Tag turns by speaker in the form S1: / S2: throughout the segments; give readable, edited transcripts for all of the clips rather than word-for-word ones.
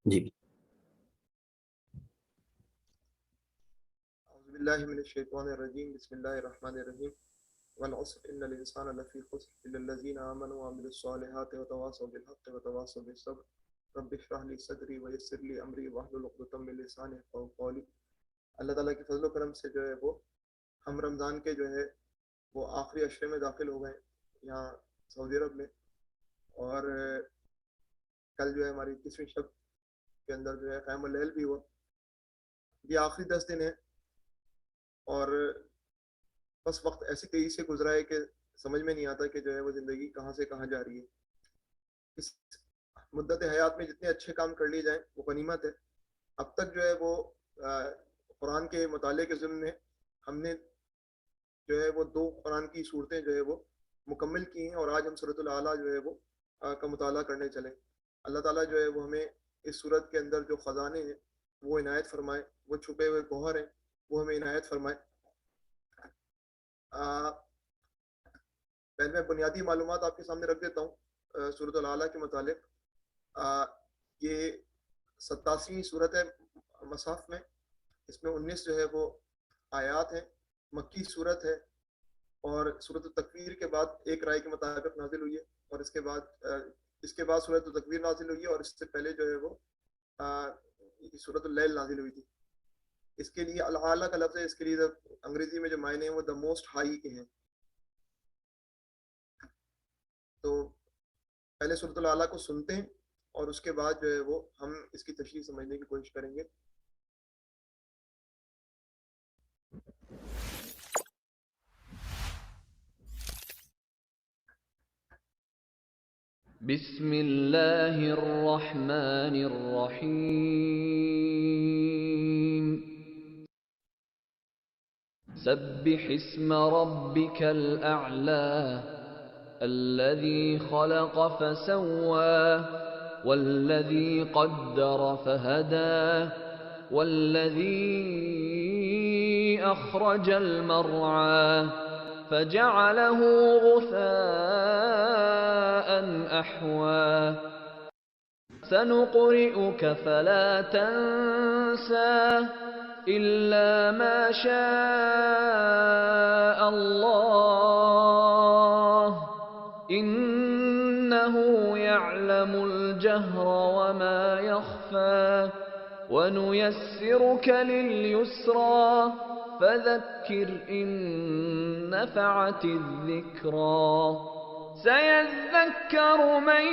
S1: جی
S2: اعوذ باللہ من الشیطان الرجیم بسم اللہ الرحمن الرحیم والعصر ان الانسان لفی خسر الا الذین آمنوا وعملوا الصالحات وتواصوا بالحق وتواصوا بالصبر رب اشرح لی صدری ویسر لی امری واحلل عقدۃ من لسانی یفقهوا قولی۔ اللہ تعالیٰ کے فضل و کرم سے جو ہے وہ ہم رمضان کے جو ہے وہ آخری عشرے میں داخل ہو گئے یہاں سعودی عرب میں، اور کل جو ہے ہماری 21ویں شب کے اندر جو ہے قیام اللیل بھی ہوا۔ یہ آخری 10 دن ہے اور بس وقت ایسے تیزی سے گزرا ہے کہ سمجھ میں نہیں آتا کہ جو ہے وہ زندگی کہاں سے کہاں جا رہی ہے۔ اس مدت حیات میں جتنے اچھے کام کر لیے جائیں وہ غنیمت ہے۔ اب تک جو ہے وہ قرآن کے مطالعے کے ضمن میں ہم نے جو ہے وہ 2 قرآن کی صورتیں جو ہے وہ مکمل کی ہیں، اور آج ہم سورۃ الاعلیٰ جو ہے وہ کا مطالعہ کرنے چلیں۔ اللہ تعالیٰ جو ہے وہ ہمیں اس صورت کے اندر جو خزانے ہیں وہ عنایت فرمائے، وہ چھپے ہوئے گوہر ہیں وہ ہمیں عنایت فرمائے۔ پہلے میں بنیادی معلومات آپ کے سامنے رکھ دیتا ہوں سورۃ الاعلیٰ کے متعلق۔ یہ 87ویں صورت ہے مصحف میں، اس میں 19 جو ہے وہ آیات ہیں، مکی صورت ہے، اور صورت التکویر کے بعد ایک رائے کے مطابق نازل ہوئی ہے، اور اس کے بعد صورت التکویر نازل ہوئی ہے، اور اس سے پہلے جو ہے وہ صورت اللیل نازل ہوئی تھی۔ اس کے لیے الاعلیٰ کا لفظ ہے، اس کے لیے انگریزی میں جو معنی ہیں وہ دا موسٹ ہائی کے ہیں۔ تو پہلے سورۃ الاعلیٰ کو سنتے ہیں اور اس کے بعد جو ہے وہ ہم اس کی تشریح سمجھنے کی کوشش کریں گے۔
S3: بسم اللہ الرحمن الرحیم سبح اسم ربك الأعلى الذي خلق فسوى والذي قدر فهدى والذي أخرج المرعى فجعله غثاء أحوى سنقرئك فلا تنسى إلا ما شاء الله إنه يعلم الجهر وما يخفى ونيسرك لليسرى فذكر إن نفعت الذكرى سيذكر من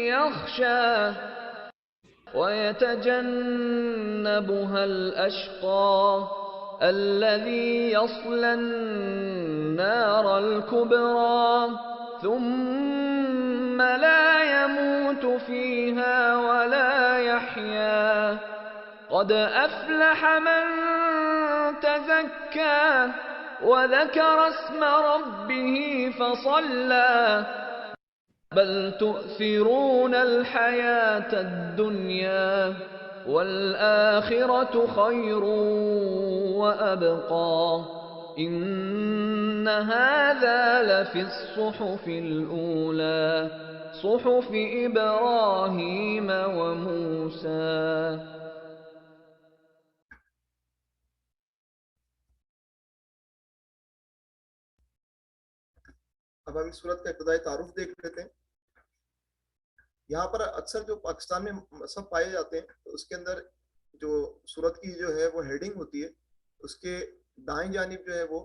S3: يخشى ويتجنبها الأشقى الذي يصلى النار الكبرى ثم لا يموت فيها ولا يحيا قد أفلح من تزكى وذكر اسم ربه فصلى بل تؤثرون الحياة الدنيا والآخرة خير وأبقى إن هذا لفي الصحف الأولى صحف إبراهيم وموسى۔
S2: اب ہم اس صورت کا ابتدائی تعارف دیکھ لیتے ہیں۔ یہاں پر اکثر جو پاکستان میں مصحف پائے جاتے ہیں تو اس کے اندر جو صورت کی جو ہے وہ ہیڈنگ ہوتی ہے، اس کے دائیں جانب جو ہے وہ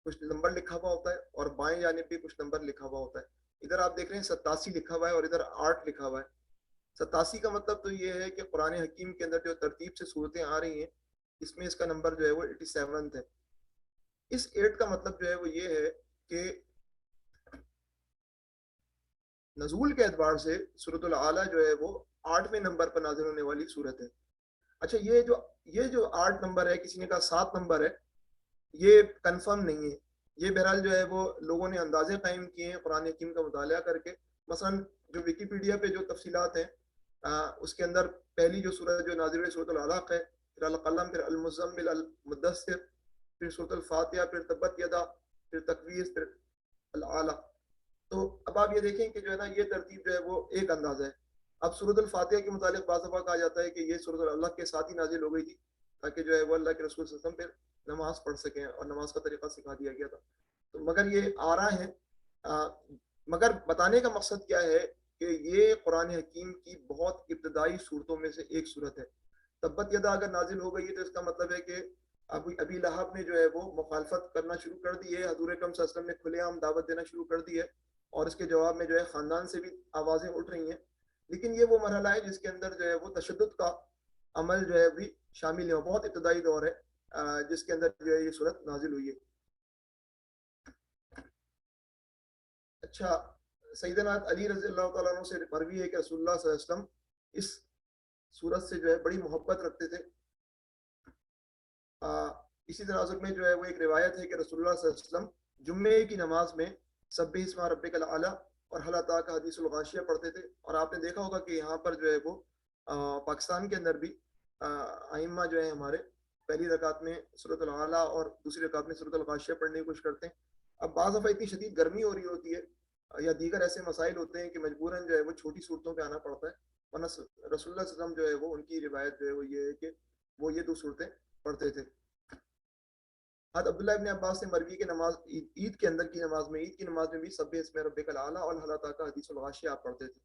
S2: کچھ نمبر لکھا ہوا ہوتا ہے اور بائیں جانب بھی کچھ نمبر لکھا ہوا ہوتا ہے۔ ادھر آپ دیکھ رہے ہیں 87 لکھا ہوا ہے اور ادھر 8 لکھا ہوا ہے۔ 87 کا مطلب تو یہ ہے کہ قرآن حکیم کے اندر جو ترتیب سے صورتیں آ رہی ہیں اس میں اس کا نمبر جو ہے وہ 87 ہے۔ اس 8 کا مطلب جو ہے وہ یہ ہے کہ نزول کے اعتبار سے سورۃ الاعلیٰ جو ہے وہ 8ویں نمبر پر نازل ہونے والی صورت ہے۔ اچھا، یہ جو 8 نمبر ہے، کسی نے کہا 7 نمبر ہے، یہ کنفرم نہیں ہے۔ یہ بہرحال جو ہے وہ لوگوں نے اندازے قائم کیے ہیں قرآن حکیم کا مطالعہ کر کے۔ مثلا جو ویکیپیڈیا پہ جو تفصیلات ہیں اس کے اندر پہلی جو سورت جو نازل ہوئی سورۃ العلق ہے، پھر القلم، پھر المزمل، المدثر، پھر سورۃ الفاتحہ، پھر تبت یدا، پھر تکویر، پھر الاعلیٰ۔ تو اب آپ یہ دیکھیں کہ جو ہے نا یہ ترتیب جو ہے وہ ایک اندازہ ہے، اب سورۃ الفاتحہ کے متعلق بعض دفعہ کہا جاتا ہے کہ یہ سورۃ العلق کے ساتھ ہی نازل ہو گئی تھی تاکہ جو ہے وہ اللہ کے رسول صلی اللہ علیہ وسلم پہ نماز پڑھ سکیں اور نماز کا طریقہ سکھا دیا گیا تھا. تو مگر یہ آ رہا ہے مگر بتانے کا مقصد کیا ہے کہ یہ قرآن حکیم کی بہت ابتدائی صورتوں میں سے ایک صورت ہے. تبت یدا اگر نازل ہو گئی ہے تو اس کا مطلب ہے کہ ابی لہب نے جو ہے وہ مخالفت کرنا شروع کر دی ہے. حضور اکرم صلی اللہ علیہ وسلم نے کھلے عام دعوت دینا شروع کر دی ہے اور اس کے جواب میں جو ہے خاندان سے بھی آوازیں اٹھ رہی ہیں. لیکن یہ وہ مرحلہ ہے جس کے اندر جو ہے وہ تشدد کا عمل جو ہے بھی شامل ہے. بہت ابتدائی دور ہے جس کے اندر جو ہے یہ صورت نازل ہوئی ہے. اچھا، سیدنا علی رضی اللہ تعالیٰ عنہ سے مروی ہے کہ رسول اللہ صلی اللہ علیہ وسلم اس صورت سے جو ہے بڑی محبت رکھتے تھے. اسی تناظر میں جو ہے وہ ایک روایت ہے کہ رسول اللہ صلی اللہ علیہ وسلم جمعے کی نماز میں سبح اسم ربک الاعلی اور حل اتاک حدیث الغاشیہ پڑھتے تھے. اور آپ نے دیکھا ہوگا کہ یہاں پر جو ہے وہ پاکستان کے اندر بھی ائمہ جو ہیں ہمارے پہلی رکعت میں سورۃ الاعلی اور دوسری رکعت میں سورۃ الغاشیہ پڑھنے کی کوشش کرتے ہیں. اب بعض دفعہ اتنی شدید گرمی ہو رہی ہوتی ہے یا دیگر ایسے مسائل ہوتے ہیں کہ مجبوراً جو ہے وہ چھوٹی صورتوں پہ آنا پڑتا ہے. ورنہ رسول اللہ صلی اللہ علیہ وسلم جو ہے وہ ان کی روایت جو ہے وہ یہ ہے کہ وہ یہ 2 صورتیں پڑھتے تھے. عبداللہ ابن عباس سے مروی کے نماز عید کے اندر کی نماز میں بھی سبح اسم ربک الاعلی اور حل اتاک حدیث الغاشیہ آپ پڑھتے تھے.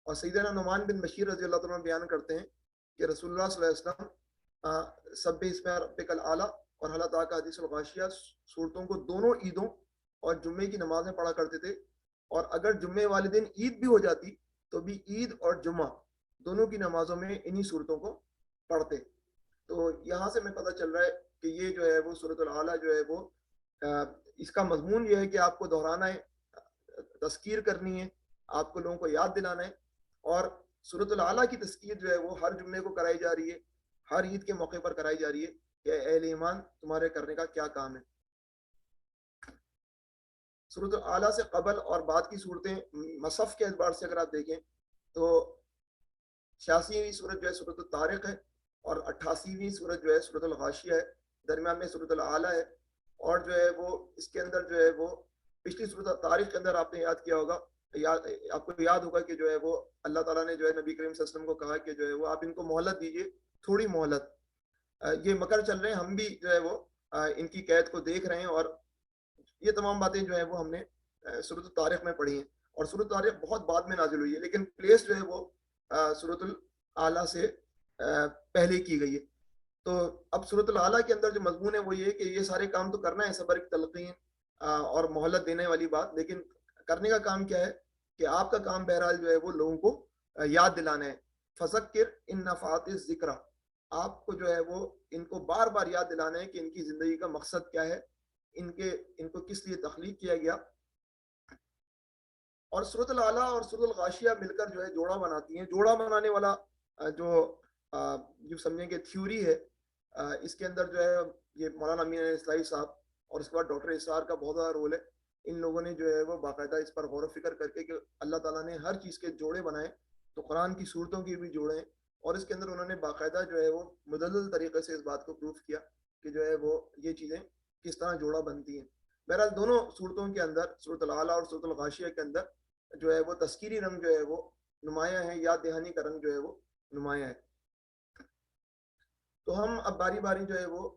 S2: اور سیدنا نعمان بن بشیر رضی اللہ عنہ بیان کرتے ہیں کہ رسول اللہ صلی اللہ علیہ وسلم سبح اسم ربک الاعلی اور حل اتاک حدیث الغاشیہ صورتوں کو دونوں عیدوں اور جمعے کی نماز میں پڑھا کرتے تھے. اور اگر جمعے والے دن عید بھی ہو جاتی تو بھی عید اور جمعہ دونوں کی نمازوں میں انہی صورتوں کو پڑھتے. تو یہاں سے میں پتہ چل رہا ہے کہ یہ جو ہے وہ سورۃ الاعلی جو ہے وہ اس کا مضمون یہ ہے کہ آپ کو دہرانا ہے, تذکیر کرنی ہے, آپ کو لوگوں کو یاد دلانا ہے. اور سورۃ الاعلی کی تذکیر جو ہے وہ ہر جمعے کو کرائی جا رہی ہے, ہر عید کے موقع پر کرائی جا رہی ہے کہ اہل ایمان تمہارے کرنے کا کیا کام ہے. سورۃ الاعلی سے قبل اور بعد کی صورتیں مصحف کے اعتبار سے اگر آپ دیکھیں تو 86ویں صورت جو ہے سورۃ الطارق ہے اور 88ویں صورت جو ہے سورۃ الغاشیہ ہے. درمیان میں سورۃ الاعلی ہے اور جو ہے وہ اس کے اندر جو ہے وہ پچھلی سورۃ الطارق کے اندر آپ نے یاد کیا ہوگا, آپ کو یاد ہوگا کہ جو ہے وہ اللہ تعالیٰ نے جو ہے نبی کریم صلی اللہ علیہ وسلم کو کہا کہ جو ہے وہ آپ ان کو مہلت دیجیے, تھوڑی مہلت, یہ مکر چل رہے ہیں, ہم بھی جو ہے وہ ان کی قید کو دیکھ رہے ہیں. اور یہ تمام باتیں جو ہیں وہ ہم نے سورۃ الطارق میں پڑھی ہیں. اور سورۃ الطارق بہت بعد میں نازل ہوئی ہے لیکن پلیس جو ہے وہ سورۃ الاعلی سے پہلے کی گئی ہے. تو اب سورۃ الاعلی کے اندر جو مضمون ہے وہ یہ ہے کہ یہ سارے کام تو کرنا ہے, صبر کی تلقین اور مہلت دینے والی بات, لیکن کرنے کا کام کیا ہے کہ آپ کا کام بہرحال جو ہے وہ لوگوں کو یاد دلانا ہے. فذکر ان نفعت الذکر, آپ کو جو ہے وہ ان کو بار بار یاد دلانا ہے کہ ان کی زندگی کا مقصد کیا ہے, ان کو کس لیے تخلیق کیا گیا. اور سورۃ الاعلی اور سورۃ الغاشیہ مل کر جو ہے جوڑا بناتی ہیں. جوڑا بنانے والا جو سمجھیں کہ تھیوری ہے, اس کے اندر جو ہے یہ مولانا امین اصلاحی صاحب اور اس کے بعد ڈاکٹر اسرار کا بہت بڑا رول ہے. ان لوگوں نے جو ہے وہ باقاعدہ اس پر غور و فکر کر کے کہ اللہ تعالیٰ نے ہر چیز کے جوڑے بنائے تو قرآن کی صورتوں کے بھی جوڑے ہیں, اور اس کے اندر انہوں نے باقاعدہ جو ہے وہ مدلل طریقے سے اس بات کو پروف کیا کہ جو ہے وہ یہ چیزیں کس طرح جوڑا بنتی ہیں. بہرحال دونوں صورتوں کے اندر سورۃ الاعلی اور سورۃ الغاشیہ کے اندر جو ہے وہ تذکیری رنگ جو ہے وہ نمایاں ہے, یاد دہانی کا رنگ جو ہے وہ نمایاں ہے. تو ہم اب باری باری جو ہے وہ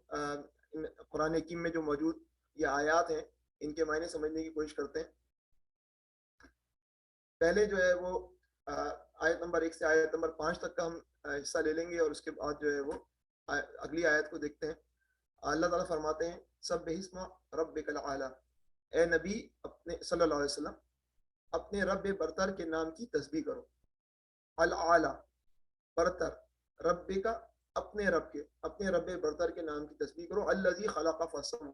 S2: قرآن حکیم میں جو موجود یہ آیات ہیں ان کے معنی سمجھنے کی کوشش کرتے ہیں. پہلے جو ہے وہ آیت نمبر 1 سے آیت نمبر 5 تک کا ہم حصہ لے لیں گے اور اس کے بعد جو ہے وہ اگلی آیت کو دیکھتے ہیں. اللہ تعالیٰ فرماتے ہیں سبح اسم ربک الاعلی, اے نبی اپنے صلی اللہ علیہ وسلم اپنے رب برتر کے نام کی تسبیح کرو. الاعلی برتر, رب کا اپنے رب برتر کے نام کی تسبیح کرو. الذی خلق فسوی,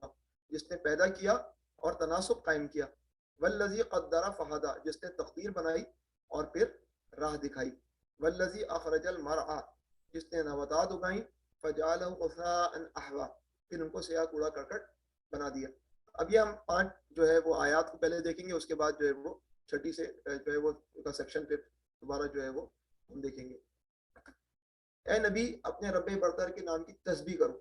S2: جس نے پیدا کیا اور تناسب قائم کیا. والذی قدر فہدی, جس نے تقدیر بنائی اور پھر راہ دکھائی. والذی اخرج المرعى, جس نے نباتات اگائیں. فجعلہ غثاء احوا, پھر ان کو سیاہ کوڑا کرکٹ بنا دیا. اب یہ ہم 5 جو ہے وہ آیات کو پہلے دیکھیں گے, اس کے بعد جو ہے وہ چھٹی سے جو ہے وہ کا سیکشن پھر دوبارہ جو ہے وہ ہم دیکھیں گے. اے نبی اپنے رب برتر کے نام کی تسبیح کرو.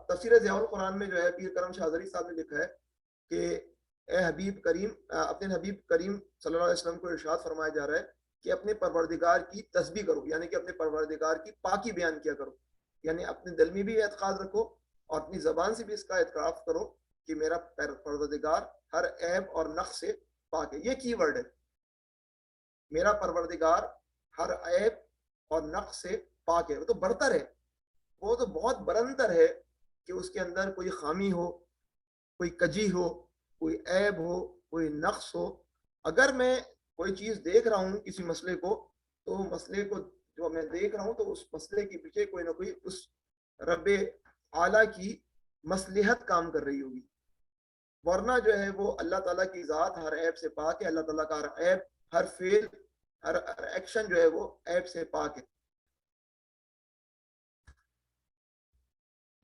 S2: تفسیر ضیاء القرآن میں جو ہے پیر کرم شاہ زری صاحب نے لکھا ہے کہ اے حبیب کریم، اپنے حبیب کریم صلی اللہ علیہ وسلم کو ارشاد فرمایا جا رہا ہے کہ اپنے پروردگار کی تسبیح کرو، یعنی کہ اپنے پروردگار کی پاکی بیان کیا کرو، یعنی اپنے دل میں بھی اعتقاد رکھو اور اپنی زبان سے بھی اس کا اعتراف کرو کہ میرا پروردگار ہر عیب اور نقص سے پاک ہے. یہ کی ورڈ ہے، میرا پروردگار ہر عیب اور نقص سے پاک ہے. وہ تو برتر ہے، وہ تو بہت برتر ہے کہ اس کے اندر کوئی خامی ہو، کوئی کجی ہو، کوئی عیب ہو، کوئی نقص ہو. اگر میں کوئی چیز دیکھ رہا ہوں کسی مسئلے کو، تو مسئلے کو جو میں دیکھ رہا ہوں تو اس مسئلے کے پیچھے کوئی نہ کوئی اس رب اعلیٰ کی مصلحت کام کر رہی ہوگی، ورنہ جو ہے وہ اللہ تعالیٰ کی ذات ہر عیب سے پاک ہے. اللہ تعالیٰ کا ہر عیب، ہر فعل، ہر ایکشن جو ہے وہ عیب سے پاک ہے.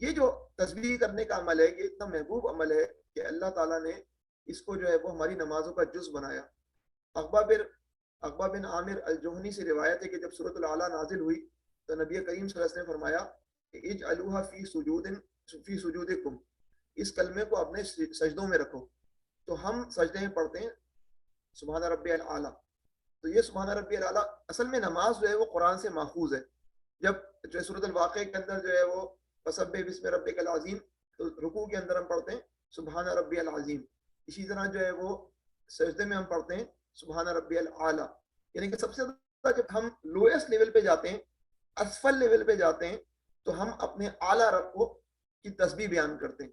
S2: یہ جو تسبیح کرنے کا عمل ہے، یہ اتنا محبوب عمل ہے کہ اللہ تعالیٰ نے اس کو جو ہے وہ ہماری نمازوں کا جز بنایا. عقبہ بن عامر الجہنی سے روایت ہے کہ جب سورۃ الاعلیٰ نازل ہوئی تو نبی کریم صلی اللہ علیہ وسلم نے فرمایا کہ اجعلوها فی سجودکم، اس کلمے کو اپنے سجدوں میں رکھو. تو ہم سجدے میں پڑھتے ہیں سبحان ربی الاعلیٰ. تو یہ سبحان ربی الاعلیٰ اصل میں نماز جو ہے وہ قرآن سے ماخوذ ہے. جب جو سورۃ الواقعہ کے اندر جو ہے وہ فسبح بسم ربک العظیم، تو رکوع کے اندر ہم پڑھتے ہیں سبحان ربی العظیم. اسی طرح جو ہے وہ سجدے میں ہم پڑھتے ہیں سبحان ربی الاعلیٰ. یعنی کہ سب سے زیادہ جب ہم لوئسٹ لیول پہ جاتے ہیں، اسفل لیول پہ جاتے ہیں، تو ہم اپنے اعلیٰ رب کو کی تسبیح بیان کرتے ہیں.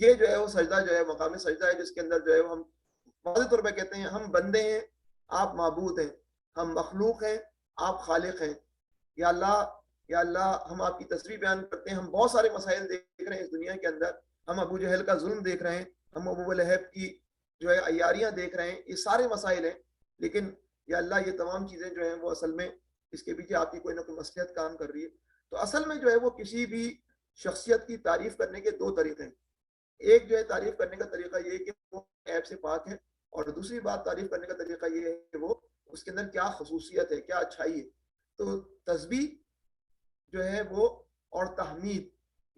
S2: یہ جو ہے وہ سجدہ جو ہے مقام سجدہ ہے، جس کے اندر جو ہے وہ ہم واضح طور پہ کہتے ہیں ہم بندے ہیں، آپ معبود ہیں، ہم مخلوق ہیں، آپ خالق ہیں. یا اللہ، یا اللہ، ہم آپ کی تسبیح بیان کرتے ہیں. ہم بہت سارے مسائل دیکھ رہے ہیں اس دنیا کے اندر، ہم ابو جہل کا ظلم دیکھ رہے ہیں، ہم ابو لہب کی جو ہے عیاریاں دیکھ رہے ہیں. یہ سارے مسائل ہیں، لیکن یا اللہ یہ تمام چیزیں جو ہیں وہ اصل میں اس کے پیچھے آپ کی کوئی نہ کوئی مصلحت کام کر رہی ہے. تو اصل میں جو ہے وہ کسی بھی شخصیت کی تعریف کرنے کے دو طریقے ہیں. ایک جو ہے تعریف کرنے کا طریقہ یہ ہے کہ وہ عیب سے پاک ہے، اور دوسری بات تعریف کرنے کا طریقہ یہ ہے کہ وہ اس کے اندر کیا خصوصیت ہے، کیا اچھائی ہے. تو تسبیح جو ہے وہ اور تحمید،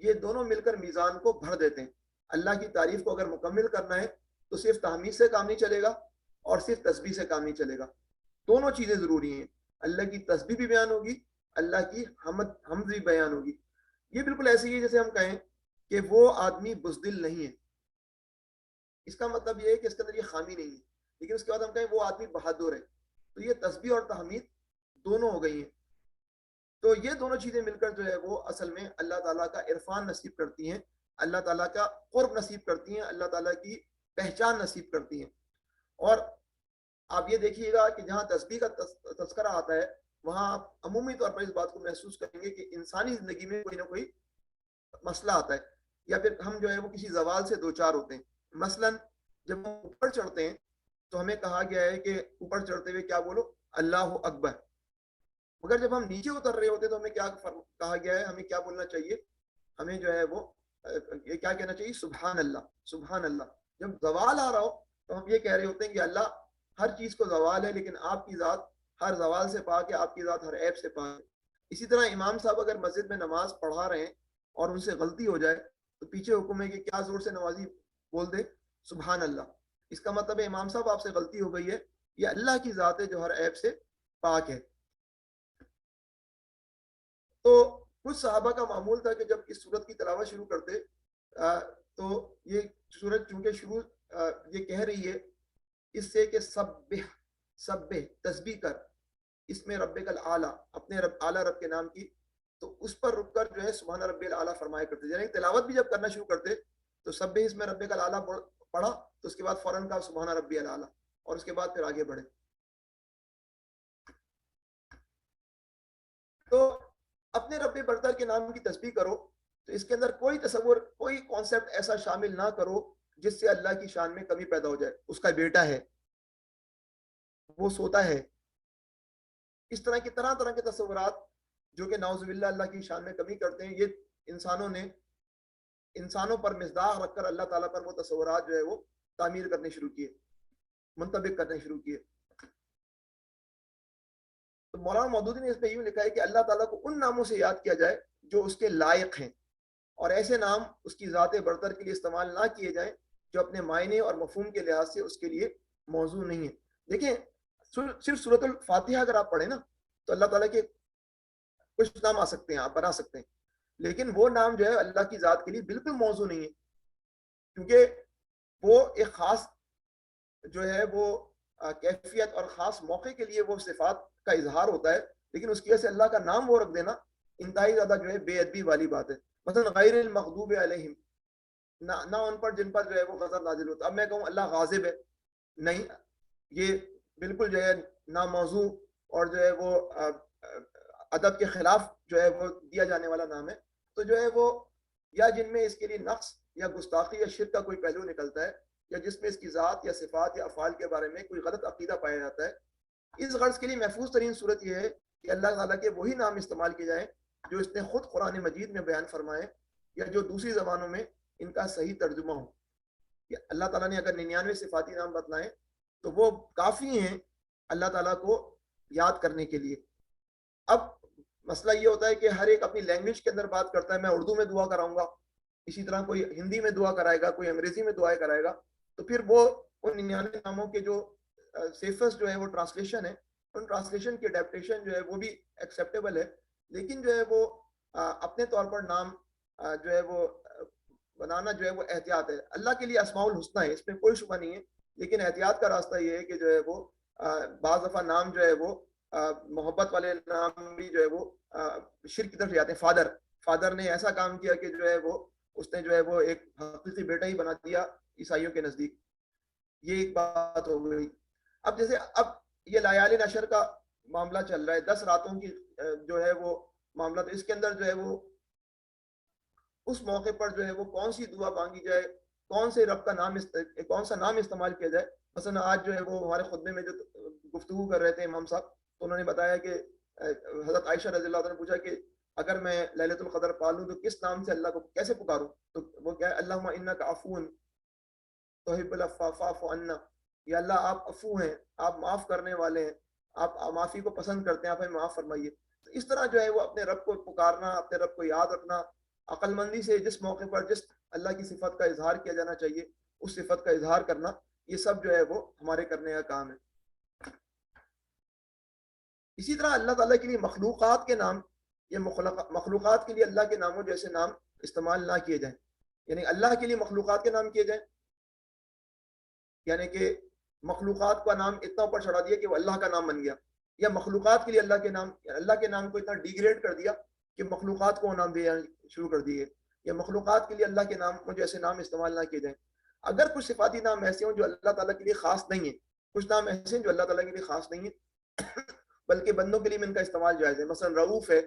S2: یہ دونوں مل کر میزان کو بھر دیتے ہیں. اللہ کی تعریف کو اگر مکمل کرنا ہے تو صرف تحمید سے کام نہیں چلے گا اور صرف تسبیح سے کام نہیں چلے گا. دونوں چیزیں ضروری ہیں. اللہ کی تسبیح بھی بیان ہوگی، اللہ کی حمد بھی بیان ہوگی. یہ بالکل ایسے ہی ہے جیسے ہم کہیں کہ وہ آدمی بزدل نہیں ہے. اس کا مطلب یہ ہے کہ اس کے اندر یہ خامی نہیں ہے، لیکن اس کے بعد ہم کہیں وہ آدمی بہادر ہے. تو یہ تسبیح اور تحمید دونوں ہو گئی ہیں. تو یہ دونوں چیزیں مل کر جو ہے وہ اصل میں اللہ تعالیٰ کا عرفان نصیب کرتی ہیں، اللہ تعالیٰ کا قرب نصیب کرتی ہیں، اللہ تعالیٰ کی پہچان نصیب کرتی ہیں. اور آپ یہ دیکھیے گا کہ جہاں تسبیح کا تذکرہ آتا ہے وہاں آپ عمومی طور پر اس بات کو محسوس کریں گے کہ انسانی زندگی میں کوئی نہ کوئی مسئلہ آتا ہے، یا پھر ہم جو ہے وہ کسی زوال سے دوچار ہوتے ہیں. مثلا جب ہم اوپر چڑھتے ہیں تو ہمیں کہا گیا ہے کہ اوپر چڑھتے ہوئے کیا بولو، اللہ اکبر. مگر جب ہم نیچے اتر رہے ہوتے ہیں تو ہمیں کیا کہا گیا ہے، ہمیں کیا بولنا چاہیے، ہمیں جو ہے وہ یہ کیا کہنا چاہیے، سبحان اللہ، سبحان اللہ. جب زوال آ رہا ہو تو ہم یہ کہہ رہے ہوتے ہیں کہ اللہ ہر چیز کو زوال ہے، لیکن آپ کی ذات ہر زوال سے پاک ہے، آپ کی ذات ہر عیب سے پاک ہے. اسی طرح امام صاحب اگر مسجد میں نماز پڑھا رہے ہیں اور ان سے غلطی ہو جائے تو پیچھے حکم ہے کہ کیا زور سے نمازی بول دے، سبحان اللہ. اس کا مطلب ہے امام صاحب آپ سے غلطی ہو گئی ہے، یہ اللہ کی ذات ہے جو ہر عیب سے پاک ہے. تو کچھ صحابہ کا معمول تھا کہ جب اس سورت کی تلاوت شروع کرتے تو یہ سورت چونکہ شروع یہ کہہ رہی ہے اس سے کہ سبح تسبیح کر، اس میں ربک الاعلیٰ، اپنے رب اعلیٰ رب کے نام کی، تو اس پر رک کر جو ہے سبحان ربی الاعلیٰ فرمایا کرتے. یعنی تلاوت بھی جب کرنا شروع کرتے تو سبح اس میں ربک الاعلیٰ پڑھا تو اس کے بعد فوراً کہا سبحان ربی الاعلیٰ، اور اس کے بعد پھر آگے بڑھے. تو اپنے رب برتر کے نام کی تسبیح کرو تو اس کے اندر کوئی تصور، کوئی کانسیپٹ ایسا شامل نہ کرو جس سے اللہ کی شان میں کمی پیدا ہو جائے. اس کا بیٹا ہے، وہ سوتا ہے، اس طرح کی طرح طرح کے تصورات جو کہ نعوذ باللہ اللہ کی شان میں کمی کرتے ہیں، یہ انسانوں پر مصداق رکھ کر اللہ تعالیٰ پر وہ تصورات جو ہے وہ تعمیر کرنے شروع کیے، منطبق کرنے شروع کیے. تو مولانا مودودی نے اس پہ یوں لکھا ہے کہ اللہ تعالیٰ کو ان ناموں سے یاد کیا جائے جو اس کے لائق ہیں، اور ایسے نام اس کی ذات برتر کے لیے استعمال نہ کیے جائیں جو اپنے معنی اور مفہوم کے لحاظ سے اس کے لیے موضوع نہیں ہے. دیکھیں صرف سورۃ الفاتحہ اگر آپ پڑھیں نا تو اللہ تعالیٰ کے کچھ نام آ سکتے ہیں, آپ بنا سکتے ہیں, لیکن وہ نام جو ہے اللہ کی ذات کے لیے بالکل موضوع نہیں ہے, کیونکہ وہ ایک خاص جو ہے وہ کیفیت اور خاص موقع کے لیے وہ صفات کا اظہار ہوتا ہے, لیکن اس کی وجہ سے اللہ کا نام وہ رکھ دینا انتہائی زیادہ جو ہے بے ادبی والی بات ہے. مثلا غیر المغضوب علیہم, نہ ان پر جن پر جو ہے وہ غضب نازل ہوتا. اب میں کہوں اللہ غاضب ہے, نہیں, یہ بالکل جو ہے ناموضوع اور جو ہے وہ ادب کے خلاف جو ہے وہ دیا جانے والا نام ہے. تو جو ہے وہ یا جن میں اس کے لیے نقص یا گستاخی یا شرک کا کوئی پہلو نکلتا ہے, یا جس میں اس کی ذات یا صفات یا افعال کے بارے میں کوئی غلط عقیدہ پایا جاتا ہے, اس غرض کے لیے محفوظ ترین صورت یہ ہے کہ اللہ تعالیٰ کے وہی نام استعمال کیے جائیں جو اس نے خود قرآن مجید میں بیان فرمائے, یا جو دوسری زبانوں میں ان کا صحیح ترجمہ ہو. کہ اللہ تعالیٰ نے اگر 99 صفاتی نام بتلائیں تو وہ کافی ہیں اللہ تعالیٰ کو یاد کرنے کے لیے. اب مسئلہ یہ ہوتا ہے کہ ہر ایک اپنی لینگویج کے اندر بات کرتا ہے, میں اردو میں دعا کراؤں گا, اسی طرح کوئی ہندی میں دعا کرائے گا, کوئی انگریزی میں دعائیں کرائے گا, تو پھر وہ ان 99 ناموں کے جو سیفسٹ جو ہے وہ ٹرانسلیشن ہے, ان ٹرانسلیشن کی اڈیپٹیشن جو ہے وہ بھی ایکسیپٹیبل ہے, لیکن جو ہے وہ اپنے طور پر نام جو ہے وہ بنانا جو ہے وہ احتیاط ہے. اللہ کے لیے اسماء الحسنی ہے, اس میں کوئی شبہ نہیں ہے, لیکن احتیاط کا راستہ یہ ہے کہ جو ہے وہ بعض دفعہ نام جو ہے وہ محبت والے نام بھی جو ہے وہ شرک کی طرف جاتے ہیں. فادر نے ایسا کام کیا کہ جو ہے وہ اس نے جو ہے وہ ایک حقیقی بیٹا ہی بنا دیا عیسائیوں کے نزدیک. یہ ایک بات ہو گئی. اب جیسے اب یہ لیال نشر کا معاملہ چل رہا ہے, 10 راتوں کی جو ہے وہ معاملہ, تو اس کے اندر جو ہے وہ اس موقع پر جو ہے وہ کون سی دعا مانگی جائے, کون سے رب کا نام کون سا نام استعمال کیا جائے. مثلا آج جو ہے وہ ہمارے خطبے میں جو گفتگو کر رہے تھے امام صاحب, تو انہوں نے بتایا کہ حضرت عائشہ رضی اللہ عنہ نے پوچھا کہ اگر میں لیلۃ القدر پالوں تو کس نام سے اللہ کو کیسے پکاروں, تو وہ کیا ہے, اللہم انک عفو تحب العفو فاعف عنا, یا اللہ آپ عفو ہیں, آپ معاف کرنے والے ہیں, آپ معافی کو پسند کرتے ہیں, آپ ہمیں معاف فرمائیے. تو اس طرح جو ہے وہ اپنے رب کو پکارنا, اپنے رب کو یاد رکھنا, عقل مندی سے جس موقع پر جس اللہ کی صفت کا اظہار کیا جانا چاہیے اس صفت کا اظہار کرنا, یہ سب جو ہے وہ ہمارے کرنے کا کام ہے. اسی طرح اللہ تعالیٰ کے لیے مخلوقات کے نام, یہ مخلوقات کے لیے اللہ کے ناموں جیسے نام استعمال نہ کیے جائیں, یعنی اللہ کے لیے مخلوقات کے نام کیے جائیں, یعنی کہ مخلوقات کا نام اتنا اوپر چڑھا دیا کہ وہ اللہ کا نام بن گیا, یا مخلوقات کے لیے اللہ کے نام کو اتنا ڈیگریڈ کر دیا کہ مخلوقات کو نام دیا شروع کر دیے, یا مخلوقات کے لیے اللہ کے نام کو جیسے نام استعمال نہ کیے جائیں. اگر کچھ صفاتی نام ایسے ہوں جو اللہ تعالیٰ کے لیے خاص نہیں ہیں, کچھ نام ایسے ہیں جو اللہ تعالیٰ کے لیے خاص نہیں ہیں بلکہ بندوں کے لیے ان کا استعمال جائز ہے. مثلا رؤوف ہے,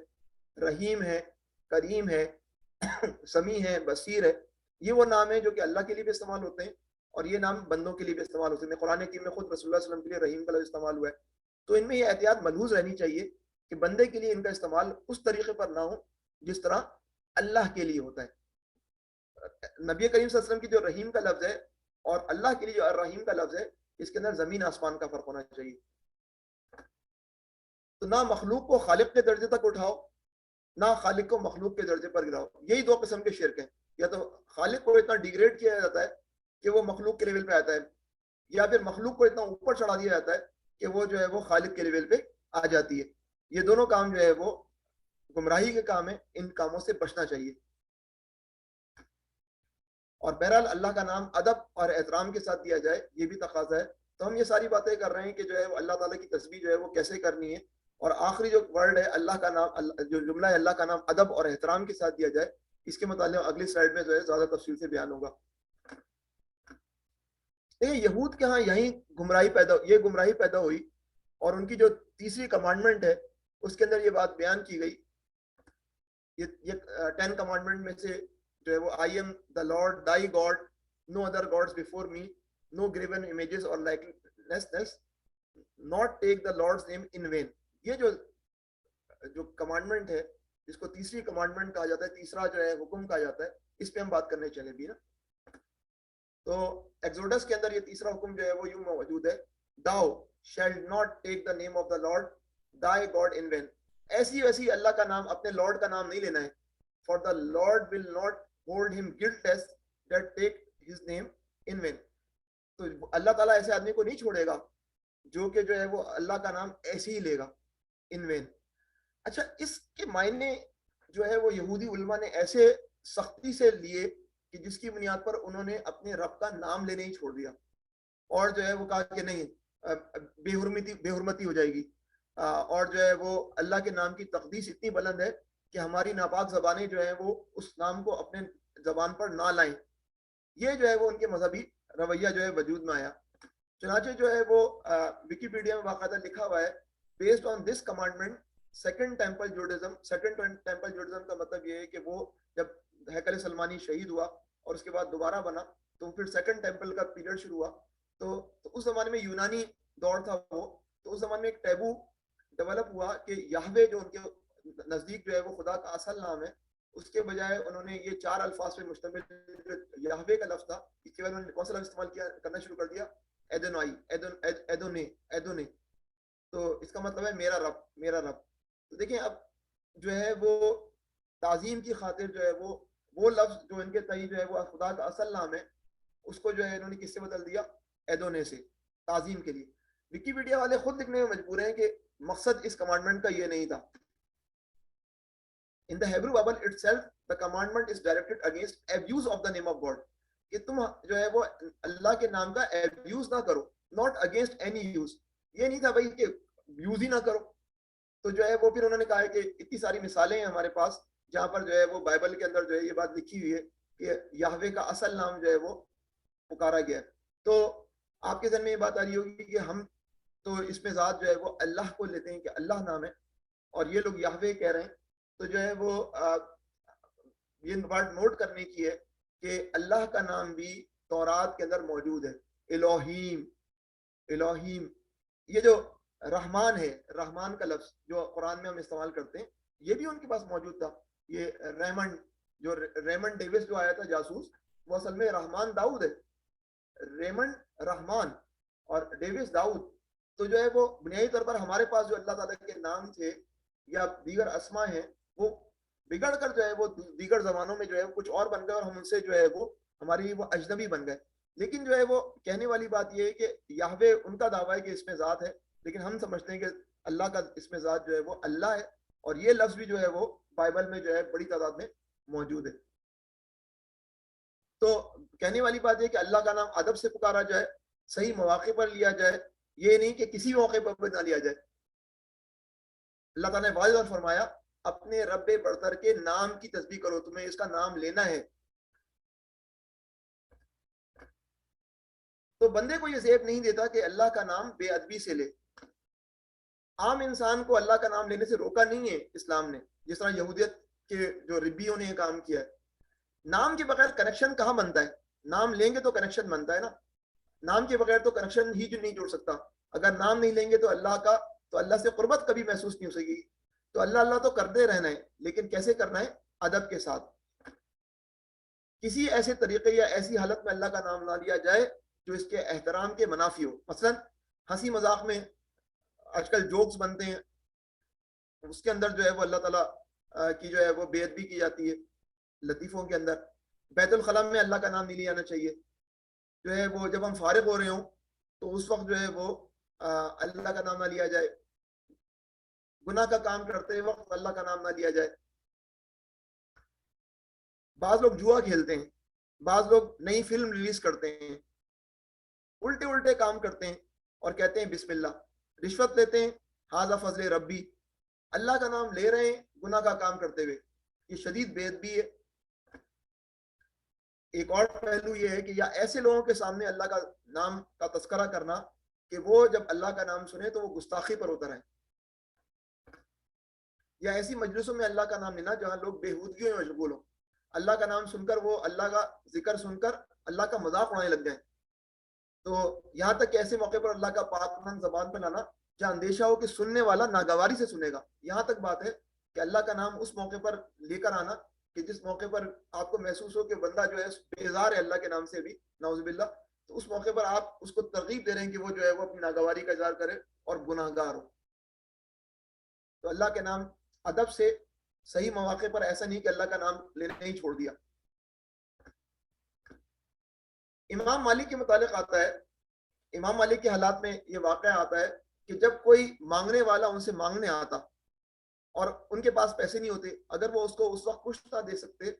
S2: رحیم ہے, کریم ہے, سمیع ہے, بصیر ہے, یہ وہ نام ہیں جو کہ اللہ کے لیے بھی استعمال ہوتے ہیں اور یہ نام بندوں کے لیے بھی استعمال ہوتے ہیں. قرآن کریم میں خود رسول اللہ صلی اللہ علیہ وسلم کے لیے رحیم کا لفظ استعمال ہوا ہے. تو ان میں یہ احتیاط ملحوظ رہنی چاہیے کہ بندے کے لیے ان کا استعمال اس طریقے پر نہ ہو جس طرح اللہ کے لیے ہوتا ہے. نبی کریم صلی اللہ علیہ وسلم کی جو رحیم کا لفظ ہے اور اللہ کے لیے جو الرحیم کا لفظ ہے, اس کے اندر زمین آسمان کا فرق ہونا چاہیے. تو نہ مخلوق کو خالق کے درجے تک اٹھاؤ, نہ خالق کو مخلوق کے درجے پر گراؤ. یہی دو قسم کے شرک ہیں, یا تو خالق کو اتنا ڈیگریڈ کیا جاتا ہے کہ وہ مخلوق کے لیول پہ آتا ہے, یا پھر مخلوق کو اتنا اوپر چڑھا دیا جاتا ہے کہ وہ جو ہے وہ خالق کے لیول پہ آ جاتی ہے. یہ دونوں کام جو ہے وہ گمراہی کے کام ہیں, ان کاموں سے بچنا چاہیے. اور بہرحال اللہ کا نام ادب اور احترام کے ساتھ دیا جائے, یہ بھی تقاضا ہے. تو ہم یہ ساری باتیں کر رہے ہیں کہ جو ہے وہ اللہ تعالیٰ کی تسبیح جو ہے وہ کیسے کرنی ہے, اور آخری جو ورڈ ہے اللہ کا نام, جو جملہ ہے اللہ کا نام ادب اور احترام کے ساتھ دیا جائے, اس کے متعلق اگلی سلائیڈ میں جو ہے زیادہ تفصیل سے بیان ہوگا. یہود کے ہاں یہیں گمراہی پیدا ہوئی, اور ان کی جو تیسری کمانڈمنٹ ہے اس کے اندر یہ بات بیان کی گئی. یہ 10 کمانڈمنٹ میں سے جو ہے وہ I am the lord thy god, no other gods before me, no graven images or likeness, not take the lord's name in vain. یہ جو کمانڈمنٹ ہے جس کو تیسری کمانڈمنٹ کہا جاتا ہے, تیسرا جو ہے حکم کہا جاتا ہے, اس پہ ہم بات کرنے چلے بھی نا. تو ایکزوڈس کے اندر یہ تیسرا حکم جو ہے وہ یوں موجود ہے, thou shall not take the name of the Lord thy God in vain. ایسی ویسی اللہ کا نام, اپنے لارڈ کا نام نہیں لینا ہے. For the Lord will not hold him guiltless that take his name in when. تو اللہ تعالیٰ ایسے آدمی کو نہیں چھوڑے گا جو کہ جو ہے وہ اللہ کا نام ایسے ہی لے گا ان وین. اچھا اس کے معنی جو ہے وہ یہودی علماء نے ایسے سختی سے لیے کہ جس کی بنیاد پر انہوں نے اپنے رب کا نام لینے ہی چھوڑ دیا اور جو ہے وہ کہا کہ نہیں بے حرمتی ہو جائے گی اور جو ہے وہ اللہ کے نام کی تقدیس اتنی بلند ہے کہ ہماری ناپاک زبانیں جو ہیں وہ اس نام کو اپنے زبان پر نہ لائیں. یہ جو ہے وہ ان کے مذہبی رویہ جو ہے وجود میں آیا. چنانچہ جو ہے وہ وکیپیڈیا میں باقاعدہ لکھا ہوا ہے بیسڈ آن دس کمانڈمنٹ سیکنڈ ٹیمپل جوڈزم کا مطلب یہ ہے کہ وہ جب ہیکل سلمانی شہید ہوا اور اس کے بعد دوبارہ بنا تو پھر سیکنڈ ٹیمپل کا پیریڈ شروع ہوا. تو اس زمانے میں یونانی دور تھا وہ, تو اس زمانے میں ایک ٹیبو ڈیولپ ہوا کہ یہوے جو ان کے نزدیک جو ہے وہ خدا کا اصل نام ہے, اس کے بجائے انہوں نے یہ 4 الفاظ پہ مشتمل یہوے کا لفظ تھا, اس کے بعد انہوں نے کون سا لفظ استعمال کرنا شروع کر دیا, ایدونے. تو اس کا مطلب ہے میرا رب, میرا رب. تو دیکھیں اب جو ہے وہ تعظیم کی خاطر جو ہے وہ لفظ جو ان کے تئیں جو ہے وہ خدا کا اصل نام ہے اس کو جو ہے انہوں نے کس سے بدل دیا, ایدونے سے, تعظیم کے لیے. وکیپیڈیا والے خود لکھنے میں مجبور ہیں کہ مقصد اس کمانڈمنٹ کا یہ نہیں تھا. In the Hebrew Bible itself, the commandment is directed against abuse of the name of God. کہ تم جو ہے وہ اللہ کے نام کا abuse نہ کرو, not against any use. یہ نہیں تھا بھائی کہ یوز ہی نہ کرو. تو جو ہے وہ پھر انہوں نے کہا ہے کہ اتنی ساری مثالیں ہیں ہمارے پاس جہاں پر جو ہے وہ بائبل کے اندر جو ہے یہ بات لکھی ہوئی ہے کہ یہوے کا اصل نام جو ہے وہ پکارا گیا ہے. تو آپ کے ذہن میں یہ بات آ رہی ہوگی کہ ہم تو اس میں ذات جو ہے وہ اللہ کو لیتے ہیں کہ اللہ نام ہے اور یہ لوگ یہوے کہہ رہے ہیں. تو جو ہے وہ یہ بات نوٹ کرنے کی ہے کہ اللہ کا نام بھی تورات کے اندر موجود ہے. الوہیم, الوہیم, یہ جو رحمان ہے, رحمان کا لفظ جو قرآن میں ہم استعمال کرتے ہیں یہ بھی ان کے پاس موجود تھا. یہ ریمنڈ ڈیوس جو آیا تھا جاسوس, وہ اصل میں رحمان داؤد ہے. ریمنڈ رحمان اور ڈیوس داؤد. تو جو ہے وہ بنیادی طور پر ہمارے پاس جو اللہ تعالیٰ کے نام تھے یا دیگر اسما ہیں وہ بگڑ کر جو ہے وہ دیگر زمانوں میں جو ہے کچھ اور بن گئے اور ہم ان سے جو ہے وہ ہماری وہ اجنبی بن گئے. لیکن جو ہے وہ کہنے والی بات یہ ہے کہ یہوے ان کا دعویٰ ہے کہ اس میں ذات ہے, لیکن ہم سمجھتے ہیں کہ اللہ کا اس میں ذات جو ہے وہ اللہ ہے اور یہ لفظ بھی جو ہے وہ بائبل میں جو ہے بڑی تعداد میں موجود ہے. تو کہنے والی بات یہ کہ اللہ کا نام ادب سے پکارا جائے, صحیح مواقع پر لیا جائے, یہ نہیں کہ کسی موقع پر نہ لیا جائے. اللہ تعالیٰ نے واضح فرمایا اپنے رب برتر کے نام کی تسبیح کرو, تمہیں اس کا نام لینا ہے. تو بندے کو یہ زیب نہیں دیتا کہ اللہ کا نام بے ادبی سے لے. عام انسان کو اللہ کا نام لینے سے روکا نہیں ہے اسلام نے, جس طرح یہودیت کے جو ربیوں نے یہ کام کیا ہے. نام کے بغیر کنیکشن کہاں بنتا ہے؟ نام لیں گے تو کنیکشن بنتا ہے نا. نام کے بغیر تو کنیکشن ہی جو نہیں جوڑ سکتا. اگر نام نہیں لیں گے تو اللہ سے قربت کبھی محسوس نہیں ہو سکے گی. تو اللہ تو کرتے رہنا ہے, لیکن کیسے کرنا ہے؟ ادب کے ساتھ. کسی ایسے طریقے یا ایسی حالت میں اللہ کا نام نہ لیا جائے جو اس کے احترام کے منافی ہو. مثلا ہنسی مذاق میں آج کل جوکس بنتے ہیں, اس کے اندر جو ہے وہ اللہ تعالیٰ کی جو ہے وہ بے ادبی کی جاتی ہے. لطیفوں کے اندر بیت الخلاء میں اللہ کا نام نہیں لیا جانا چاہیے. جو ہے وہ جب ہم فارغ ہو رہے ہوں تو اس وقت جو ہے وہ اللہ کا نام نہ لیا جائے. گناہ کا کام کرتے وقت اللہ کا نام نہ لیا جائے. بعض لوگ جوا کھیلتے ہیں, بعض لوگ نئی فلم ریلیز کرتے ہیں, الٹے کام کرتے ہیں اور کہتے ہیں بسم اللہ. رشوت لیتے ہیں, ھذا فضل ربی. اللہ کا نام لے رہے ہیں گناہ کا کام کرتے ہوئے. یہ شدید بے ادبی ہے. ایک اور پہلو یہ ہے کہ یا ایسے لوگوں کے سامنے اللہ کا نام کا تذکرہ کرنا کہ وہ جب اللہ کا نام سنے تو وہ گستاخی پر اتر آئیں, یا ایسی مجلسوں میں اللہ کا نام لینا جہاں لوگ بےہودگیوں میں مشغول ہوں. اللہ کا نام سن کر وہ اللہ کا ذکر سن کر اللہ کا مذاق اڑانے لگ جائیں. تو یہاں تک کہ ایسے موقع پر اللہ کا پاک نام زبان پر لانا جہاں اندیشہ ہو کہ سننے والا ناگواری سے سنے گا. یہاں تک بات ہے کہ اللہ کا نام اس موقع پر لے کر آنا کہ جس موقع پر آپ کو محسوس ہو کہ بندہ جو ہے بیزار ہے اللہ کے نام سے بھی, نعوذ باللہ, تو اس موقع پر آپ اس کو ترغیب دے رہے ہیں کہ وہ جو ہے وہ اپنی ناگواری کا اظہار کرے اور گناہ گار ہو. تو اللہ کے نام ادب سے, صحیح مواقع پر ایسا نہیں کہ اللہ کا نام لینا ہی چھوڑ دیا. امام مالک کے متعلق آتا ہے، امام مالک کے حالات میں یہ واقعہ آتا ہے کہ جب کوئی مانگنے والا ان سے مانگنے آتا اور ان کے پاس پیسے نہیں ہوتے، اگر وہ اس کو اس وقت کچھ نہ دے سکتے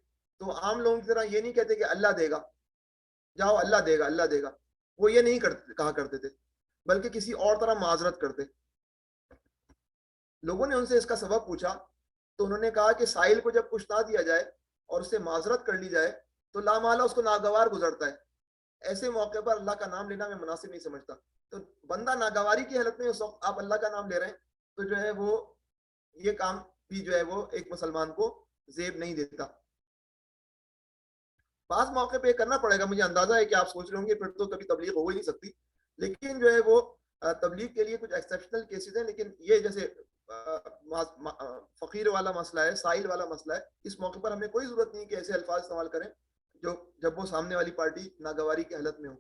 S2: تو عام لوگوں کی طرح یہ نہیں کہتے کہ اللہ دے گا، جاؤ اللہ دے گا اللہ دے گا، وہ یہ نہیں کہا کرتے تھے، بلکہ کسی اور طرح معذرت کرتے. لوگوں نے ان سے اس کا سبب پوچھا تو انہوں نے کہا کہ سائل کو جب کچھ نہ دیا جائے اور اس سے معذرت کر لی جائے تو لامحالہ اس کو ناگوار گزرتا ہے. ایسے موقع پر اللہ کا نام لینا میں مناسب نہیں سمجھتا. تو بندہ ناگواری کی حالت میں اس وقت آپ اللہ کا نام لے رہے ہیں تو جو ہے وہ یہ کام بھی جو ہے وہ ایک مسلمان کو زیب نہیں دیتا. بعض موقع پہ کرنا پڑے گا، مجھے اندازہ ہے کہ آپ سوچ رہے ہوں گے پھر تو کبھی تبلیغ ہو ہی نہیں سکتی، لیکن جو ہے وہ تبلیغ کے لیے کچھ ایکسیپشنل کیسز ہیں. لیکن یہ جیسے فقیر والا مسئلہ ہے، سائل والا مسئلہ ہے، اس موقع پر ہمیں کوئی ضرورت نہیں کہ ایسے الفاظ استعمال کریں جو جب وہ سامنے والی پارٹی ناگواری کی حالت میں ہو.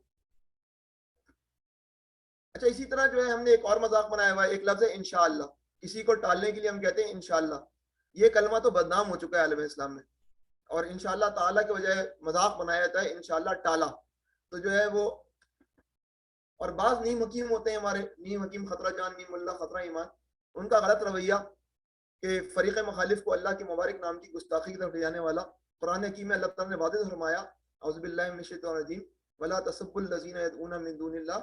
S2: اچھا، اسی طرح جو ہے ہم نے ایک اور مذاق بنایا ہوا ہے، ایک لفظ ہے انشاءاللہ. کسی کو ٹالنے کے لیے ہم کہتے ہیں انشاءاللہ. یہ کلمہ تو بدنام ہو چکا ہے عالم اسلام میں، اور انشاءاللہ تعالیٰ کے بجائے مذاق بنایا جاتا ہے انشاءاللہ ٹالا. تو جو ہے وہ، اور بعض نیم حکیم ہوتے ہیں ہمارے، نیم حکیم خطرہ جان نیم اللہ خطرہ ایمان، ان کا غلط رویہ کہ فریق مخالف کو اللہ کے مبارک نام کی گستاخی کی طرف لے جانے والا. قرآن حکیم میں اللہ تعالیٰ نے واضح فرمایا اعوذ باللہ من الشیطان الرجیم ولا تسبوا الذین يدعون من دون اللہ،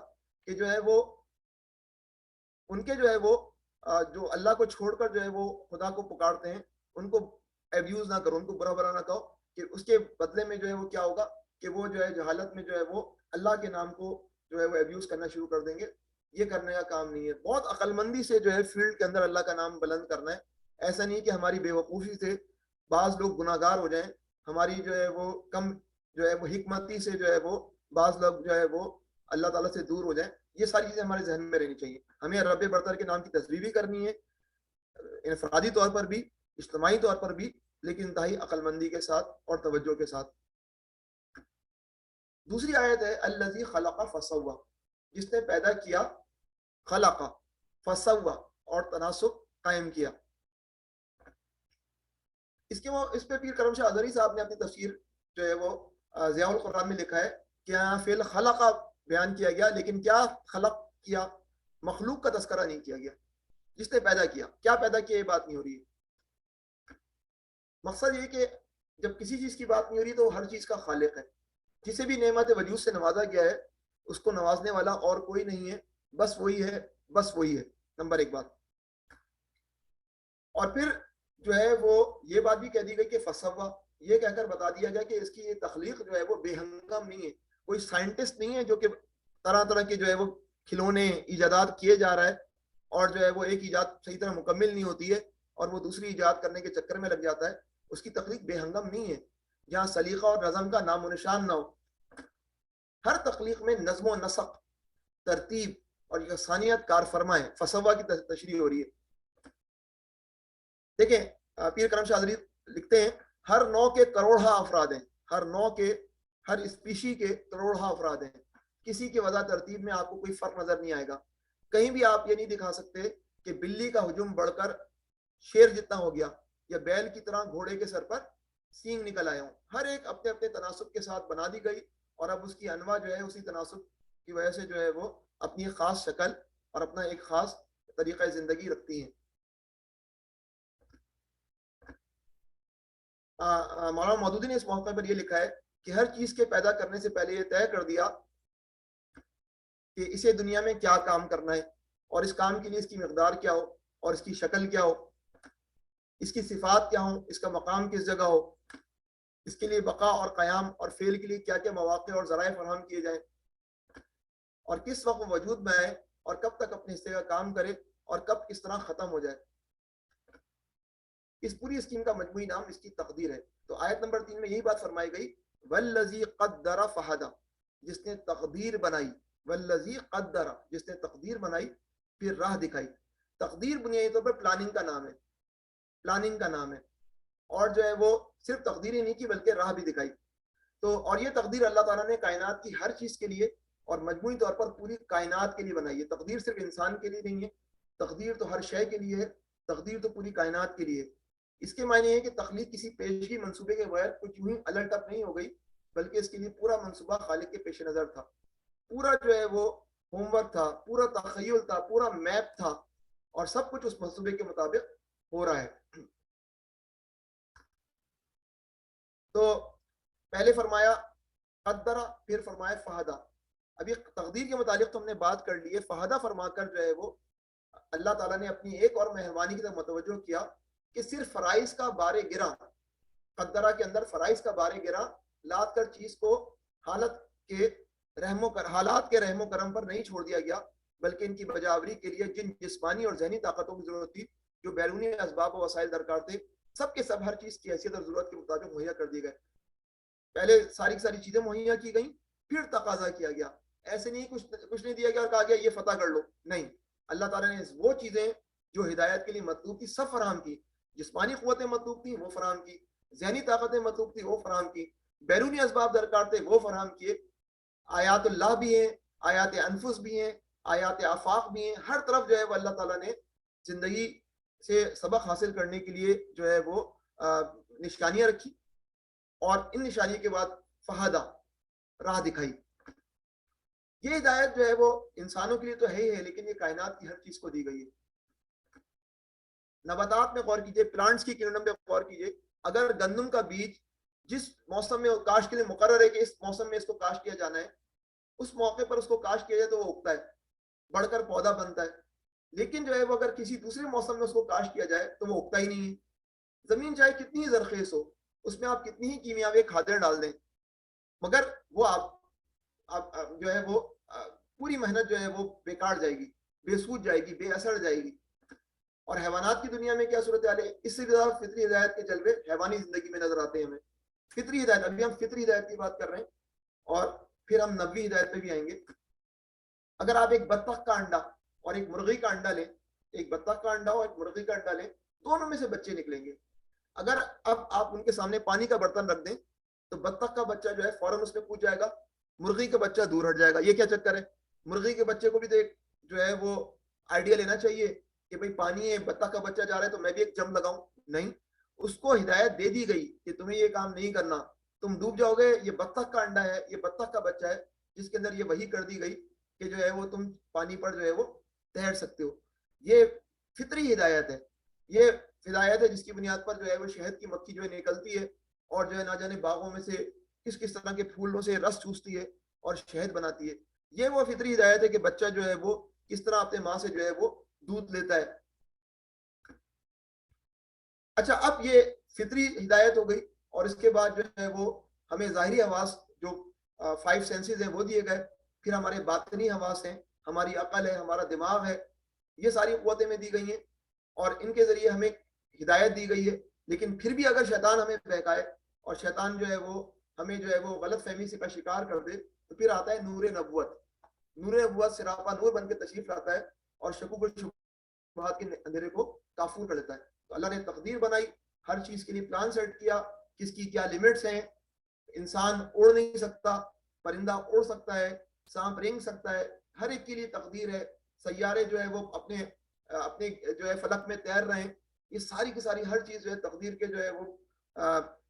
S2: کہ جو ہے وہ ان کے جو ہے وہ جو اللہ کو چھوڑ کر جو ہے وہ خدا کو پکارتے ہیں ان کو ایبیوز نہ کرو، ان کو برا برا نہ کہو، کہ اس کے بدلے میں جو ہے وہ کیا ہوگا کہ وہ جو ہے جہالت میں جو ہے وہ اللہ کے نام کو جو ہے وہ ایبیوز کرنا شروع کر دیں گے. یہ کرنے کا کام نہیں ہے. بہت عقل مندی سے جو ہے فیلڈ کے اندر اللہ کا نام بلند کرنا ہے. ایسا نہیں کہ ہماری بے وقوفی سے بعض لوگ گناہ گار ہو جائیں، ہماری جو ہے وہ کم جو ہے وہ حکمتی سے جو ہے وہ بعض لوگ جو ہے وہ اللہ تعالیٰ سے دور ہو جائیں. یہ ساری چیزیں ہمارے ذہن میں رہنی چاہیے. ہمیں رب برتر کے نام کی تصویر بھی کرنی ہے، انفرادی طور پر بھی، اجتماعی طور پر بھی، لیکن انتہائی عقل مندی کے ساتھ اور توجہ کے ساتھ. دوسری آیت ہے الذی خلق فسوا، جس نے پیدا کیا، خلق فسوا، اور تناسب قائم کیا. اس پہ پیر کرم شاہ ازہری صاحب نے اپنی تفسیر جو ہے وہ ضیاء القرآن میں لکھا ہے کہ یہاں فعل خلق بیان کیا گیا، لیکن کیا خلق کیا، مخلوق کا تذکرہ نہیں کیا گیا. جس نے پیدا کیا، کیا پیدا کیا، یہ بات نہیں ہو رہی ہے. مقصد یہ کہ جب کسی چیز کی بات نہیں ہو رہی تو وہ ہر چیز کا خالق ہے. جسے بھی نعمت وجود سے نوازا گیا ہے اس کو نوازنے والا اور کوئی نہیں ہے، بس وہی ہے، بس وہی ہے. نمبر ایک بات. اور پھر جو ہے وہ یہ بات بھی کہہ دی گئی کہ فسوا، یہ کہہ کر بتا دیا گیا کہ اس کی یہ تخلیق جو ہے وہ بے ہنگم نہیں ہے. کوئی سائنٹسٹ نہیں ہے جو کہ طرح طرح کے جو ہے وہ کھلونے ایجادات کیے جا رہا ہے اور جو ہے وہ ایک ایجاد صحیح طرح مکمل نہیں ہوتی ہے اور وہ دوسری ایجاد کرنے کے چکر میں لگ جاتا ہے. اس کی تخلیق بے ہنگم نہیں ہے جہاں سلیقہ اور نظم کا نام و نشان نہ ہو. ہر تخلیق میں نظم و نسق، ترتیب اور یکسانیت کار فرما ہے. فسوا کی تشریح ہو رہی ہے. دیکھیں پیر کرم شاہ ازہری لکھتے ہیں ہر نو کے کروڑہ افراد ہیں، ہر نو کے، ہر اسپیشی کے کروڑہ افراد ہیں. کسی کے وضع ترتیب میں آپ کو کوئی فرق نظر نہیں آئے گا. کہیں بھی آپ یہ نہیں دکھا سکتے کہ بلی کا ہجوم بڑھ کر شیر جتنا ہو گیا یا بیل کی طرح گھوڑے کے سر پر سینگ نکل آئے ہوں. ہر ایک اپنے اپنے تناسب کے ساتھ بنا دی گئی اور اب اس کی انواع جو ہے اسی تناسب کی وجہ سے جو ہے وہ اپنی خاص شکل اور اپنا ایک خاص طریقہ زندگی رکھتی ہیں. مولانا مودودی نے اس موقع پر یہ لکھا ہے کہ ہر چیز کے پیدا کرنے سے پہلے یہ طے کر دیا کہ اسے دنیا میں کیا کام کرنا ہے اور اس کام کے لیے اس کی مقدار کیا ہو اور اس کی شکل کیا ہو، اس کی صفات کیا ہوں، اس کا مقام کس جگہ ہو، اس کے لیے بقا اور قیام اور فعل کے لیے کیا کیا مواقع اور ذرائع فراہم کیے جائیں اور کس وقت وجود میں آئے اور کب تک اپنے حصے کا کام کرے اور کب کس طرح ختم ہو جائے. اس پوری اسکیم کا مجموعی نام اس کی تقدیر ہے. تو آیت نمبر 3 میں یہی بات فرمائی گئی والذی قدر فہدی، جس نے تقدیر بنائی، والذی قدر، جس نے تقدیر بنائی پھر راہ دکھائی. تقدیر بنیادی طور پر پلاننگ کا نام ہے، پلاننگ کا نام ہے، اور جو ہے وہ صرف تقدیر ہی نہیں کی بلکہ راہ بھی دکھائی. تو اور یہ تقدیر اللہ تعالیٰ نے کائنات کی ہر چیز کے لیے اور مجموعی طور پر پوری کائنات کے لیے بنائی ہے. تقدیر صرف انسان کے لیے نہیں ہے، تقدیر تو ہر شے کے لیے ہے، تقدیر تو پوری کائنات کے لیے ہے. اس کے معنی ہے کہ تخلیق کسی پیشگی منصوبے کے بغیر کچھ یوں ہی الٹ اپ نہیں ہو گئی بلکہ اس کے لیے پورا منصوبہ خالق کے پیش نظر تھا. پورا جو ہے وہ ہوم ورک تھا, پورا تخیل تھا, پورا میپ تھا, اور سب کچھ اس منصوبے کے مطابق ہو رہا ہے. تو پہلے فرمایا قدرہ, پھر فرمایا فہدہ. ابھی تقدیر کے متعلق تو ہم نے بات کر لی ہے. فہدہ فرما کر جو ہے وہ اللہ تعالیٰ نے اپنی ایک اور مہربانی کی طرف متوجہ کیا کہ صرف فرائض کا بارے گرا, قدرہ کے اندر فرائض کا بارے گرا لاد کر چیز کو حالات کے رحم و کرم پر نہیں چھوڑ دیا گیا, بلکہ ان کی بجاوری کے لیے جن جسمانی اور ذہنی طاقتوں کی ضرورت تھی, جو بیرونی اسباب و وسائل درکار تھے, سب کے سب ہر چیز کی حیثیت اور ضرورت کے مطابق مہیا کر دیے گئے. پہلے ساری کی ساری چیزیں مہیا کی گئیں, پھر تقاضا کیا گیا. ایسے نہیں کچھ نہیں دیا گیا اور کہا گیا یہ فتح کر لو, نہیں. اللہ تعالیٰ نے وہ چیزیں جو ہدایت کے لیے مطلوب تھی سب فراہم کی. جسمانی قوتیں مطلوب تھیں وہ فراہم کی, ذہنی طاقتیں مطلوب تھیں وہ فراہم کی, بیرونی اسباب درکار تھے وہ فراہم کیے. آیات اللہ بھی ہیں, آیات انفس بھی ہیں, آیات آفاق بھی ہیں. ہر طرف جو ہے وہ اللہ تعالیٰ نے زندگی سے سبق حاصل کرنے کے لیے جو ہے وہ نشانیاں رکھی, اور ان نشانیوں کے بعد فہدہ, راہ دکھائی. یہ ہدایت جو ہے وہ انسانوں کے لیے تو ہے ہی ہے, لیکن یہ کائنات کی ہر چیز کو دی گئی ہے. نباتات میں غور کیجئے, پلانٹس کی کینڈم میں غور کیجئے. اگر گندم کا بیج جس موسم میں کاشت کے لیے مقرر ہے کہ اس موسم میں اس کو کاشت کیا جانا ہے, اس موقع پر اس کو کاشت کیا جائے تو وہ اگتا ہے, بڑھ کر پودا بنتا ہے. لیکن جو ہے وہ اگر کسی دوسرے موسم میں اس کو کاشت کیا جائے تو وہ اگتا ہی نہیں ہے. زمین چاہے کتنی زرخیز ہو, اس میں آپ کتنی ہی کیمیاوی کھادیں ڈال دیں, مگر وہ آپ جو ہے وہ پوری محنت جو ہے وہ بیکار جائے گی, بے سود جائے گی, بے اثر جائے گی. اور حیوانات کی دنیا میں کیا صورتحال ہے؟ اس سے زیادہ فطری ہدایت کے جلوے حیوانی زندگی میں نظر آتے ہیں ہمیں. فطری ہدایت, ابھی ہم فطری ہدایت کی بات کر رہے ہیں, اور پھر ہم نبوی ہدایت پہ بھی آئیں گے. اگر آپ ایک بطخ کا انڈا اور ایک مرغی کا انڈا لیں, ایک بطخ کا انڈا اور ایک مرغی کا انڈا لیں, دونوں میں سے بچے نکلیں گے. اگر اب آپ ان کے سامنے پانی کا برتن رکھ دیں تو بطخ کا بچہ جو ہے فوراً اس میں کود جائے گا, مرغی کا بچہ دور ہٹ جائے گا. یہ کیا چکر ہے؟ مرغی کے بچے کو بھی تو ایک جو ہے وہ آئیڈیا لینا چاہیے کہ بھئی پانی ہے, بطخ کا بچہ جا رہا ہے تو میں بھی ایک جم لگاؤں. نہیں, اس کو ہدایت دے دی گئی کہ تمہیں یہ کام نہیں کرنا, تم ڈوب جاؤ گے. یہ بطخ کا انڈا ہے, یہ بطخ کا بچہ ہے, جس کے اندر یہ وحی کر دی گئی کہ جو ہے وہ تم پانی پر جو ہے وہ تیر سکتے ہو. یہ فطری ہدایت ہے. یہ ہدایت ہے جس کی بنیاد پر جو ہے وہ شہد کی مکھی جو ہے نکلتی ہے, اور جو ہے نہ جانے باغوں میں سے کس طرح کے پھولوں سے رس چوستی ہے اور شہد بناتی ہے. یہ وہ فطری ہدایت ہے کہ بچہ جو ہے وہ کس طرح اپنے ماں سے جو ہے وہ دودھ لیتا ہے. اچھا, اب یہ فطری ہدایت ہو گئی, اور اس کے بعد جو ہے وہ ہمیں ظاہری حواس جو 5 سینسز ہیں وہ دیے گئے. پھر ہمارے باطنی حواس ہیں, ہماری عقل ہے, ہمارا دماغ ہے, یہ ساری قوتیں میں دی گئی ہیں, اور ان کے ذریعے ہمیں ہدایت دی گئی ہے. لیکن پھر بھی اگر شیطان ہمیں بہکائے اور شیطان جو ہے وہ ہمیں جو ہے وہ غلط فہمی سے کا شکار کر دے, تو پھر آتا ہے نور نبوت. نور نبوت سراپا نور بن کے تشریف لاتا ہے اور شکوک و شبہات کے اندھیرے کو کافور کر لیتا ہے. تو اللہ نے تقدیر بنائی, ہر چیز کے لیے پلان سیٹ کیا, کس کی کیا لیمٹس ہیں. انسان اڑ نہیں سکتا, پرندہ اڑ سکتا ہے, سانپ رینگ سکتا ہے, ہر ایک کے لیے تقدیر ہے. سیارے جو ہے وہ اپنے جو ہے فلک میں تیر رہے ہیں. یہ ساری کی ساری ہر چیز جو ہے تقدیر کے جو ہے وہ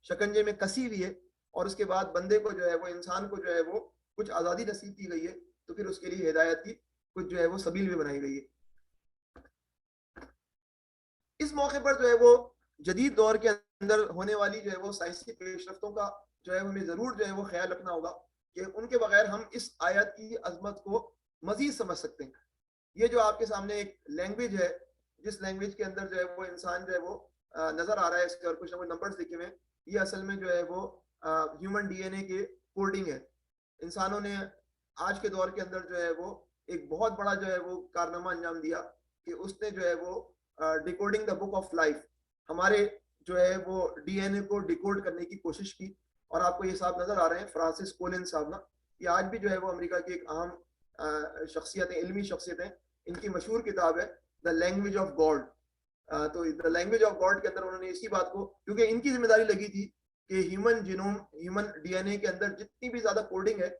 S2: شکنجے میں کسی ہوئی ہے. اور اس کے بعد بندے کو جو ہے وہ انسان کو جو ہے وہ کچھ آزادی نصیب کی گئی ہے, تو پھر اس کے لیے ہدایت کی کچھ جو ہے وہ سبیل بھی بنائی گئی ہے. اس موقع پر جو ہے وہ جدید دور کے اندر ہونے والی جو ہے وہ سائنسی پیش رفتوں کا جو ہے ہمیں ضرور جو ہے وہ خیال رکھنا ہوگا کہ ان کے بغیر ہم اس آیت کی عظمت کو مزید سمجھ سکتے ہیں. یہ جو آپ کے سامنے ایک لینگویج ہے, جس لینگویج کے اندر جو ہے وہ انسان جو ہے وہ نظر آ رہا ہے, اس کے اور کچھ نہ کچھ نمبرز لکھے ہوئے ہیں, یہ اصل میں جو ہے وہ ہیومن ڈی این اے کے کوڈنگ ہے. انسانوں نے آج کے دور کے اندر جو ہے وہ ایک بہت بڑا جو ہے وہ کارنامہ انجام دیا کہ اس نے جو ہے وہ decoding the book of life, ہمارے جو ہے وہ ڈی این اے کو ڈیکوڈ کرنے کی کوشش کی. اور آپ کو یہ صاحب نظر آ رہے ہیں, فرانسس کولن صاحب نا, یہ آج بھی جو ہے وہ امریکہ کی ایک اہم شخصیت ہیں, علمی شخصیت ہیں. ان کی مشہور کتاب ہے دا لینگویج آف گاڈ. تو دا لینگویج آف گاڈ کے اندر انہوں نے اسی بات کو, کیونکہ ان کی ذمہ داری لگی تھی کہ human genome, human D N A کے اندر جتنی بھی زیادہ کوڈنگ ہے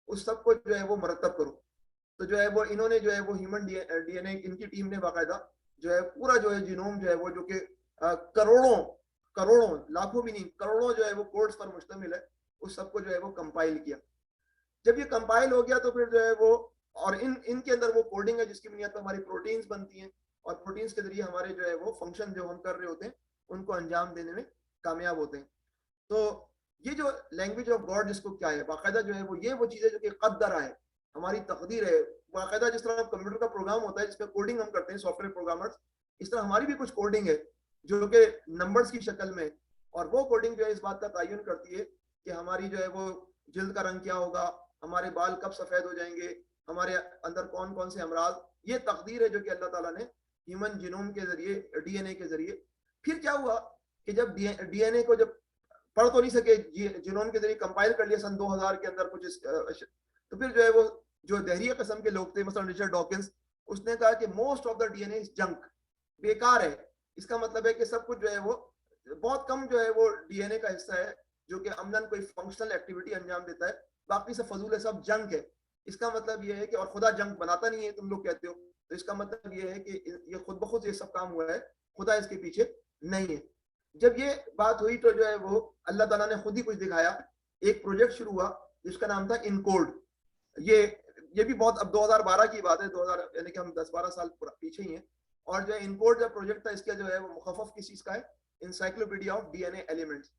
S2: اس سب کو جو ہے وہ مرتب کرو. تو جو ہے وہ انہوں نے جو ہے وہ ہیومن ڈی این اے, ان کی ٹیم نے باقاعدہ جو ہے پورا جو ہے جینوم جو ہے وہ, جو کہ کروڑوں لاکھوں بھی نہیں, کروڑوں جو ہے وہ کوڈز پر مشتمل ہے, اس سب کو جو ہے وہ کمپائل کیا. جب یہ کمپائل ہو گیا تو پھر جو ہے وہ اور ان کے اندر وہ کوڈنگ ہے جس کی بنیاد پر ہماری پروٹینز بنتی ہیں اور پروٹینز کے ذریعے ہمارے جو ہے وہ فنکشن جو ہم کر رہے ہوتے ہیں ان کو انجام دینے میں کامیاب ہوتے ہیں. تو یہ جو لینگویج آف گاڈ جس کو کیا ہے باقاعدہ جو ہے وہ یہ وہ چیز ہے جو کہ قدر ہے, ہماری تقدیر ہے. باقاعدہ جس طرح کمپیوٹر کا پروگرام ہوتا ہے جس میں کوڈنگ ہم کرتے ہیں سافٹ ویئر پروگرامرز, اس طرح ہماری بھی کچھ کوڈنگ ہے جو کہ نمبرز کی شکل میں, اور وہ کوڈنگ جو ہے اس بات کا تعین کرتی ہے کہ ہماری جو ہے وہ جلد کا رنگ کیا ہوگا, ہمارے بال کب سفید ہو جائیں گے, ہمارے اندر کون کون سے امراض. یہ تقدیر ہے جو کہ اللہ تعالیٰ نے ہیومن جینوم کے ذریعے ڈی این اے کے ذریعے. پھر کیا ہوا کہ جب ڈی این اے کو جب پڑھ تو نہیں سکے جینوم کے ذریعے کمپائل کر لیا سن 2000 کے اندر کچھ, تو پھر جو ہے وہ جو دہریہ قسم کے لوگ تھے مثلا رچرڈ ڈاکنز, اس نے کہا کہ most of the D N A is junk, بیکار ہے. اس کا مطلب ہے کہ سب کچھ جو ہے وہ بہت کم جو ہے وہ ڈی این اے کا حصہ ہے جو کہ عملاً کوئی فنکشنل ایکٹیویٹی انجام دیتا ہے, باقی سب فضول ہے, سب جنک ہے. اس کا مطلب یہ ہے کہ اور خدا جنک بناتا نہیں ہے تم لوگ کہتے ہو, تو اس کا مطلب یہ ہے کہ یہ خود بخود یہ سب کام ہوا ہے, خدا اس کے پیچھے نہیں ہے. جب یہ بات ہوئی تو جو ہے وہ اللہ تعالیٰ نے خود ہی کچھ دکھایا. ایک پروجیکٹ شروع ہوا جس کا نام تھا انکوڈ. یہ بھی بہت اب 2012 کی بات ہے, 2000 یعنی کہ ہم 10-12 سال پیچھے ہی ہیں. اور جو ہے انکوڈ جو پروجیکٹ تھا اس کا جو ہے وہ مخفف کس چیز کا ہے, encyclopedia of D N A elements.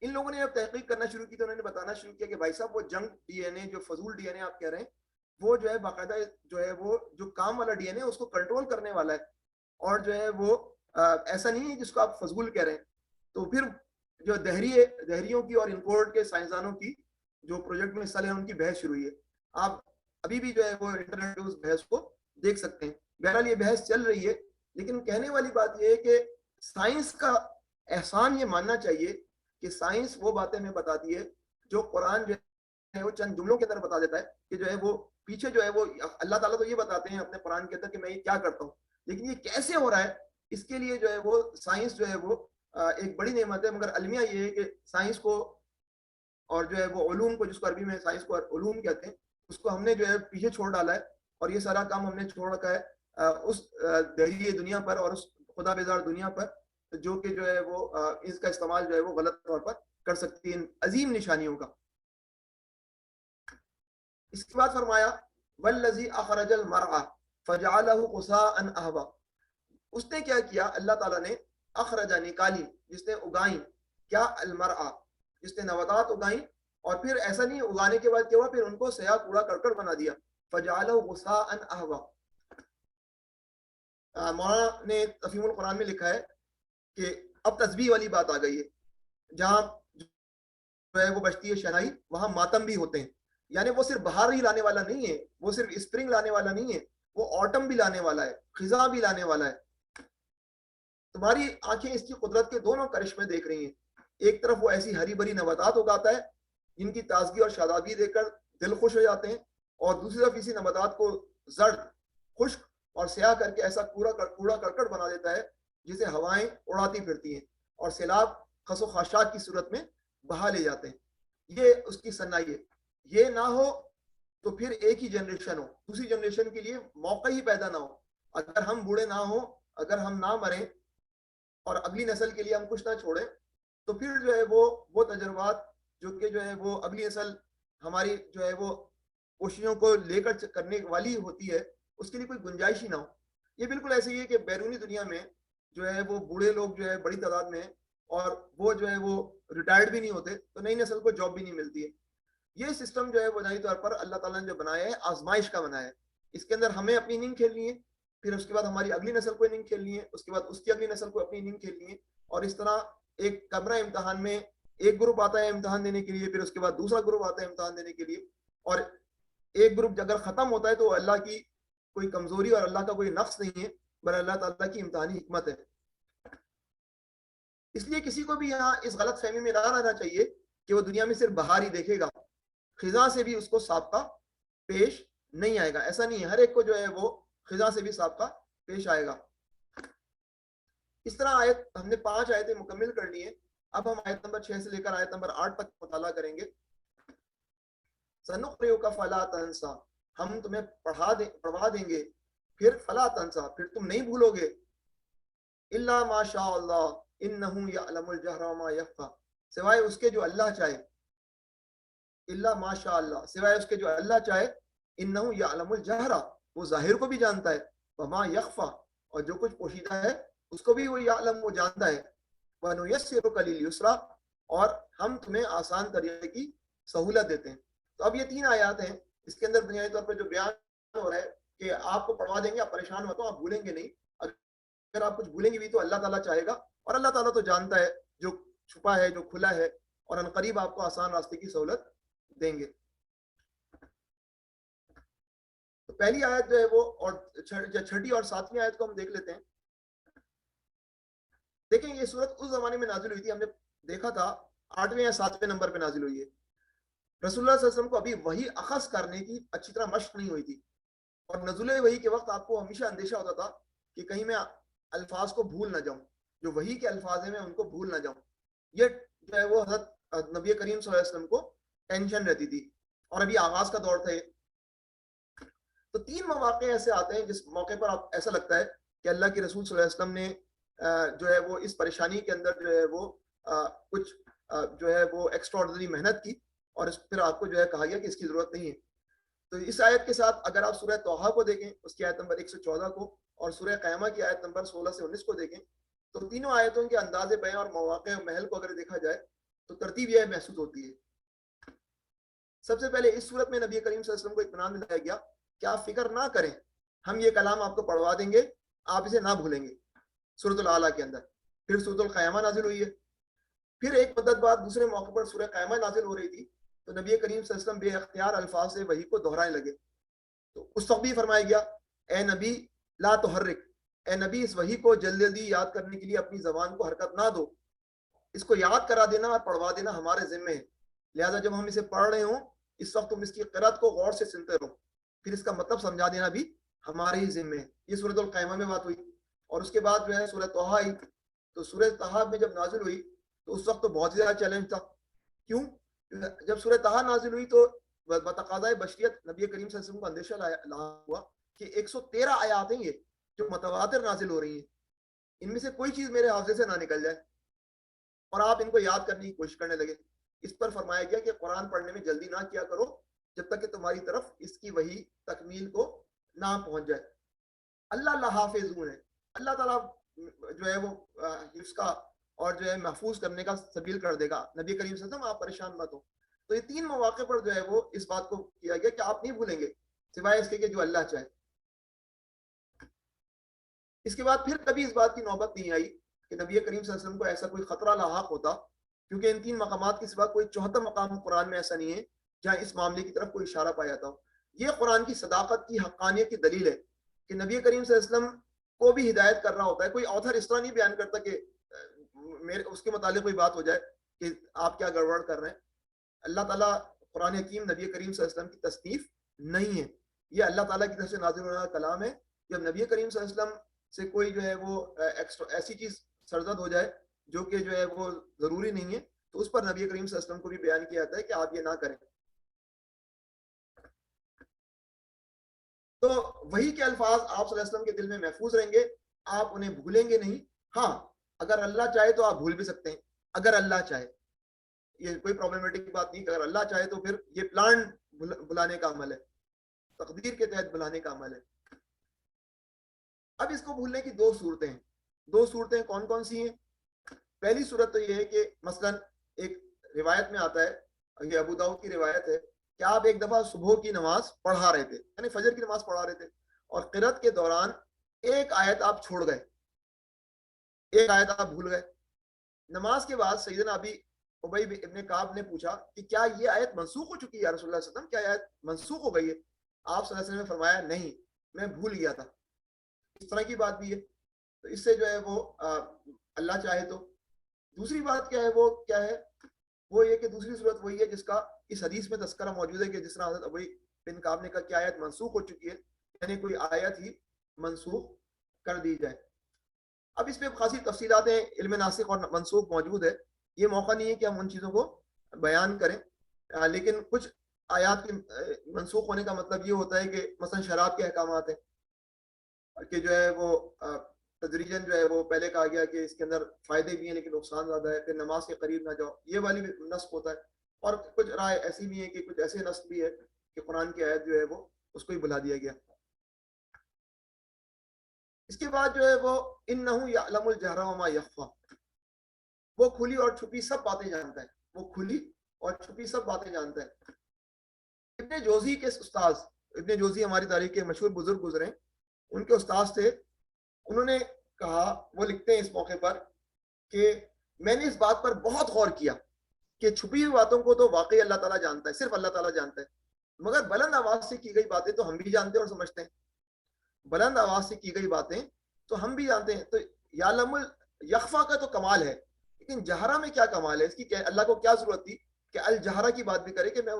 S2: ان لوگوں نے جب تحقیق کرنا شروع کی تو انہوں نے بتانا شروع کیا کہ بھائی صاحب وہ جنک ڈی این اے جو فضول ڈی این اے آپ کہہ رہے ہیں وہ جو ہے باقاعدہ جو ہے وہ جو کام والا ڈی این اے اس کو کنٹرول کرنے والا ہے, اور جو ہے وہ ایسا نہیں ہے جس کو آپ فضول کہہ رہے ہیں. تو پھر جو دہریوں کی اور انکوڈ کے سائنسدانوں کی جو پروجیکٹ میں حصہ لے ان کی بحث شروع ہوئی ہے. آپ ابھی بھی جو ہے وہ انٹرنیٹ پہ اس بحث کو دیکھ سکتے ہیں. بہرحال یہ بحث چل رہی ہے, لیکن کہنے والی بات یہ ہے کہ سائنس کا احسان یہ ماننا چاہیے کہ سائنس وہ باتیں ہمیں بتاتی ہے جو قرآن جو ہے وہ چند جملوں کے اندر بتا دیتا ہے کہ جو ہے وہ پیچھے جو ہے وہ اللہ تعالیٰ تو یہ بتاتے ہیں اپنے قرآن کے اندر کہ میں یہ کیا کرتا ہوں, لیکن یہ کیسے ہو رہا ہے اس کے لیے جو ہے وہ سائنس جو ہے وہ ایک بڑی نعمت ہے. مگر المیہ یہ ہے کہ سائنس کو اور جو ہے وہ علوم کو, جس کو عربی میں سائنس کو علوم کہتے ہیں, اس کو ہم نے جو ہے پیچھے چھوڑ ڈالا ہے, اور یہ سارا کام ہم نے چھوڑ رکھا ہے اس دہریہ دنیا پر اور اس خدا بیزار دنیا پر جو کہ جو ہے وہ اس کا استعمال جو ہے وہ غلط طور پر کر سکتی ہے ان عظیم نشانیوں کا. اس کے بعد فرمایا والذی اخرج المرعى فجعله غثاء احوا. اس نے کیا کیا, اللہ تعالیٰ نے اخرجا نکالی, جس نے اگائیں, کیا المرعى جس نے نباتات اگائیں, اور پھر ایسا نہیں اگانے کے بعد کیا ہوا, پھر ان کو سیاہ کوڑا کرکٹ بنا دیا. فجعله غثاء احوا. مولانا نے تفہیم القرآن میں لکھا ہے کہ اب تسبیح والی بات آ گئی ہے, جہاں جو ہے وہ بجتی ہے شہنائی وہاں ماتم بھی ہوتے ہیں. یعنی وہ صرف بہار ہی لانے والا نہیں ہے, وہ صرف اسپرنگ لانے والا نہیں ہے, وہ آٹم بھی لانے والا ہے, خزاں بھی لانے والا ہے. تمہاری آنکھیں اس کی قدرت کے دونوں کرشمے دیکھ رہی ہیں. ایک طرف وہ ایسی ہری بھری نباتات اگاتا ہے جن کی تازگی اور شادابی دیکھ کر دل خوش ہو جاتے ہیں, اور دوسری طرف اسی نباتات کو زرد, خشک اور سیاہ کر کے ایسا کوڑا کرکٹ بنا دیتا ہے جسے ہوائیں اڑاتی پھرتی ہیں اور سیلاب خس و خاشاک کی صورت میں بہا لے جاتے ہیں. یہ اس کی صنائی ہے. یہ نہ ہو تو پھر ایک ہی جنریشن ہو, دوسری جنریشن کے لیے موقع ہی پیدا نہ ہو. اگر ہم بوڑھے نہ ہوں, اگر ہم نہ مریں اور اگلی نسل کے لیے ہم کچھ نہ چھوڑیں, تو پھر جو ہے وہ تجربات جو کہ جو ہے وہ اگلی نسل ہماری جو ہے وہ کوششوں کو لے کر کرنے والی ہوتی ہے, اس کے لیے کوئی گنجائش ہی نہ ہو. یہ بالکل ایسے ہی ہے کہ بیرونی دنیا میں جو ہے وہ بوڑھے لوگ جو ہے بڑی تعداد میں, اور وہ جو ہے وہ ریٹائرڈ بھی نہیں ہوتے, تو نئی نسل کو جاب بھی نہیں ملتی ہے. یہ سسٹم جو ہے بنیادی طور پر اللہ تعالیٰ نے جو بنایا ہے آزمائش کا بنایا ہے. اس کے اندر ہمیں اپنی اننگ کھیلنی ہے, پھر اس کے بعد ہماری اگلی نسل کو اننگ کھیلنی ہے, اس کے بعد اس کی اگلی نسل کو اپنی اننگ کھیلنی ہے, اور اس طرح ایک کمرہ امتحان میں ایک گروپ آتا ہے امتحان دینے کے لیے, پھر اس کے بعد دوسرا گروپ آتا ہے امتحان دینے کے لیے, اور ایک گروپ اگر ختم ہوتا ہے تو اللہ کی کوئی کمزوری اور اللہ کا کوئی نقص نہیں ہے, بلکہ اللہ تعالیٰ کی امتحانی حکمت ہے. اس لیے کسی کو بھی یہاں اس غلط فہمی میں نہ رہنا چاہیے کہ وہ دنیا میں صرف بہار ہی دیکھے گا, خزاں سے بھی اس کو سابقہ پیش نہیں آئے گا. ایسا نہیں ہے, ہر ایک کو جو ہے وہ خزاں سے بھی سابقہ پیش آئے گا. اس طرح آیت ہم نے 5 آیتیں مکمل کر لی ہیں. اب ہم آیت نمبر 6 سے لے کر آیت نمبر 8 تک مطالعہ کریں گے. سنقرئک فلا تنسا, ہم تمہیں پڑھوا دیں گے, پھر فلا تنسا, پھر تم نہیں بھولو گے, الا ما شاء اللہ انہ یعلم الجہر وما یخفی, سوائے اس کے جو اللہ چاہے. الا ماشاء اللہ، سوائے اس کے جو اللہ چاہے، انہو یعلم الجہرا، وہ ظاہر کو بھی جانتا ہے، وما یخفا، اور جو کچھ پوشیدہ ہے اس کو بھی وہ یعلم، وہ جانتا ہے، وَنُيَسِّرُكَ لِلْيُسْرَىٰ، اور ہم تمہیں آسان طریقے کی سہولت دیتے ہیں۔ تو اب یہ 3 آیات ہیں، اس کے اندر بنیادی طور پر جو بیان ہو رہا ہے کہ آپ کو پڑھوا دیں گے، آپ پریشان مت ہو، آپ بھولیں گے نہیں، اگر آپ کچھ بھولیں گے بھی تو اللہ تعالیٰ چاہے گا، اور اللہ تعالیٰ تو جانتا ہے جو چھپا ہے جو کھلا ہے، اور ان قریب آپ کو آسان راستے کی سہولت دیں گے۔ تو پہلی آیت جو ہے وہ، اور چھٹی اور 7ویں آیت کو ہم دیکھ لیتے ہیں۔ دیکھیں یہ صورت اس زمانے میں نازل ہوئی تھی، ہم نے دیکھا تھا 8ویں یا 7ویں نمبر پہ نازل ہوئی ہے۔ رسول اللہ صلی اللہ علیہ وسلم کو ابھی وحی اخذ کرنے کی اچھی طرح مشق نہیں ہوئی تھی، اور نزول وحی کے وقت آپ کو ہمیشہ اندیشہ ہوتا تھا کہ کہیں میں الفاظ کو بھول نہ جاؤں، جو وحی کے الفاظ ہیں میں ان کو بھول نہ جاؤں۔ یہ جو ہے وہ حضرت نبی کریم صلی اللہ علیہ وسلم کو ٹینشن رہتی تھی، اور ابھی آغاز کا دور تھا۔ تو 3 مواقع ایسے آتے ہیں جس موقع پر آپ ایسا لگتا ہے کہ اللہ کے رسول صلی اللہ علیہ وسلم نے جو ہے وہ اس پریشانی کے اندر جو ہے وہ کچھ جو ہے وہ ایکسٹرا آرڈنری محنت کی، اور پھر آپ کو جو ہے کہا گیا کہ اس کی ضرورت نہیں ہے۔ تو اس آیت کے ساتھ اگر آپ سورہ توحہ کو دیکھیں، اس کی آیت نمبر 114 کو، اور سورہ قیامہ کی آیت نمبر 16 سے 19 کو دیکھیں، تو تینوں آیتوں کے انداز بیان اور مواقع محل کو اگر دیکھا جائے تو ترتیب یہ محسوس ہوتی ہے۔ سب سے پہلے اس صورت میں نبی کریم صلی اللہ علیہ وسلم کو اطمینان دلایا گیا کہ آپ فکر نہ کریں، ہم یہ کلام آپ کو پڑھوا دیں گے، آپ اسے نہ بھولیں گے، سورۃ الاعلیٰ کے اندر۔ پھر سورۃ القیامہ نازل ہوئی ہے، پھر ایک مدت بعد دوسرے موقع پر سورہ قیامہ نازل ہو رہی تھی، تو نبی کریم صلی اللہ علیہ وسلم بے اختیار الفاظ سے وحی کو دہرانے لگے۔ تو اس وقت بھی فرمایا گیا اے نبی لا تحرک، اے نبی اس وحی کو جلدی جلدی یاد کرنے کے لیے اپنی زبان کو حرکت نہ دو، اس کو یاد کرا دینا اور پڑھوا دینا ہمارے ذمے ہے، لہٰذا جب ہم اسے پڑھ رہے ہوں اس وقت تم اس کی قرأت کو غور سے سنتے رہو، پھر اس کا مطلب سمجھا دینا بھی ہمارے ہی ذمے ہے۔ یہ سورۃ القیامہ میں بات ہوئی، اور اس کے بعد جو ہے سورۃ طٰہٰ آئی۔ تو سورۃ طٰہٰ میں جب نازل ہوئی تو اس وقت تو بہت زیادہ چیلنج تھا۔ کیوں؟ جب سورۃ طٰہٰ نازل ہوئی تو بتقاضۂ بشریت نبی کریم صلی اللہ علیہ وسلم کو اندیشہ لاحق ہوا کہ 113 آیات ہیں یہ جو متواتر نازل ہو رہی ہیں، ان میں سے کوئی چیز میرے حافظے سے نہ نکل جائے، اور آپ ان کو یاد کرنے کی کوشش کرنے لگے۔ اس پر فرمایا گیا کہ قرآن پڑھنے میں جلدی نہ کیا کرو جب تک کہ تمہاری طرف اس کی وحی تکمیل کو نہ پہنچ جائے۔ اللہ لحافظون ہے، اللہ تعالیٰ جو ہے وہ حفظ کا اور جو ہے محفوظ کرنے کا سبیل کر دے گا۔ نبی کریم صلی اللہ علیہ وسلم آپ پریشان مت ہو۔ تو یہ 3 مواقع پر جو ہے وہ اس بات کو کیا گیا کہ آپ نہیں بھولیں گے سوائے اس کے کہ جو اللہ چاہے۔ اس کے بعد پھر کبھی اس بات کی نوبت نہیں آئی کہ نبی کریم صلی اللہ علیہ وسلم کو ایسا کوئی خطرہ لاحق ہوتا، کیونکہ ان 3 مقامات کے سوا کوئی چوتھا مقام قرآن میں ایسا نہیں ہے جہاں اس معاملے کی طرف کوئی اشارہ پایا جاتا ہو۔ یہ قرآن کی صداقت کی حقانیت کی دلیل ہے کہ نبی کریم صلی اللہ علیہ وسلم کو بھی ہدایت کر رہا ہوتا ہے۔ کوئی آتھر اس طرح نہیں بیان کرتا کہ اس کے متعلق کوئی بات ہو جائے کہ آپ کیا گڑبڑ کر رہے ہیں۔ اللہ تعالیٰ قرآن حکیم نبی کریم صلی اللہ علیہ وسلم کی تصنیف نہیں ہے، یہ اللہ تعالیٰ کی طرف سے نازل ہونے والا کلام ہے۔ جب نبی کریم صلی اللہ علیہ وسلم سے کوئی جو ہے وہ ایسی چیز سرزد ہو جائے جو کہ جو ہے وہ ضروری نہیں ہے، تو اس پر نبی کریم صلی اللہ علیہ وسلم کو بھی بیان کیا جاتا ہے کہ آپ یہ نہ کریں۔ تو وہی کے الفاظ آپ صلی اللہ علیہ وسلم کے دل میں محفوظ رہیں گے، آپ انہیں بھولیں گے نہیں۔ ہاں اگر اللہ چاہے تو آپ بھول بھی سکتے ہیں، اگر اللہ چاہے، یہ کوئی پرابلمٹک بات نہیں کہ اگر اللہ چاہے تو پھر یہ پلان بلانے کا عمل ہے، تقدیر کے تحت بلانے کا عمل ہے۔ اب اس کو بھولنے کی 2 صورتیں ہیں۔ 2 صورتیں کون کون سی ہیں؟ پہلی صورت تو یہ ہے کہ مثلا ایک روایت میں آتا ہے، یہ ابو داؤد کی روایت ہے کہ آپ ایک دفعہ صبح کی نماز پڑھا رہے تھے، یعنی فجر کی نماز پڑھا رہے تھے، اور قرأت کے دوران ایک آیت آپ چھوڑ گئے، ایک آیت آپ بھول گئے۔ نماز کے بعد سیدنا ابی ابن کعب نے پوچھا کہ کیا یہ آیت منسوخ ہو چکی ہے یا رسول اللہ صلی اللہ علیہ وسلم، کیا آیت منسوخ ہو گئی ہے؟ آپ صلی اللہ علیہ وسلم نے فرمایا نہیں، میں بھول گیا تھا۔ اس طرح کی بات بھی ہے، تو اس سے جو ہے وہ اللہ چاہے تو۔ دوسری بات کیا ہے وہ یہ کہ دوسری صورت وہی ہے جس کا اس حدیث میں تذکرہ موجود ہے کہ جس طرح حضرت ابی بن کعب نے کہا کہ آیت منسوخ ہو چکی ہے، یعنی کوئی آیت ہی منسوخ کر دی جائے۔ اب اس میں خاصی تفصیلات ہیں، علم ناسخ اور منسوخ موجود ہے، یہ موقع نہیں ہے کہ ہم ان چیزوں کو بیان کریں، لیکن کچھ آیات کے منسوخ ہونے کا مطلب یہ ہوتا ہے کہ مثلا شراب کے احکامات ہیں کہ جو ہے وہ تدریجاً جو ہے وہ پہلے کہا گیا کہ اس کے اندر فائدے بھی ہیں لیکن نقصان زیادہ ہے، پھر نماز کے قریب نہ جاؤ، یہ والی بھی نسخ ہوتا ہے۔ اور کچھ رائے ایسی بھی ہیں کہ کچھ ایسے نسل بھی ہے کہ قرآن کی آیت جو ہے وہ اس کو ہی بلا دیا گیا. اس کے بعد جو ہے وہ انہ یعلم الجہر وما یخفی، وہ کھلی اور چھپی سب باتیں جانتا ہے، وہ کھلی اور چھپی سب باتیں جانتا ہے. ابن جوزی کے استاذ، ابن جوزی ہماری تاریخ کے مشہور بزرگ گزرے، ان کے استاذ تھے. انہوں نے کہا، وہ لکھتے ہیں اس موقع پر کہ میں نے اس بات پر بہت غور کیا کہ چھپی ہوئی باتوں کو تو واقعی اللہ تعالیٰ جانتا ہے، صرف اللہ تعالیٰ جانتا ہے، مگر بلند آواز سے کی گئی باتیں تو ہم بھی جانتے ہیں اور سمجھتے ہیں. بلند آواز سے کی گئی باتیں تو ہم بھی جانتے ہیں. تو یعلم یخفا کا تو کمال ہے، لیکن جہرا میں کیا کمال ہے اس کی؟ اللہ کو کیا ضرورت تھی کہ الجہرا کی بات بھی کرے کہ میں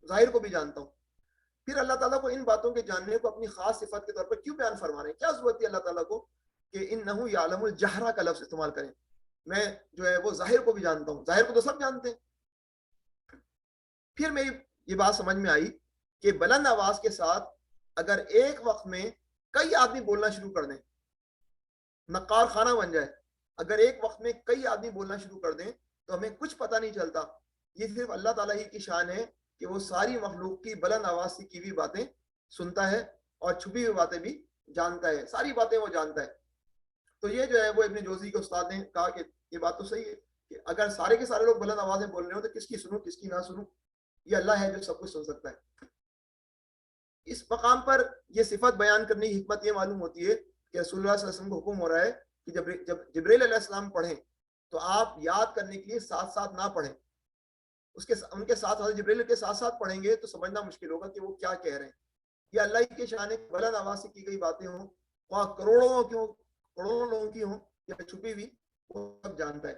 S2: ظاہر کو بھی جانتا ہوں؟ پھر اللہ تعالیٰ کو ان باتوں کے جاننے کو اپنی خاص صفت کے طور پر کیوں بیان فرما رہے ہیں؟ کیا ضرورت تھی اللہ تعالیٰ کو کہ انہ یعلم الجہرا کا لفظ استعمال کریں؟ میں جو ہے وہ ظاہر کو بھی جانتا ہوں، ظاہر کو تو سب جانتے ہیں. پھر میری یہ بات سمجھ میں آئی کہ بلند آواز کے ساتھ اگر ایک وقت میں کئی آدمی بولنا شروع کر دیں، نقار خانہ بن جائے، اگر ایک وقت میں کئی آدمی بولنا شروع کر دیں تو ہمیں کچھ پتہ نہیں چلتا. یہ صرف اللہ تعالیٰ ہی کی شان ہے کہ وہ ساری مخلوق کی بلند آواز سے کی ہوئی باتیں سنتا ہے اور چھپی ہوئی باتیں بھی جانتا ہے، ساری باتیں وہ جانتا ہے. تو یہ جو ہے وہ ابن جوزی کے استاد نے کہا کہ یہ بات تو صحیح ہے کہ اگر سارے کے سارے لوگ بلند آوازیں بول رہے ہو تو کس کی سنوں کس کی نہ سنوں؟ یہ اللہ ہے جو سب کچھ سن سکتا ہے. اس مقام پر یہ صفت بیان کرنے کی حکمت یہ معلوم ہوتی ہے کہ رسول اللہ صلی اللہ علیہ وسلم کو حکم ہو رہا ہے کہ جب جبرائیل علیہ السلام پڑھیں تو آپ یاد کرنے کے لیے ساتھ ساتھ نہ پڑھیں، ان کے ساتھ جبرائیل کے ساتھ ساتھ پڑھیں گے تو سمجھنا مشکل ہوگا کہ وہ کیا کہہ رہے ہیں. یہ اللہ کی شان ہے، بلند آواز سے کی گئی باتیں ہوں، وہاں کروڑوں لوگوں کی ہوں یا چھپی ہوئی، وہ سب جانتا ہے.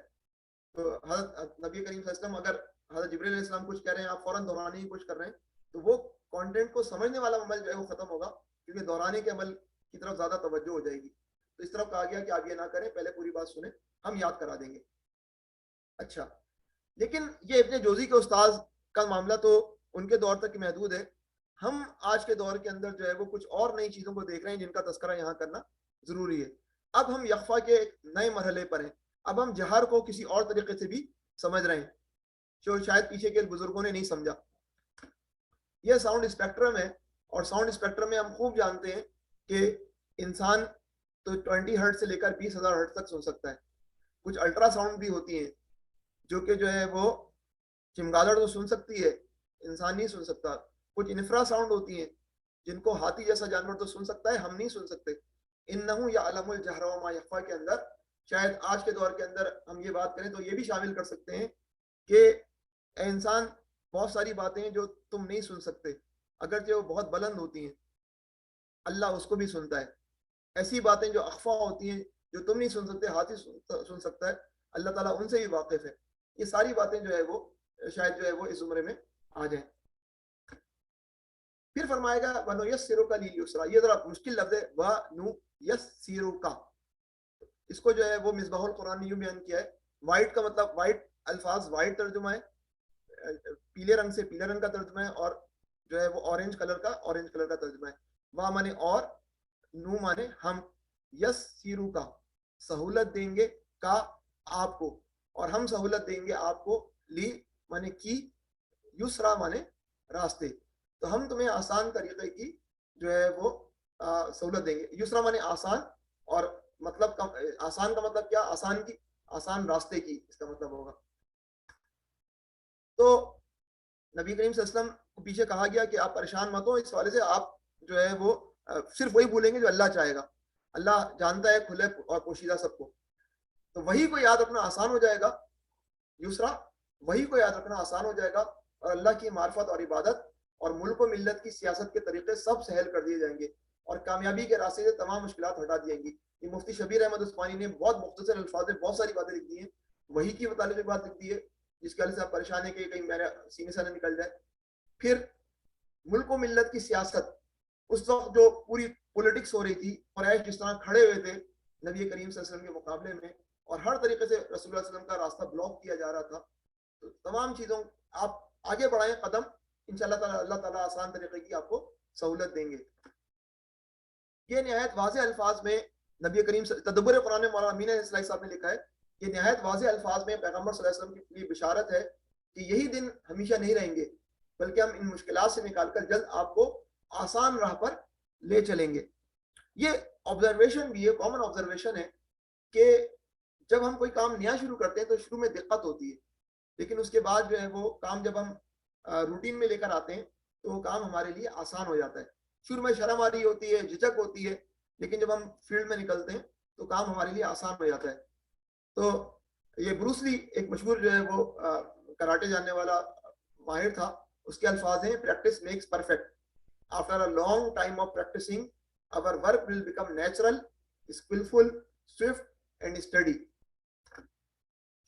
S2: تو حضرت نبی کریم صلی اللہ علیہ وسلم اگر حضرت جبرائیل علیہ السلام کچھ کہہ رہے ہیں، آپ فوراً دہرانے کی کوشش کر رہے ہیں، تو وہ کانٹینٹ کو سمجھنے والا عمل جو ہے وہ ختم ہوگا، کیونکہ دہرانے کے عمل کی طرف زیادہ توجہ ہو جائے گی. تو اس طرف کہا گیا کہ آپ یہ نہ کریں، پہلے پوری بات سنیں، ہم یاد کرا دیں گے. اچھا، لیکن یہ ابن جوزی کے استاذ کا معاملہ تو ان کے دور تک محدود ہے. ہم آج کے دور کے اندر جو ہے وہ کچھ اور نئی چیزوں کو دیکھ رہے ہیں جن کا تذکرہ یہاں کرنا ضروری ہے. اب ہم یخفا کے ایک نئے مرحلے پر ہیں. اب ہم جہر کو کسی اور طریقے سے بھی سمجھ رہے ہیں جو شاید پیچھے کے بزرگوں نے نہیں سمجھا. یہ ساؤنڈ اسپیکٹرم ہے، اور ساؤنڈ اسپیکٹرم میں ہم خوب جانتے ہیں کہ انسان تو 20 ہرٹ سے لے کر 20,000 ہرٹ تک سن سکتا ہے. کچھ الٹرا ساؤنڈ بھی ہوتی ہیں جو کہ جو ہے وہ چمگادڑ تو سن سکتی ہے، انسان نہیں سن سکتا. کچھ انفرا ساؤنڈ ہوتی ہیں جن کو ہاتھی جیسا جانور تو سن سکتا ہے، ہم نہیں سن سکتے. انہو یعلم الجہر وما یخفی کے اندر شاید آج کے دور کے اندر ہم یہ بات کریں تو یہ بھی شامل کر سکتے ہیں کہ اے انسان، بہت ساری باتیں جو تم نہیں سن سکتے اگرچہ وہ بہت بلند ہوتی ہیں، اللہ اس کو بھی سنتا ہے. ایسی باتیں جو اخفا ہوتی ہیں جو تم نہیں سن سکتے، ہاتھی سن سکتا ہے، اللہ تعالیٰ ان سے بھی واقف ہے. یہ ساری باتیں جو ہے وہ شاید جو ہے وہ اس زمرے میں آ جائیں. پھر فرمائے گا وَنُيَسِّرُكَ لِلْيُسْرَىٰ. یہ ذرا مشکل لفظ ہے، وَنُيَسِّرُكَ. اس کو جو ہے وہ مصباح القرآن نے یوں بیان کیا ہے. وائٹ کا مطلب، وائٹ الفاظ وائٹ ترجمہ ہے، پیلے رنگ سے پیلے رنگ کا ترجمہ ہے، اور جو ہے وہ اورنج کلر کا ترجمہ ہے. وا مانے اور، نو مانے ہم، یسّرُکَ سہولت دیں گے، کا آپ کو، اور ہم سہولت دیں گے آپ کو، لی مانے کی، یسرا مانے راستے. تو ہم تمہیں آسان طریقے کی جو ہے وہ سہولت دیں گے. یسرا مانے آسان، اور مطلب آسان کا مطلب کیا؟ آسان کی، آسان راستے کی اس کا مطلب ہوگا. تو نبی کریم صلی اللہ علیہ وسلم کو پیچھے کہا گیا کہ آپ پریشان مت ہو، اس والے سے آپ جو ہے وہ صرف وہی بھولیں گے جو اللہ چاہے گا. اللہ جانتا ہے کھلے اور پوشیدہ سب کو. تو وہی کو یاد رکھنا آسان ہو جائے گا. یسرا، وہی کو یاد رکھنا آسان ہو جائے گا، اور اللہ کی معرفت اور عبادت اور ملک و ملت کی سیاست کے طریقے سب سہل کر دیے جائیں گے، اور کامیابی کے راستے سے تمام مشکلات ہٹا دی جائیں گی. یہ مفتی شبیر احمد عثمانی نے بہت مختصر الفاظ میں بہت ساری باتیں لکھ دی ہیں. وہی کی متعلق بات لکھ دی ہے جس کی وجہ سے آپ پریشان ہیں کہ کہیں میرے سینے سے نہ نکل جائے. پھر ملک و ملت کی سیاست، اس وقت جو پوری پولیٹکس ہو رہی تھی، قریش جس طرح کھڑے ہوئے تھے نبی کریم صلی اللہ علیہ وسلم کے مقابلے میں، اور ہر طریقے سے رسول اللہ صلی اللہ علیہ وسلم کا راستہ بلاک کیا جا رہا تھا. تو تمام چیزوں آپ آگے بڑھائیں قدم، انشاءاللہ تعالیٰ اللہ تعالیٰ آسان طریقے کی آپ کو سہولت دیں گے. یہ نہایت واضح الفاظ میں نبی کریم تدبر قرآن میں مولانا امین اصلاحی صاحب نے لکھا ہے، یہ نہایت واضح الفاظ میں پیغمبر صلی اللہ علیہ وسلم کی بشارت ہے کہ یہی دن ہمیشہ نہیں رہیں گے، بلکہ ہم ان مشکلات سے نکال کر جلد آپ کو آسان راہ پر لے چلیں گے. یہ آبزرویشن بھی ہے، کامن آبزرویشن ہے کہ جب ہم کوئی کام نیا شروع کرتے ہیں تو شروع میں دقت ہوتی ہے، لیکن اس کے بعد جو ہے وہ کام جب ہم روٹین میں لے کر آتے ہیں تو وہ کام ہمارے لیے آسان ہو جاتا ہے. شروع میں شرم آ رہی ہوتی ہے، جھجک ہوتی ہے، لیکن جب ہم فیلڈ میں نکلتے ہیں تو کام ہمارے لیے آسان ہو جاتا ہے. تو یہ بروس لی ایک مشہور جو ہے وہ کراٹے جاننے والا ماہر تھا، اس کے الفاظ ہیں practice makes perfect. After a long time of practising our work will become natural, skillful, swift and steady.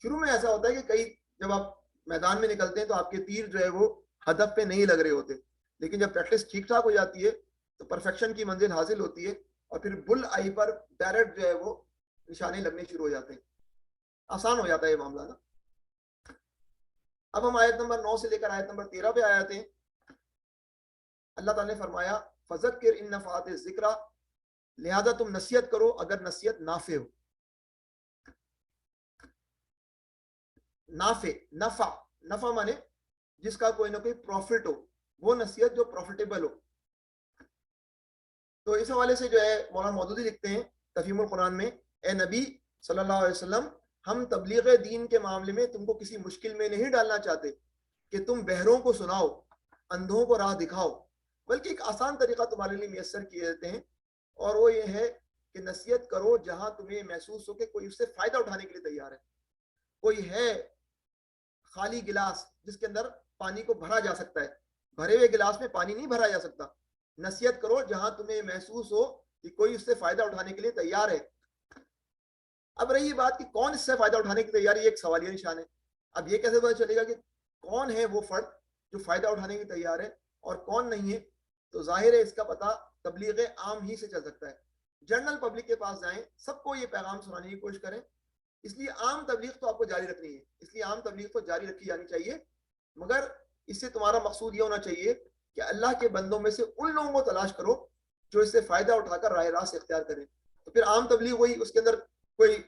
S2: شروع میں ایسا ہوتا ہے کہ کئی جب آپ میدان میں نکلتے ہیں تو آپ کے تیر جو ہے وہ ہدف پہ نہیں لگ رہے ہوتے، لیکن جب پریکٹس ٹھیک ٹھاک ہو جاتی ہے تو پرفیکشن کی منزل حاصل ہوتی ہے اور پھر بل آئی پر ڈائریکٹ جو ہے وہ نشانے لگنے شروع ہو جاتے ہیں، آسان ہو جاتا ہے یہ معاملہ نا. اب ہم آیت نمبر 9 سے لے کر آیت نمبر 13 پہ آئے ہیں. اللہ تعالیٰ نے فرمایا فذکر ان نفعت الذکر، لہذا تم نصیحت کرو اگر نصیحت نافع ہو. نافع، نفع مانے جس کا کوئی نہ کوئی پروفٹ ہو، وہ نصیحت جو پروفیٹیبل ہو. تو اس حوالے سے جو ہے مولانا مودودی لکھتے ہیں تفہیم القرآن میں، اے نبی صلی اللہ علیہ وسلم، ہم تبلیغ دین کے معاملے میں تم کو کسی مشکل میں نہیں ڈالنا چاہتے کہ تم بہروں کو سناؤ، اندھوں کو راہ دکھاؤ، بلکہ ایک آسان طریقہ تمہارے لیے میسر کیے دیتے ہیں، اور وہ یہ ہے کہ نصیحت کرو جہاں تمہیں محسوس ہو کہ کوئی اس سے فائدہ اٹھانے کے لیے تیار ہے. کوئی ہے خالی گلاس جس کے اندر پانی کو بھرا جا سکتا ہے، بھرے ہوئے گلاس میں پانی نہیں بھرا جا سکتا. نصیحت کرو جہاں تمہیں محسوس ہو کہ کوئی اس سے فائدہ اٹھانے کے لیے تیار ہے. اب رہی بات کہ کون اس سے فائدہ اٹھانے کی تیاری، ایک سوالیہ نشان ہے. اب یہ کیسے پتا چلے گا کہ کون ہے وہ فرد جو فائدہ اٹھانے کی تیار ہے اور کون نہیں ہے؟ تو ظاہر ہے اس کا پتہ تبلیغ عام ہی سے چل سکتا ہے. جنرل پبلک کے پاس جائیں، سب کو یہ پیغام سنانے کی کوشش کریں. اس لیے عام تبلیغ تو آپ کو جاری رکھنی ہے، اس لیے عام تبلیغ تو جاری رکھی جانی چاہیے، مگر اس سے تمہارا مقصود یہ ہونا چاہیے کہ اللہ کے بندوں میں سے ان لوگوں کو تلاش کرو جو اس سے فائدہ اٹھا کر راہ راست اختیار کریں. تو پھر عام تبلیغ وہی، اس کے اندر کوئی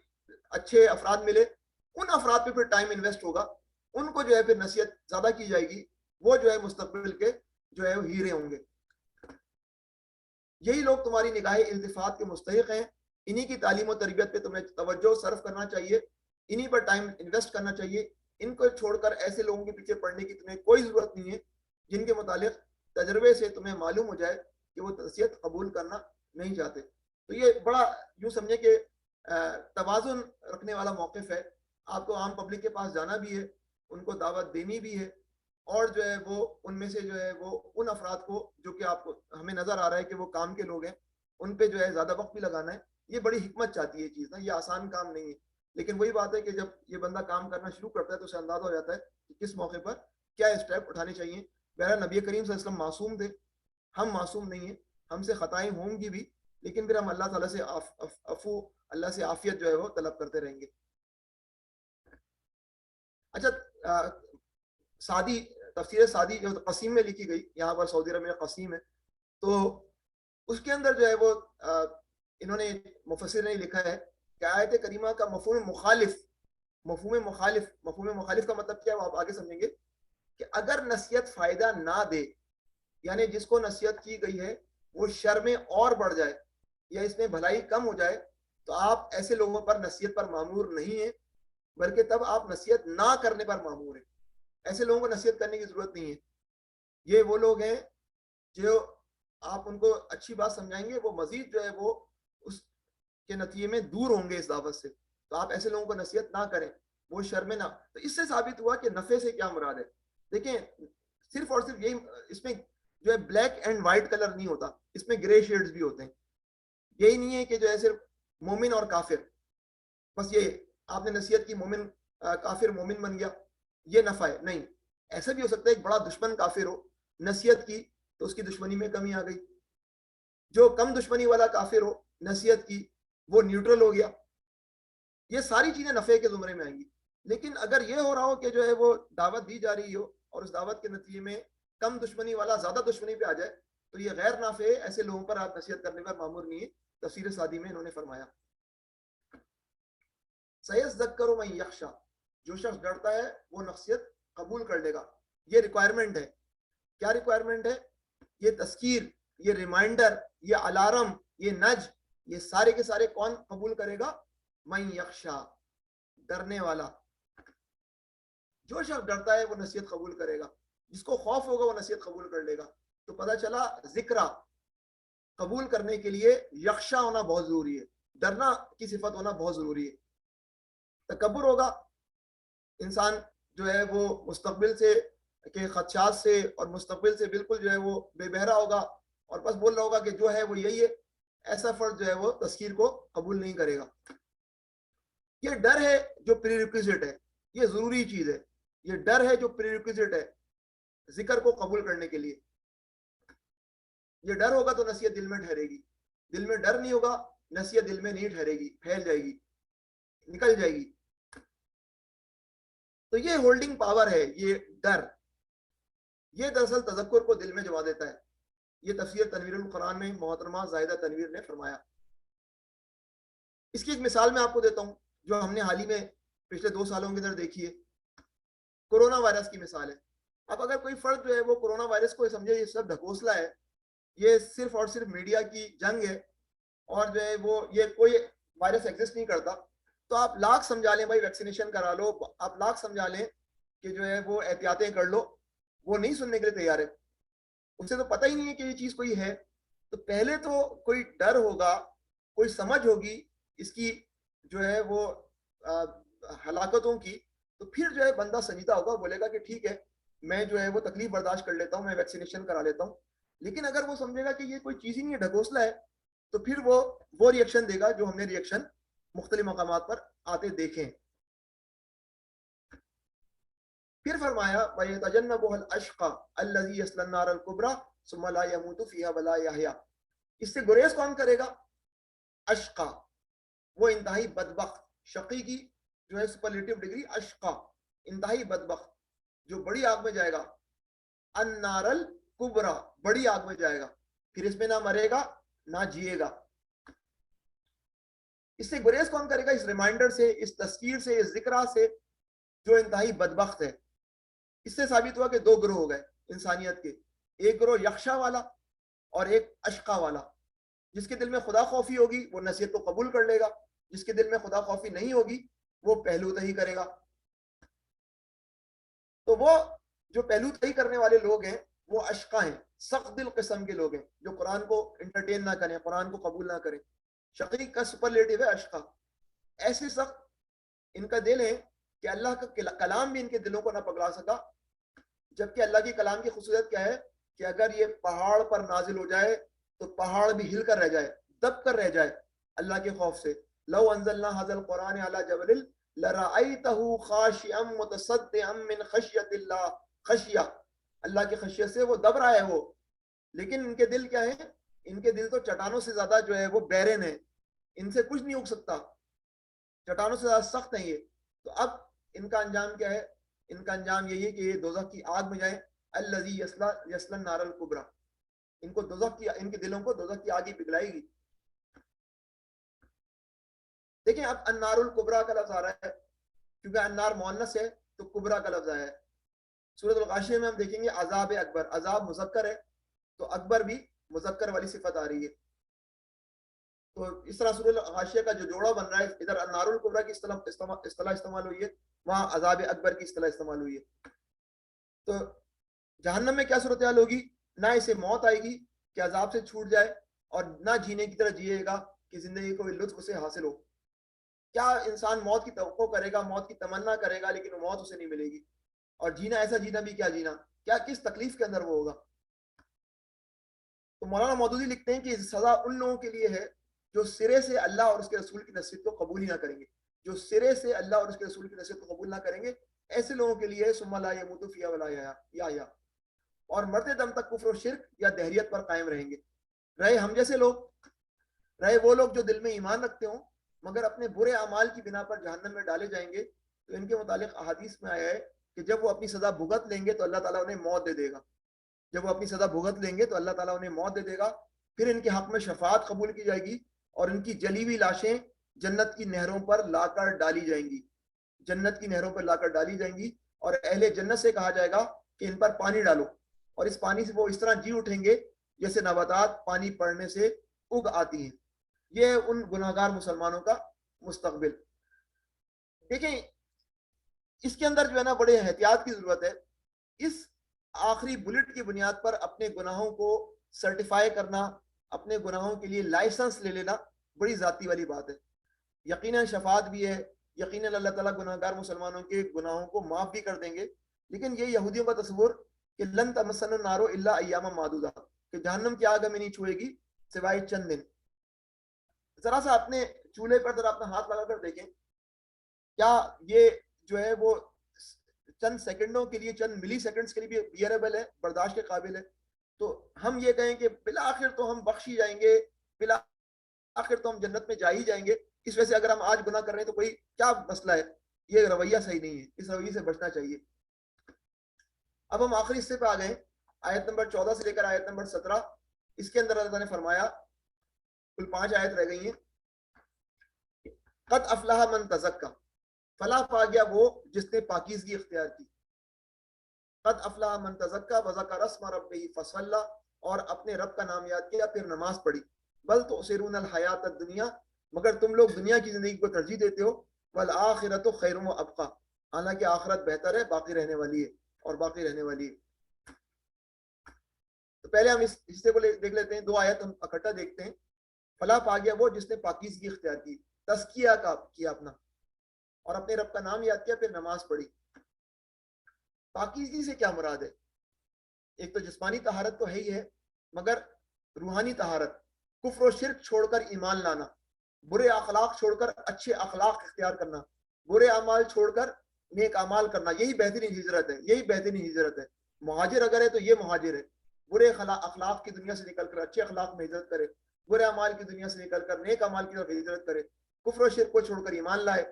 S2: اچھے افراد ملے، ان افراد پہ پھر ٹائم انویسٹ ہوگا، ان کو جو ہے پھر نصیحت زیادہ کی جائے گی، وہ جو ہے مستقبل کے جو ہے وہ ہیرے ہوں گے. یہی لوگ تمہاری نگاہ التفات کے مستحق ہیں، انہی کی تعلیم و تربیت پہ تمہیں توجہ صرف کرنا چاہیے، انہی پر ٹائم انویسٹ کرنا چاہیے. ان کو چھوڑ کر ایسے لوگوں کے پیچھے پڑنے کی تمہیں کوئی ضرورت نہیں ہے جن کے متعلق تجربے سے تمہیں معلوم ہو جائے کہ وہ نصیحت قبول کرنا نہیں چاہتے. تو یہ بڑا یوں سمجھے کہ توازن رکھنے والا موقف ہے. آپ کو عام پبلک کے پاس جانا بھی ہے، ان کو دعوت دینی بھی ہے، اور جو ہے وہ ان میں سے جو ہے وہ ان افراد کو جو کہ آپ کو ہمیں نظر آ رہا ہے کہ وہ کام کے لوگ ہیں، ان پہ جو ہے زیادہ وقت بھی لگانا ہے. یہ بڑی حکمت چاہتی ہے یہ چیز نا، یہ آسان کام نہیں ہے. لیکن وہی بات ہے کہ جب یہ بندہ کام کرنا شروع کرتا ہے تو اسے اندازہ ہو جاتا ہے کہ کس موقع پر کیا اسٹیپ اٹھانے چاہیے. بہرحال نبی کریم صلی اللہ علیہ وسلم معصوم تھے، ہم معصوم نہیں ہیں، ہم سے خطائیں ہوں گی بھی، لیکن پھر ہم اللہ تعالیٰ سے عفو، اللہ سے عافیت جو ہے وہ طلب کرتے رہیں گے. اچھا، سعدی، تفسیر سعدی جو قسیم میں لکھی گئی، یہاں پر سعودی عرب میں قسیم ہے، تو اس کے اندر جو ہے وہ انہوں نے مفسر نے لکھا ہے کہ آیت کریمہ کا مفہوم مخالف کا مطلب کیا ہے وہ آپ آگے سمجھیں گے کہ اگر نصیحت فائدہ نہ دے، یعنی جس کو نصیحت کی گئی ہے وہ شر میں اور بڑھ جائے یا اس میں بھلائی کم ہو جائے، تو آپ ایسے لوگوں پر نصیحت پر مامور نہیں ہیں، بلکہ تب آپ نصیحت نہ کرنے پر مامور ہیں. ایسے لوگوں کو نصیحت کرنے کی ضرورت نہیں ہے. یہ وہ لوگ ہیں جو آپ ان کو اچھی بات سمجھائیں گے، وہ مزید جو ہے وہ اس کے نتیجے میں دور ہوں گے اس دعوت سے. تو آپ ایسے لوگوں کو نصیحت نہ کریں، وہ شر میں نہ. تو اس سے ثابت ہوا کہ نفع سے کیا مراد ہے. دیکھیں صرف اور صرف یہی، اس میں جو ہے بلیک اینڈ وائٹ کلر نہیں ہوتا، اس میں گرے شیڈز بھی ہوتے ہیں. یہی نہیں ہے کہ جو ہے صرف مومن اور کافر، بس یہ آپ نے نصیحت کی مومن کافر مومن بن گیا یہ نفع ہے، نہیں. ایسا بھی ہو سکتا ہے ایک بڑا دشمن کافر ہو، نصیحت کی تو اس کی دشمنی میں کمی آ گئی. جو کم دشمنی والا کافر ہو، نصیحت کی وہ نیوٹرل ہو گیا. یہ ساری چیزیں نفع کے زمرے میں آئیں گی. لیکن اگر یہ ہو رہا ہو کہ جو ہے وہ دعوت دی جا رہی ہو اور اس دعوت کے نتیجے میں کم دشمنی والا زیادہ دشمنی پہ آ جائے، تو یہ غیر نافع ہے. ایسے لوگوں پر آپ نصیحت کرنے پر مامور نہیں ہے. تفسیر سعدی میں انہوں نے فرمایا سیذکر من یخشی، جو شخص ڈرتا ہے وہ نصیحت قبول کر لے گا. یہ ریکوائرمنٹ ہے. کیا ریکوائرمنٹ ہے؟ یہ تذکیر، یہ ریمائنڈر، یہ الارم، یہ نج، یہ سارے کے سارے کون قبول کرے گا؟ من یخشا، ڈرنے والا. جو شخص ڈرتا ہے وہ نصیحت قبول کرے گا، جس کو خوف ہوگا وہ نصیحت قبول کر لے گا. تو پتہ چلا ذکر قبول کرنے کے لیے یخشا ہونا بہت ضروری ہے، ڈرنا کی صفت ہونا بہت ضروری ہے. تکبر ہوگا، انسان جو ہے وہ مستقبل سے کے خدشات سے اور مستقبل سے بالکل جو ہے وہ بے بہرا ہوگا اور بس بول رہا ہوگا کہ جو ہے وہ یہی ہے. ایسا فرد جو ہے وہ تذکیر کو قبول نہیں کرے گا. یہ ڈر ہے جو پری ریکویزٹ ہے، یہ ضروری چیز ہے. یہ ڈر ہے جو پری ریکویزٹ ہے ذکر کو قبول کرنے کے لیے. یہ ڈر ہوگا تو نصیحت دل میں ٹھہرے گی. دل میں ڈر نہیں ہوگا، نصیحت دل میں نہیں ٹھہرے گی، پھیل جائے گی، نکل جائے گی. تو یہ ہولڈنگ پاور ہے، یہ ڈر. یہ دراصل تذکر کو دل میں جما دیتا ہے. یہ تفسیر تنویر القرآن میں محترمہ زاہدہ تنویر نے فرمایا. اس کی ایک مثال میں آپ کو دیتا ہوں جو ہم نے حال ہی میں پچھلے 2 سالوں کے اندر دیکھی ہے. کورونا وائرس کی مثال ہے. اب اگر کوئی فرد جو ہے وہ کورونا وائرس کو سمجھے یہ سب ڈھکوسلا ہے، یہ صرف اور صرف میڈیا کی جنگ ہے اور جو ہے وہ یہ کوئی وائرس ایگزسٹ نہیں کرتا، تو آپ لاکھ سمجھا لیں بھائی ویکسینیشن کرا لو، آپ لاکھ سمجھا لیں کہ جو ہے وہ احتیاطیں کر لو، وہ نہیں سننے کے لیے تیار ہے. اسے تو پتہ ہی نہیں ہے کہ یہ چیز کوئی ہے. تو پہلے تو کوئی ڈر ہوگا، کوئی سمجھ ہوگی اس کی جو ہے وہ ہلاکتوں کی، تو پھر جو ہے بندہ سنجیدہ ہوگا، بولے گا کہ ٹھیک ہے میں جو ہے وہ تکلیف برداشت کر لیتا ہوں، میں ویکسینیشن کرا لیتا ہوں. لیکن اگر وہ سمجھے گا کہ یہ کوئی چیز ہی نہیں ہے، ڈھکوسلا ہے، تو پھر وہ ریئیکشن دے گا جو ہم نے ریئیکشن مختلف مقامات پر آتے دیکھیں. پھر فرمایا وَيَتَجَنَّبُهَا الْأَشْقَى الَّذِي يَصْلَى النَّارَ الْكُبْرَى ثُمَّ لَا يَمُوتُ فِيهَا وَلَا يَحْيَا. اس سے گریز کون کرے گا؟ اشقا، وہ انتہائی بدبخت. شقی کی جو ہے سپرلیٹیو ڈگری اشقا، انتہائی بدبخت، جو بڑی آگ میں جائے گا. النار الکبرى، بڑی آگ میں جائے گا، پھر اس میں نہ مرے گا نہ جیے گا. اس سے گریز کون کرے گا؟ اس ریمائنڈر سے، اس تذکیر سے، اس ذکرہ سے جو انتہائی بدبخت ہے. اس سے ثابت ہوا کہ 2 گروہ ہو گئے انسانیت کے. ایک گروہ یخشا والا اور ایک اشقا والا. جس کے دل میں خدا خوفی ہوگی وہ نصیحت کو قبول کر لے گا، جس کے دل میں خدا خوفی نہیں ہوگی وہ پہلو تہی کرے گا. تو وہ جو پہلو تہی کرنے والے لوگ ہیں وہ اشقا ہیں، سخت دل قسم کے لوگ ہیں جو قرآن کو انٹرٹین نہ کریں، قرآن کو قبول نہ کریں. شقی کا سپرلیٹیو ہے اشقا. ایسے سخت ان کا دل ہے کہ اللہ کا کلام بھی ان کے دلوں کو نہ پکڑا سکا. جبکہ اللہ کی کلام کی خصوصیت کیا ہے کہ اگر یہ پہاڑ پر نازل ہو جائے تو پہاڑ بھی ہل کر رہ جائے، دب کر رہ جائے اللہ کے خوف سے. لو انزلنا هذا القرآن على جبل لرأيته خاشعا متصدعا من خشیت اللہ. خشیہ، اللہ کی خشیت سے وہ دب رہا ہے وہ. لیکن ان کے دل کیا ہے؟ ان کے دل تو چٹانوں سے زیادہ جو ہے وہ بیرن ہے، ان سے کچھ نہیں اگ سکتا، چٹانوں سے زیادہ سخت ہیں یہ. تو اب ان کا انجام کیا ہے؟ ان کا انجام یہی ہے کہ یہ دوزخ کی آگ میں جائیں. الذی یصلی النار الکبریٰ. ان کو دوزخ کی، ان کے دلوں کو دوزخ کی آگ ہی پگھلائے گی. دیکھیں اب النار الکبریٰ کا لفظ آ رہا ہے کیونکہ النار مؤنث ہے تو کبریٰ کا لفظ آیا ہے. سورۃ الغاشیہ میں ہم دیکھیں گے عذاب اکبر، عذاب مذکر ہے تو اکبر بھی مذکر والی صفت آ رہی ہے. تو اس طرح سورۃ الغاشیہ کا جو جوڑا بن رہا ہے، ادھر النار الکبریٰ کی اصطلاح استعمال ہوئی ہے، وہاں عذاب اکبر کی اصطلاح استعمال ہوئی ہے. تو جہنم میں کیا صورتحال ہوگی؟ نہ اسے موت آئے گی کہ عذاب سے چھوٹ جائے، اور نہ جینے کی طرح جیے گا کہ زندگی کو لطف اسے حاصل ہو. کیا انسان موت کی توقع کرے گا، موت کی تمنا کرے گا، لیکن وہ موت اسے نہیں ملے گی. اور جینا، ایسا جینا بھی کیا جینا، کیا کس تکلیف کے اندر وہ ہوگا. تو مولانا مودودی لکھتے ہیں کہ سزا ان لوگوں کے لیے ہے جو سرے سے اللہ اور اس کے رسول کی نصیحت کو قبول ہی نہ کریں گے. جو سرے سے اللہ اور اس کے رسول کی نصیحت کو قبول نہ کریں گے، ایسے لوگوں کے لیے ثم لا یموت فیہا ولا یحیا، اور مرتے دم تک کفر و شرک یا دہریت پر قائم رہیں گے. رہے ہم جیسے لوگ، رہے وہ لوگ جو دل میں ایمان رکھتے ہوں مگر اپنے برے اعمال کی بنا پر جہنم میں ڈالے جائیں گے، تو ان کے متعلق احادیث میں آیا ہے کہ جب وہ اپنی سزا بھگت لیں گے تو اللہ تعالیٰ انہیں موت دے دے گا. جب وہ اپنی سزا بھگت لیں گے تو اللہ تعالیٰ انہیں موت دے دے گا. پھر ان کے حق میں شفاعت قبول کی جائے گی اور ان کی جلی ہوئی لاشیں جنت کی نہروں پر لا کر ڈالی جائیں گی، جنت کی نہروں پر لا کر ڈالی جائیں گی. اور اہل جنت سے کہا جائے گا کہ ان پر پانی ڈالو، اور اس پانی سے وہ اس طرح جی اٹھیں گے جیسے نباتات پانی پڑنے سے اگ آتی ہیں۔ یہ ان گناہ گار مسلمانوں کا مستقبل۔ دیکھیں اس کے اندر جو ہے نا بڑے احتیاط کی ضرورت ہے۔ اس آخری بلٹ کی بنیاد پر اپنے گناہوں کو سرٹیفائی کرنا، اپنے گناہوں کے لیے لائسنس لے لینا بڑی ذاتی والی بات ہے۔ یقیناً شفاعت بھی ہے، یقیناً اللہ تعالیٰ گناہ گار مسلمانوں کے گناہوں کو معاف بھی کر دیں گے، لیکن یہ یہودیوں کا تصور کہ لن تمسنا النار الا ایاما معدودہ، کہ جہنم کی آگ ہمیں نہیں چھوئے گی سوائے چند دن۔ ذرا سا اپنے چولہے پر ذرا اپنا ہاتھ لگا کر دیکھیں، کیا یہ جو ہے وہ چند سیکنڈوں کے لیے، چند ملی سیکنڈز کے لیے بھی بیئربل ہے، برداشت کے قابل ہے؟ تو ہم یہ کہیں کہ بالآخر تو ہم بخشی جائیں گے، بالآخر تو ہم جنت میں جا ہی جائیں گے، اس وجہ سے اگر ہم آج گناہ کر رہے ہیں تو کوئی کیا مسئلہ ہے؟ یہ رویہ صحیح نہیں ہے، اس رویے سے بچنا چاہیے۔ اب ہم آخری حصے پہ آ گئے، آیت نمبر 14 سے لے کر آیت نمبر 17۔ اس کے اندر اللہ نے فرمایا، کل 5 آیت رہ گئی ہیں، قد افلح من تزکا، فلاح پا گیا وہ جس نے پاکیزگی اختیار کی۔ قد افلح من تزکا وذکر اسم ربہ فصلی، اور اپنے رب کا نام یاد کیا پھر نماز پڑھی۔ بل تؤثرون الحیات الدنیا، مگر تم لوگ دنیا کی زندگی کو ترجیح دیتے ہو، والآخرۃ خیر و ابقی، حالانکہ آخرت بہتر ہے، باقی رہنے والی ہے اور باقی رہنے والی ہے۔ تو پہلے ہم اس حصے کو دیکھ لیتے ہیں، 2 آیت ہم اکٹھا دیکھتے ہیں۔ فلاح پا گیا وہ جس نے پاکیزگی اختیار کی، تزکیہ کیا اپنا، اور اپنے رب کا نام یاد کیا پھر نماز پڑھی۔ پاکیزگی سے کیا مراد ہے؟ ایک تو جسمانی طہارت تو ہے ہی ہے، مگر روحانی طہارت، کفر و شرک چھوڑ کر ایمان لانا، برے اخلاق چھوڑ کر اچھے اخلاق اختیار کرنا، برے اعمال چھوڑ کر نیک اعمال کرنا، یہی بہترین ہجرت ہے، یہی بہترین ہجرت ہے۔ مہاجر اگر ہے تو یہ مہاجر ہے، برے اخلاق کی دنیا سے نکل کر اچھے اخلاق میں ہجرت کرے، برے اعمال کی دنیا سے نکل کر نیک اعمال کی طرف ہجرت کرے، کفر و شرک کو چھوڑ کر ایمان لائے۔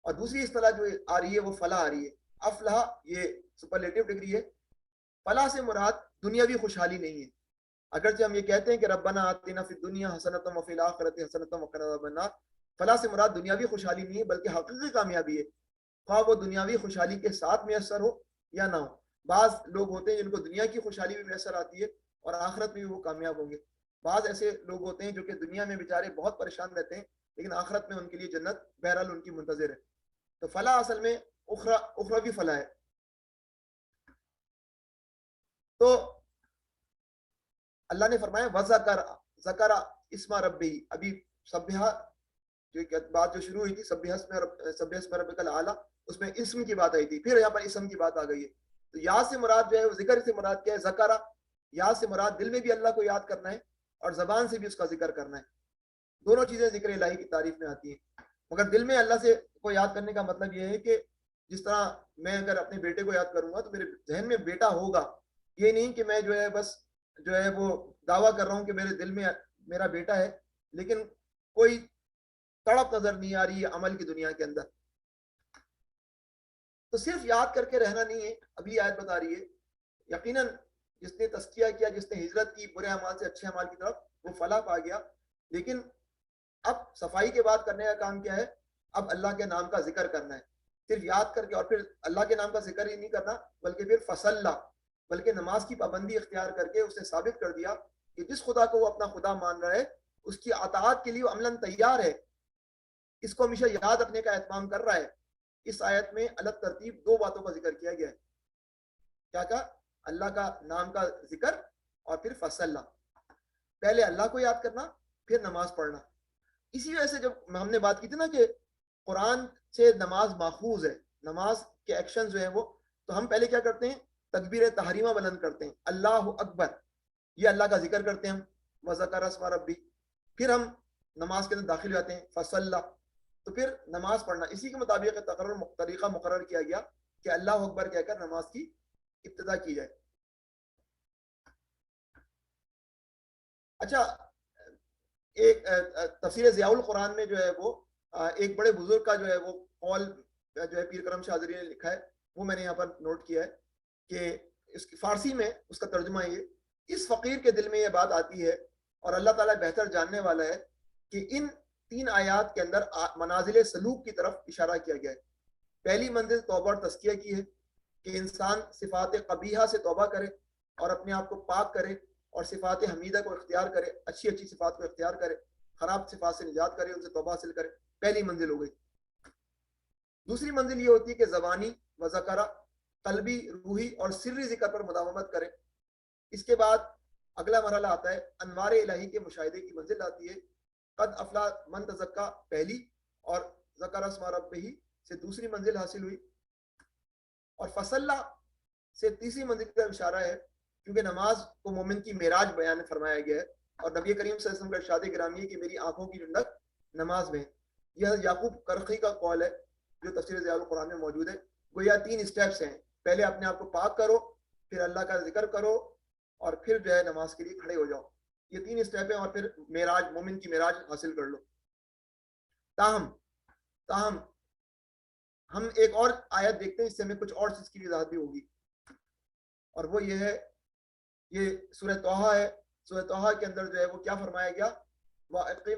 S2: اور دوسری اصطلاح جو آ رہی ہے وہ فلاح آ رہی ہے۔ افلاح یہ سپرلیٹو ڈگری ہے۔ فلاح سے مراد دنیاوی خوشحالی نہیں ہے، اگرچہ ہم یہ کہتے ہیں کہ ربنا آتنا فی الدنیا حسنۃ وفی الآخرۃ حسنۃ وقنا عذاب النار، فلاح سے مراد دنیاوی خوشحالی نہیں ہے بلکہ حقیقی کامیابی ہے، خواہ وہ دنیاوی خوشحالی کے ساتھ میسر ہو یا نہ ہو۔ بعض لوگ ہوتے ہیں جن کو دنیا کی خوشحالی بھی میسر آتی ہے اور آخرت میں بھی وہ کامیاب ہوں گے، بعض ایسے لوگ ہوتے ہیں جو کہ دنیا میں بیچارے بہت پریشان رہتے ہیں لیکن آخرت میں ان کے لیے جنت بہرحال ان کی منتظر ہے۔ تو فلاح اصل میں اخروی فلاح ہے۔ تو اللہ نے فرمایا وذکر اسم ربی، ابھی سبحہ جو بات جو شروع ہوئی تھی، سبحہ اسم ربک الاعلی، اس میں اسم کی بات آئی تھی، پھر یہاں پر اسم کی بات آ گئی ہے۔ تو یاد سے مراد جو ہے، ذکر سے مراد کیا ہے؟ ذکر، یاد سے مراد دل میں بھی اللہ کو یاد کرنا ہے اور زبان سے بھی اس کا ذکر کرنا ہے۔ دونوں چیزیں ذکر الہی کی تعریف میں آتی ہیں، مگر دل میں اللہ سے کو یاد کرنے کا مطلب یہ ہے کہ جس طرح میں اگر اپنے بیٹے کو یاد کروں گا تو میرے ذہن میں بیٹا ہوگا، یہ نہیں کہ میں جو ہے بس جو ہے وہ دعویٰ کر رہا ہوں کہ میرے دل میں میرا بیٹا ہے لیکن کوئی تڑپ نظر نہیں آ رہی ہے عمل کی دنیا کے اندر۔ تو صرف یاد کر کے رہنا نہیں ہے، ابھی آیت بتا رہی ہے یقیناً جس نے تزکیہ کیا، جس نے ہجرت کی برے اعمال سے اچھے اعمال کی طرف، وہ فلاح پا گیا۔ لیکن اب صفائی کے بعد کرنے کا کام کیا ہے؟ اب اللہ کے نام کا ذکر کرنا ہے، صرف یاد کر کے، اور پھر اللہ کے نام کا ذکر ہی نہیں کرنا بلکہ پھر فصلہ، بلکہ نماز کی پابندی اختیار کر کے اسے ثابت کر دیا کہ جس خدا کو وہ اپنا خدا مان رہا ہے اس کی اطاعت کے لیے وہ عملاً تیار ہے، اس کو ہمیشہ یاد رکھنے کا اہتمام کر رہا ہے۔ اس آیت میں الگ ترتیب 2 باتوں کا ذکر کیا گیا ہے۔ کیا کہا؟ اللہ کا نام کا ذکر اور پھر فصلہ، پہلے اللہ کو یاد کرنا پھر نماز پڑھنا۔ اسی وجہ سے جب ہم نے بات کی تھی نا کہ قرآن سے نماز ماخوذ ہے، نماز کے ایکشن جو ہیں وہ، تو ہم پہلے کیا کرتے ہیں؟ تکبیر تحریمہ بلند کرتے ہیں، اللہ اکبر، یہ اللہ کا ذکر کرتے ہیں ہم، وذکر اسم ربی، پھر ہم نماز کے اندر داخل ہوتے ہیں فصلہ، تو پھر نماز پڑھنا۔ اسی کے مطابق طریقہ مقرر کیا گیا کہ اللہ اکبر کہہ کر نماز کی ابتدا کی جائے۔ اچھا، ایک تفسیر ضیاء القرآن میں جو ہے وہ ایک بڑے بزرگ کا جو ہے وہ قول جو ہے پیر کرم شاہ نے لکھا ہے، وہ میں نے یہاں پر نوٹ کیا ہے کہ اس کی فارسی میں اس کا ترجمہ یہ، اس فقیر کے دل میں یہ بات آتی ہے اور اللہ تعالیٰ بہتر جاننے والا ہے کہ ان 3 آیات کے اندر منازل سلوک کی طرف اشارہ کیا گیا ہے۔ پہلی منزل توبہ اور تزکیہ کی ہے کہ انسان صفات قبیحہ سے توبہ کرے اور اپنے آپ کو پاک کرے اور صفات حمیدہ کو اختیار کرے، اچھی اچھی صفات کو اختیار کرے، خراب صفات سے نجات کرے، ان سے توبہ حاصل کرے. پہلی منزل ہو گئی. دوسری منزل یہ ہوتی ہے کہ زبانی و ذکرہ، قلبی، روحی اور سری ذکر پر مداومت کرے. اس کے بعد اگلا مرحلہ آتا ہے انوار الہی کے مشاہدے کی منزل آتی ہے. قد افلا من تزکا پہلی اور ذکر اسم ربہ سے دوسری منزل حاصل ہوئی. اور فصلہ سے تیسری منزل کا اشارہ ہے، کیونکہ نماز کو مومن کی معراج بیان فرمایا گیا ہے، اور نبی کریم صلی اللہ علیہ وسلم کا ارشاد گرامی ہے کہ میری آنکھوں کی ٹھنڈک نماز میں. یہ یعقوب کرخی کا قول ہے جو تفسیر ضیاء القرآن میں موجود ہے. گویا 3 اسٹیپس ہیں، پہلے اپنے آپ کو پاک کرو، پھر اللہ کا ذکر کرو، اور پھر جو ہے نماز کے لیے کھڑے ہو جاؤ. یہ 3 اسٹیپ ہیں، اور پھر معراج، مومن کی معراج حاصل کر لو. تاہم ہم ایک اور آیت دیکھتے ہیں، اس سے ہمیں کچھ اور چیز کی وضاحت بھی ہوگی، اور وہ یہ ہے، یہ سورہ طٰہٰ ہے. سورہ طٰہٰ کے اندر جو ہے وہ کیا فرمایا گیا؟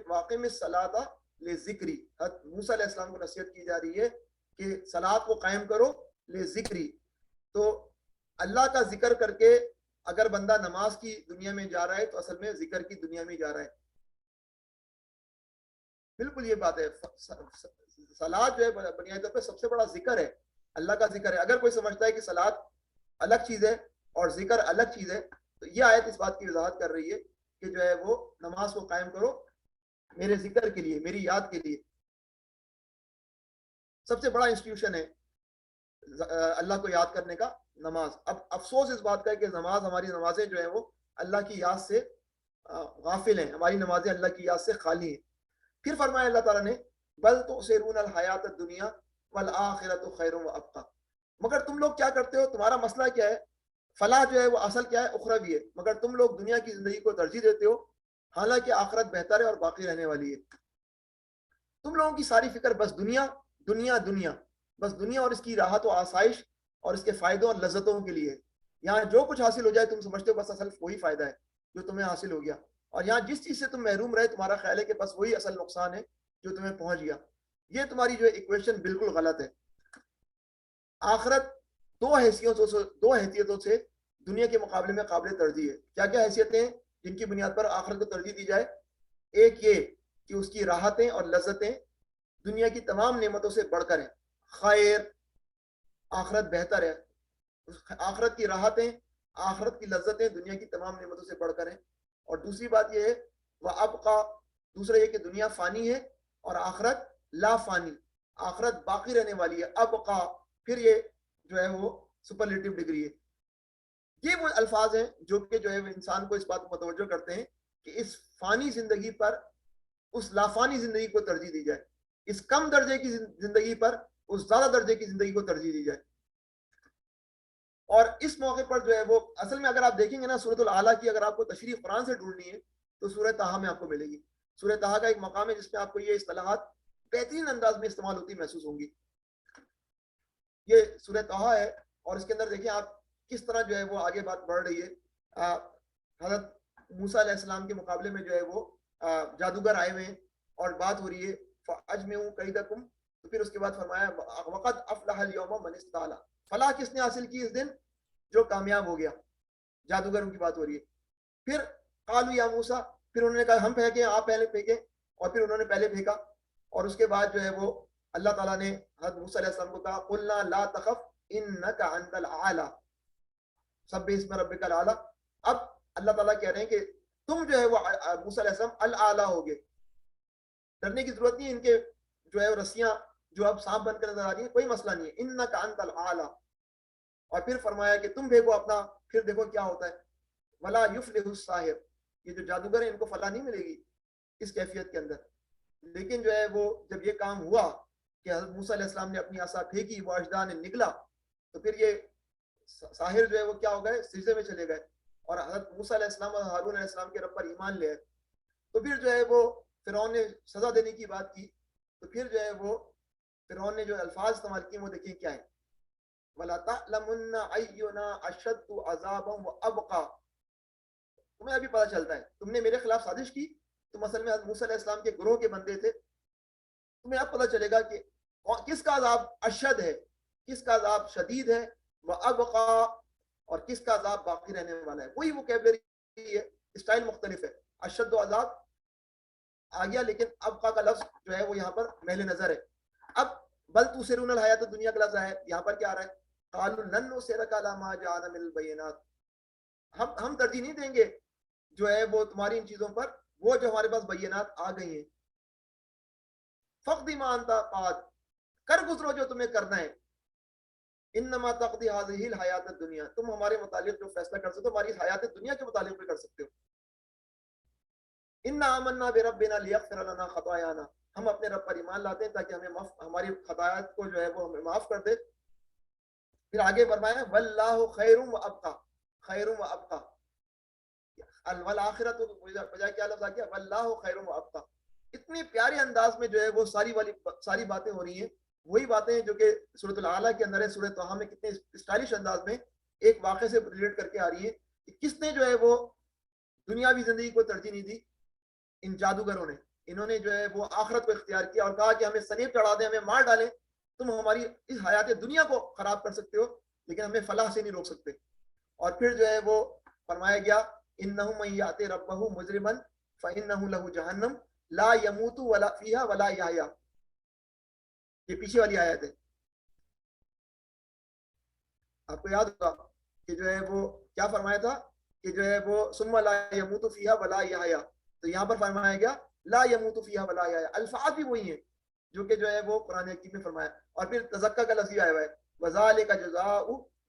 S2: واقم الصلاۃ لذکری. حضرت موسیٰ علیہ السلام کو نصیحت کی جا رہی ہے کہ صلاۃ کو قائم کرو لذکری. تو اللہ کا ذکر کر کے اگر بندہ نماز کی دنیا میں جا رہا ہے تو اصل میں ذکر کی دنیا میں جا رہا ہے. بالکل یہ بات ہے. صلاۃ جو ہے بنیادی طور پہ سب سے بڑا ذکر ہے، اللہ کا ذکر ہے. اگر کوئی سمجھتا ہے کہ صلاۃ الگ چیز ہے اور ذکر الگ چیز ہے، تو یہ آیت اس بات کی وضاحت کر رہی ہے کہ جو ہے وہ نماز کو قائم کرو میرے ذکر کے لیے، میری یاد کے لیے. سب سے بڑا انسٹیٹیوشن ہے اللہ کو یاد کرنے کا نماز. اب افسوس اس بات کا ہے کہ ہماری نمازیں جو ہیں وہ اللہ کی یاد سے غافل ہیں، ہماری نمازیں اللہ کی یاد سے خالی ہیں. پھر فرمایا اللہ تعالیٰ نے بل تؤثرون الحیات الدنیا والآخرۃ خیر وابقیٰ. مگر تم لوگ کیا کرتے ہو، تمہارا مسئلہ کیا ہے؟ فلاح جو ہے وہ اصل کیا ہے؟ اخروی ہے. مگر تم لوگ دنیا کی زندگی کو ترجیح دیتے ہو، حالانکہ آخرت بہتر ہے اور باقی رہنے والی ہے. تم لوگوں کی ساری فکر بس دنیا دنیا دنیا، بس دنیا اور اس کی راحت و آسائش اور اس کے فائدوں اور لذتوں کے لیے. یہاں جو کچھ حاصل ہو جائے تم سمجھتے ہو بس اصل وہی فائدہ ہے جو تمہیں حاصل ہو گیا، اور یہاں جس چیز سے تم محروم رہے تمہارا خیال ہے کہ بس وہی اصل نقصان ہے جو تمہیں پہنچ گیا. یہ تمہاری جو ایکویشن بالکل غلط ہے. آخرت دو حیثیتوں سے دنیا کے مقابلے میں قابل ترجیح ہے. کیا کیا حیثیتیں ہیں جن کی بنیاد پر آخرت کو ترجیح دی جائے؟ ایک یہ کہ اس کی راحتیں اور لذتیں دنیا کی تمام نعمتوں سے بڑھ کر ہیں. خیر، آخرت بہتر ہے. آخرت کی راحتیں، آخرت کی لذتیں دنیا کی تمام نعمتوں سے بڑھ کر ہیں. اور دوسری بات یہ ہے وَأَبْقَىٰ، دوسرا یہ کہ دنیا فانی ہے اور آخرت لا فانی، آخرت باقی رہنے والی ہے. ابقا، پھر یہ جو ہے وہ سپرلیٹو ڈگری ہے. یہ وہ الفاظ ہیں جو کہ جو ہے انسان کو اس بات کو متوجہ کرتے ہیں کہ اس فانی زندگی پر اس لافانی زندگی کو ترجیح دی جائے، اس کم درجے کی زندگی پر اس زیادہ درجے کی زندگی کو ترجیح دی جائے. اور اس موقع پر جو ہے وہ اصل میں اگر آپ دیکھیں گے نا سورۃ الاعلیٰ کی اگر آپ کو تشریح قرآن سے ڈھونڈنی ہے تو سورہ طٰہٰ میں آپ کو ملے گی. سورہ طٰہٰ کا ایک مقام ہے جس میں آپ کو یہ اصطلاحات بہترین انداز میں استعمال ہوتی محسوس ہوں گی. یہ سورہ طٰہٰ ہے اور اس کے اندر دیکھیں آپ کس طرح جو ہے وہ آگے بات بڑھ رہی ہے. حضرت موسیٰ علیہ السلام کے مقابلے میں جو ہے وہ جادوگر آئے ہوئے ہیں اور بات ہو رہی ہے فَأَجْمِعُوا كَيْدَكُمْ. تو پھر اس کے بعد فرمایا وَقَدْ أَفْلَحَ الْيَوْمَ مَنِ اسْتَعْلَىٰ. فلاح کس نے حاصل کی اس دن؟ جو کامیاب ہو گیا. جادوگروں کی بات ہو رہی ہے. پھر قالوا یا موسیٰ، پھر انہوں نے کہا ہم پھینکیں، آپ پہلے پھینکیں، اور پھر انہوں نے پہلے پھینکا. اور اس کے بعد جو ہے وہ اللہ تعالیٰ نے حضرت موسیٰ علیہ السلام کو کہا قُلْنَا لَا تَخَفْ إِنَّكَ أَنْتَ الْأَعْلَىٰ سَبِّحِ اسْمَ رَبِّكَ الْأَعْلَىٰ. اب اللہ تعالیٰ کہہ رہے ہیں کہ تم جو ہے وہ موسیٰ علیہ السلام الْأَعْلَىٰ ہوگے، ڈرنے کی ضرورت نہیں ہے. ان کے جو ہے رسیاں جو اب سانپ بن کر نظر آ رہی ہیں کوئی مسئلہ نہیں ہے. إِنَّكَ أَنْتَ الْأَعْلَىٰ. اور پھر فرمایا کہ تم بھیگو اپنا. پھر دیکھو کیا ہوتا ہے وَلَا يُفْلِحُ السَّاحِرُ. یہ جو جادوگر ہیں ان کو فلاح نہیں ملے گی اس کیفیت کے اندر. لیکن جو ہے وہ جب یہ کام ہوا کہ حضرت موسیٰ علیہ السلام نے اپنی عصا پھینکی، وہ اژدہا نے نگلا، تو پھر یہ ساحر جو ہے وہ کیا ہو گئے؟ سجدے میں چلے گئے اور حضرت موسیٰ علیہ السلام اور ہارون علیہ السلام کے رب پر ایمان لے آئے. تو پھر جو ہے وہ فرعون نے سزا دینے کی بات کی. تو پھر جو ہے وہ فرعون نے جو الفاظ استعمال کیے وہ دیکھیں کیا ہے وَلَا تَعْلَمُنَّ أَيُّنَا أَشَدُّ عَذَابًا وَأَبْقَىٰ. تمہیں ابھی پتہ چلتا ہے تم نے میرے خلاف سازش کی. تم اصل میں موسیٰ علیہ السلام کے گروہ کے بندے تھے. تمہیں اب پتہ چلے گا کہ کس کا عذاب اشد ہے, کس کا عذاب شدید ہے, وہ ابقا, اور کس کا عذاب باقی رہنے والا ہے. وہی وکیبلری ہے, اسٹائل مختلف ہے. اشد و عذاب آ گیا, لیکن ابقا کا لفظ جو ہے وہ یہاں پر محل نظر ہے. اب بل تؤثرون الحیات الدنیا کا لفظ ہے, یہاں پر کیا آ رہا ہے, قالوا لن نؤثرک علی ما جاءنا من البینات, ہم ترجیح نہیں دیں گے جو ہے وہ تمہاری ان چیزوں پر, وہ جو ہمارے پاس بینات آ گئی ہیں. فقد ما انت قاد, کر گزرو جو تمہیں کرنا ہے. انما تقضی هذه الحیات الدنیا, تم ہمارے متعلق جو فیصلہ کر سکتے ہو ہماری حیات دنیا کے متعلق بھی کر سکتے ہو. انا آمنا بربنا لیغفر لنا خطایانا, ہم اپنے رب پر ایمان لاتے ہیں تاکہ ہمیں ہماری خطایات کو جو ہے وہ ہمیں معاف کر دے. پھر آگے فرمایا واللہ خیر و ابقا, خیر و ابقا, والآخرۃ بجائے کیا لفظ آ گیا, واللہ خیر و ابقا. اتنی پیارے انداز میں جو ہے وہ ساری باتیں ہو رہی ہیں, وہی باتیں جو کہ سورۃ الاعلیٰ کے اندر ہے, سورۃ طٰہٰ میں کتنے اسٹائلش انداز میں ایک واقعے سے ریلیٹ کر کے آ رہی ہے کہ کس نے جو ہے وہ دنیاوی زندگی کو ترجیح نہیں دی. ان جادوگروں نے, انہوں نے جو ہے وہ آخرت کو اختیار کیا اور کہا کہ ہمیں سلیب چڑھا دیں, ہمیں مار ڈالیں, تم ہماری اس حیات دنیا کو خراب کر سکتے ہو لیکن ہمیں فلاح سے نہیں روک سکتے. اور پھر جو ہے وہ فرمایا گیا انہ من یأت ربہ مجرما فانہ لہ جہنم لا یموت ولا فیہا ولا یحیا. یہ پیچھے والی آیت ہے, آپ کو یاد ہوگا کہ جو ہے وہ کیا فرمایا تھا کہ جو ہے وہ ثم لا یموت فیہا ولا یحیا, تو یہاں پر فرمایا گیا لا یموت فیہا ولا یحیا. الفاظ بھی وہی ہیں جو کہ جو ہے وہ قرآن حکیم میں فرمایا. اور پھر تزکیٰ کا لفظ آیا ہوا ہے وذالک جزاء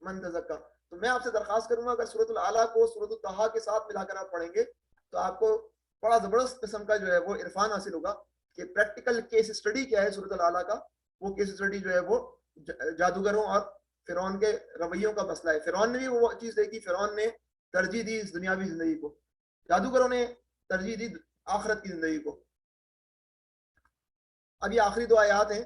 S2: من تزکیٰ. تو میں آپ سے درخواست کروں گا اگر سورۃ الاعلیٰ کو سورۃ الطٰہٰ کے ساتھ ملا کر آپ پڑھیں گے تو آپ کو بڑا زبردست قسم کا جو ہے وہ عرفان حاصل ہوگا کہ پریکٹیکل کیس اسٹڈی کیا ہے سورۃ الاعلیٰ کا. وہ کیس اسٹڈی جو ہے وہ جادوگروں اور فرعون کے رویوں کا مسئلہ ہے. فرعون نے بھی وہ چیز دیکھی, فرعون نے ترجیح دی اس دنیاوی زندگی کو, جادوگروں نے ترجیح دی آخرت کی زندگی کو. اب یہ آخری دو آیات ہیں,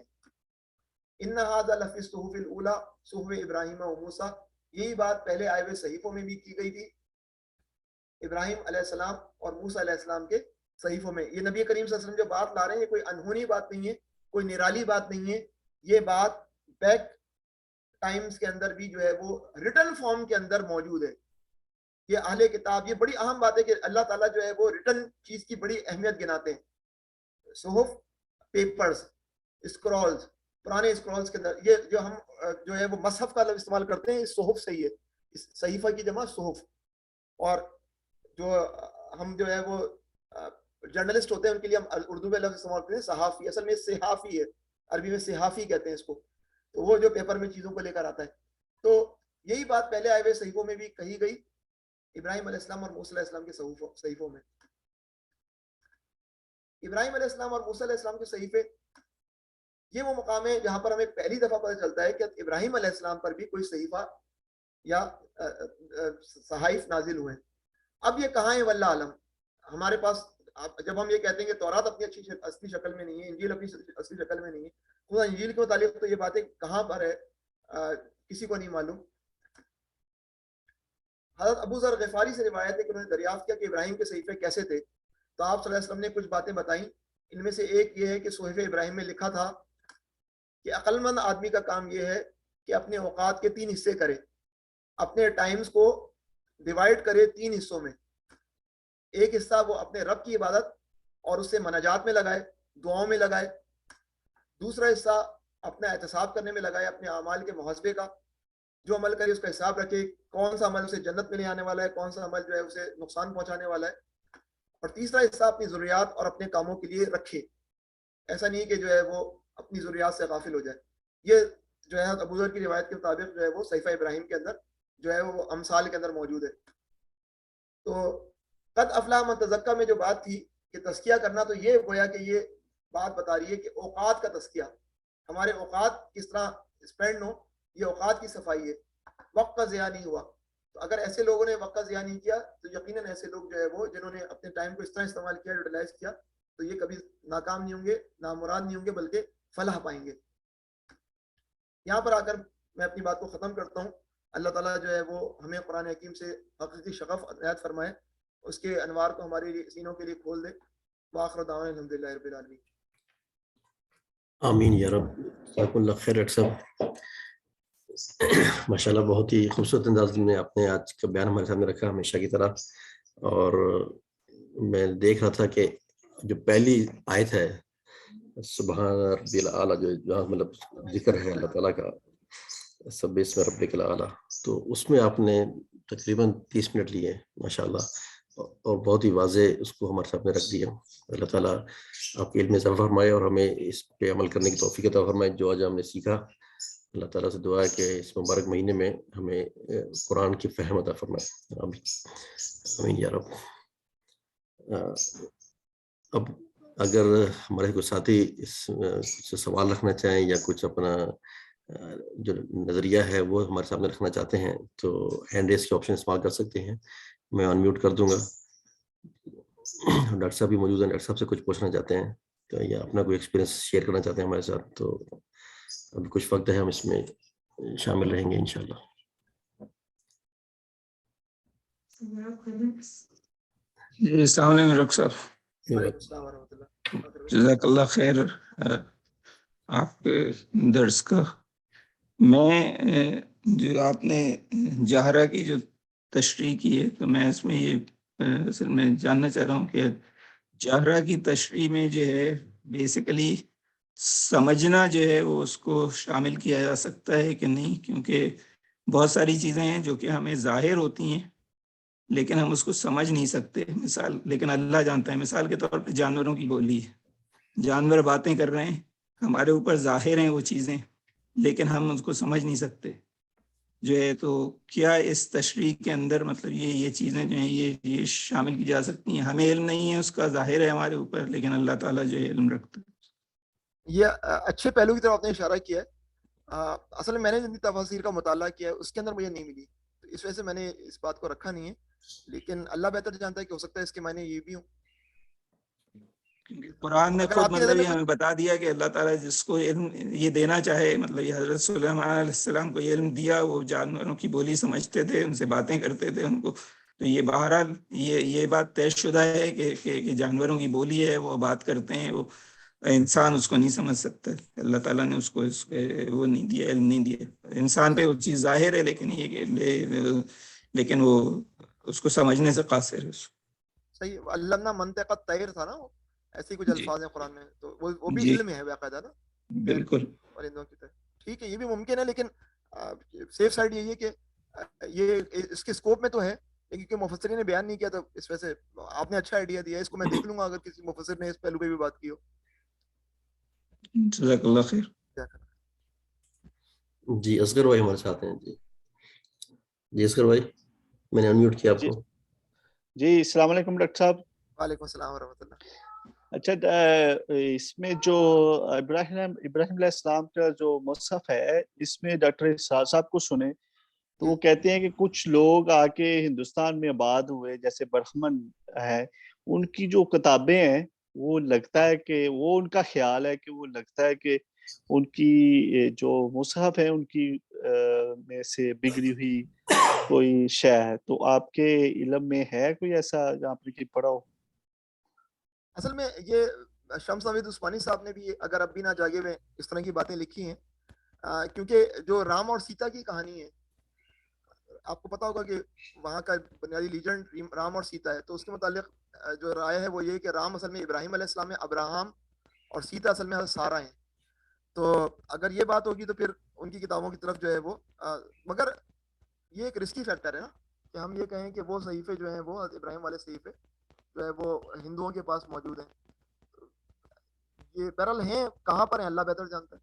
S2: ان ھذا لفی الصحف الاولی صحف ابراہیم و موسیٰ. یہی بات پہلے آئے ہوئے صحیفوں میں بھی کی گئی تھی, ابراہیم علیہ السلام اور موسیٰ علیہ السلام کے صحیفوں میں. یہ نبی کریم صلی اللہ علیہ وسلم جو بات لا رہے ہیں یہ کوئی انہونی بات نہیں ہے, کوئی نرالی بات نہیں ہے. یہ بات بیک ٹائمز کے اندر بھی جو ہے وہ ریٹن فارم کے اندر موجود ہے. یہ اہل کتاب, یہ بڑی اہم بات ہے کہ اللہ تعالیٰ جو ہے وہ ریٹن چیز کی بڑی اہمیت گناتے ہیں. صحف, پیپرز, اسکرولز, پرانے اسکرولز کے اندر یہ جو ہم جو ہے وہ مصحف کا لفظ استعمال کرتے ہیں, اس صحف سے ہی ہے. اس صحیفہ کی جمع صحف. اور جو ہم جو ہے وہ جرنلسٹ ہوتے ہیں ان کے لیے ہم اردو میں لفظ استعمال کرتے ہیں صحافی, اصل میں صحافی ہے, عربی میں صحافی کہتے ہیں اس کو. تو وہ جو پیپر میں چیزوں کو لے کر آتا ہے. تو یہی بات پہلے آئے ہوئے صحیفوں میں بھی کہی گئی, ابراہیم علیہ السلام اور موسیٰ علیہ السلام کے صحیفوں میں. ابراہیم علیہ السلام اور موسیٰ علیہ السلام کے صحیفے, یہ وہ مقام ہے جہاں پر ہمیں پہلی دفعہ پتہ چلتا ہے کہ ابراہیم علیہ السلام پر بھی کوئی صحیفہ یا صحائف نازل ہوئے. اب یہ کہاں ہے واللہ عالم. ہمارے پاس جب ہم یہ کہتے ہیں کہ تورات اپنی اصلی شکل میں نہیں ہے, انجیل اپنی اصلی شکل میں نہیں ہے, خدا انجیل کے متعلق تو یہ باتیں کہاں پر ہے کسی کو نہیں معلوم. حضرت ابو ذر غفاری سے روایت ہے کہ انہوں نے دریافت کیا کہ ابراہیم کے صحیفے کیسے تھے, تو آپ صلی اللہ علیہ وسلم نے کچھ باتیں بتائیں. ان میں سے ایک یہ ہے کہ صحیفہ ابراہیم میں لکھا تھا کہ عقل مند آدمی کا کام یہ ہے کہ اپنے اوقات کے 3 حصے کرے, اپنے ٹائمز کو ڈیوائڈ کرے 3 حصوں میں. ایک حصہ وہ اپنے رب کی عبادت اور اس سے مناجات میں لگائے, دعاؤں میں لگائے. دوسرا حصہ اپنا احتساب کرنے میں لگائے, اپنے اعمال کے محاسبے کا, جو عمل کرے اس کا حساب رکھے, کون سا عمل اسے جنت میں لے آنے والا ہے, کون سا عمل جو ہے اسے نقصان پہنچانے والا ہے. اور تیسرا حصہ اپنی ضروریات اور اپنے کاموں کے لیے رکھے. ایسا نہیں کہ جو ہے وہ اپنی ضروریات سے غافل ہو جائے. یہ جو ہے ابو ذر کی روایت کے مطابق جو ہے وہ صحیفہ ابراہیم کے اندر جو ہے وہ امثال کے اندر موجود ہے. تو قد افلاح من تزکیٰ میں جو بات تھی کہ تزکیہ کرنا, تو یہ گویا کہ یہ بات بتا رہی ہے کہ اوقات کا تزکیہ, ہمارے اوقات کس طرح اسپینڈ ہو, یہ اوقات کی صفائی ہے. وقت کا ضیاع نہیں ہوا. تو اگر ایسے لوگوں نے وقت کا ضیاع نہیں کیا تو یقیناً ایسے لوگ جو ہے وہ جنہوں نے اپنے ٹائم کو اس طرح استعمال کیا, یوٹیلائز کیا, تو یہ کبھی ناکام نہیں ہوں گے, نامراد نہیں ہوں گے, بلکہ فلاح پائیں گے. یہاں پر آ کر میں اپنی بات کو ختم کرتا ہوں. اللہ تعالیٰ جو ہے وہ ہمیں قرآن حکیم سے حقیقی شغف عنایت فرمائے, اس کے انوار کو ہمارے سینوں کے لیے کھول دے. وآخر دعوانا الحمدللہ رب العالمین.
S1: آمین یا رب. جزاک اللہ خیر ڈاکٹر صاحب. ماشاءاللہ بہت ہی خوبصورت انداز میں آپ نے آج کا بیان ہمارے سامنے رکھا ہمیشہ کی طرح. اور میں دیکھ رہا تھا کہ جو پہلی آیت ہے سبحان ربی الاعلیٰ، جو جہاں مطلب ذکر ہے اللہ تعالیٰ کا سبح اسم ربک الاعلیٰ، تو اس میں آپ نے تقریباً 30 منٹ لیے ماشاءاللہ، اور بہت ہی واضح اس کو ہمارے سامنے رکھ دیا. اللہ تعالیٰ آپ کے علم میں اضافہ فرمائے اور ہمیں اس پہ عمل کرنے کی توفیق عطا فرمائے جو آج ہم نے سیکھا. اللہ تعالیٰ سے دعا ہے کہ اس مبارک مہینے میں ہمیں قرآن کی فہم عطا فرمائے. آمین یا رب. اب اگر ہمارے کوئی ساتھی اس سے سوال رکھنا چاہیں یا کچھ اپنا جو نظریہ ہے وہ ہمارے سامنے رکھنا چاہتے ہیں تو ہینڈ ریز کے آپشن استعمال کر سکتے ہیں. میں ان میوٹ کر دوں گا. ڈاکٹر صاحب بھی موجود ہیں، ڈاکٹر صاحب سے کچھ پوچھنا چاہتے ہیں تو یا اپنا کوئی ایکسپیرینس شیئر کرنا چاہتے ہیں ہمارے ساتھ، تو ابھی کچھ وقت ہے، ہم اس میں شامل رہیں گے انشاءاللہ.
S4: جی السلام علیکم ڈاکٹر صاحب.
S2: وعلیکم السلام ورحمۃ اللہ.
S4: جزاک اللہ خیر آپ کے درس کا. میں جو آپ نے جہرہ کی جو تشریح کی ہے تو میں اس میں یہ اصل میں جاننا چاہ رہا ہوں کہ جہرہ کی تشریح میں جو ہے بیسیکلی سمجھنا جو ہے وہ اس کو شامل کیا جا سکتا ہے کہ نہیں، کیونکہ بہت ساری چیزیں ہیں جو کہ ہمیں ظاہر ہوتی ہیں لیکن ہم اس کو سمجھ نہیں سکتے. مثال لیکن اللہ جانتا ہے، مثال کے طور پہ جانوروں کی بولی ہے، جانور باتیں کر رہے ہیں، ہمارے اوپر ظاہر ہیں وہ چیزیں لیکن ہم اس کو سمجھ نہیں سکتے جو ہے. تو کیا اس تشریح کے اندر مطلب یہ چیزیں جو ہیں یہ شامل کی جا سکتی ہیں؟ ہمیں علم نہیں ہے اس کا، ظاہر ہے ہمارے اوپر، لیکن اللہ تعالیٰ جو ہے علم رکھتا ہے.
S2: یہ اچھے پہلو کی طرف آپ نے اشارہ کیا ہے. اصل میں نے جتنی تفاسیر کا مطالعہ کیا ہے اس کے اندر مجھے نہیں ملی، تو اس وجہ سے میں نے اس بات کو رکھا نہیں ہے، لیکن اللہ بہتر جانتا ہے کہ ہو سکتا ہے اس کے معنی یہ بھی ہوں.
S4: کیونکہ قرآن نے
S2: اگر
S4: خود
S2: آپ کی نظر
S4: مطلب
S2: میں
S4: یہ ہمیں بتا دیا کہ اللہ تعالیٰ جس کو علم یہ دینا چاہے، مطلب یہ حضرت سلیمان علیہ السلام کو یہ علم دیا، وہ جانوروں کی بولی سمجھتے تھے، ان سے باتیں کرتے تھے ان کو. تو یہ بہرحال یہ بات طے شدہ ہے کہ جانوروں کی بولی ہے، وہ بات کرتے ہیں، وہ انسان اس کو نہیں سمجھ سکتا. اللہ تعالیٰ نے اس کو وہ نہیں دیا، علم نہیں دیا. انسان پہ وہ چیز ظاہر ہے لیکن وہ اس کو سمجھنے سے قاصر ہے.
S2: صحیح، علمنا منطق الطیر تھا نا، وہ ایسے ہی کچھ
S4: جی
S2: الفاظ ہیں قرآن میں، تو وہ بھی
S4: جی
S2: علم ہے باقاعدہ نا،
S4: بالکل.
S2: پرندوں کی طرح. ٹھیک ہے، یہ بھی ممکن ہے، لیکن سیف سائڈ یہی ہے کہ یہ اس کے اسکوپ میں تو ہے، لیکن کیونکہ مفسرین نے بیان نہیں کیا تو اس وجہ سے آپ نے اچھا آئیڈیا دیا ہے. اس کو میں دیکھ لوں گا اگر کسی مفسر نے اس پہلو پہ بھی بات کی ہو.
S4: جزاک اللہ خیر.
S1: جی اصغر بھائی ہمارے ساتھ ہیں. جی اصغر بھائی میں نے انمیوٹ کیا آپ کو.
S5: جی السلام علیکم ڈاکٹر صاحب.
S2: وعلیکم السلام ورحمۃ اللہ.
S5: اچھا، اس میں جو ابراہیم علیہ السلام کا جو مصحف ہے، اس میں ڈاکٹر اسحاق صاحب کو سنے تو وہ کہتے ہیں کہ کچھ لوگ آ کے ہندوستان میں آباد ہوئے، جیسے برہمن ہے، ان کی جو کتابیں ہیں وہ لگتا ہے کہ وہ ان کا خیال ہے کہ وہ لگتا ہے کہ ان کی جو مصحف ہے ان کی میں سے بگڑی ہوئی کوئی شے ہے. تو آپ کے علم میں ہے کوئی ایسا جہاں پر کہ پڑھا ہو؟
S2: اصل میں یہ شمس نوید عثمانی صاحب نے بھی اگر اب بھی نہ جاگے میں اس طرح کی باتیں لکھی ہیں، کیونکہ جو رام اور سیتا کی کہانی ہے، آپ کو پتا ہوگا کہ وہاں کا بنیادی لیجنڈ رام اور سیتا ہے. تو اس کے متعلق جو رائے ہے وہ یہ کہ رام اصل میں ابراہیم علیہ السلام ہے، ابراہم، اور سیتا اصل میں سارا ہیں. تو اگر یہ بات ہوگی تو پھر ان کی کتابوں کی طرف جو ہے وہ مگر یہ ایک رسکی فیکٹر ہے نا کہ ہم یہ کہیں کہ وہ صحیفے جو ہیں وہ ابراہیم والے صحیفے جو ہے وہ ہندوؤں کے پاس موجود ہیں. یہ بہرحال ہیں، کہاں پر ہیں اللہ بہتر جانتا ہے.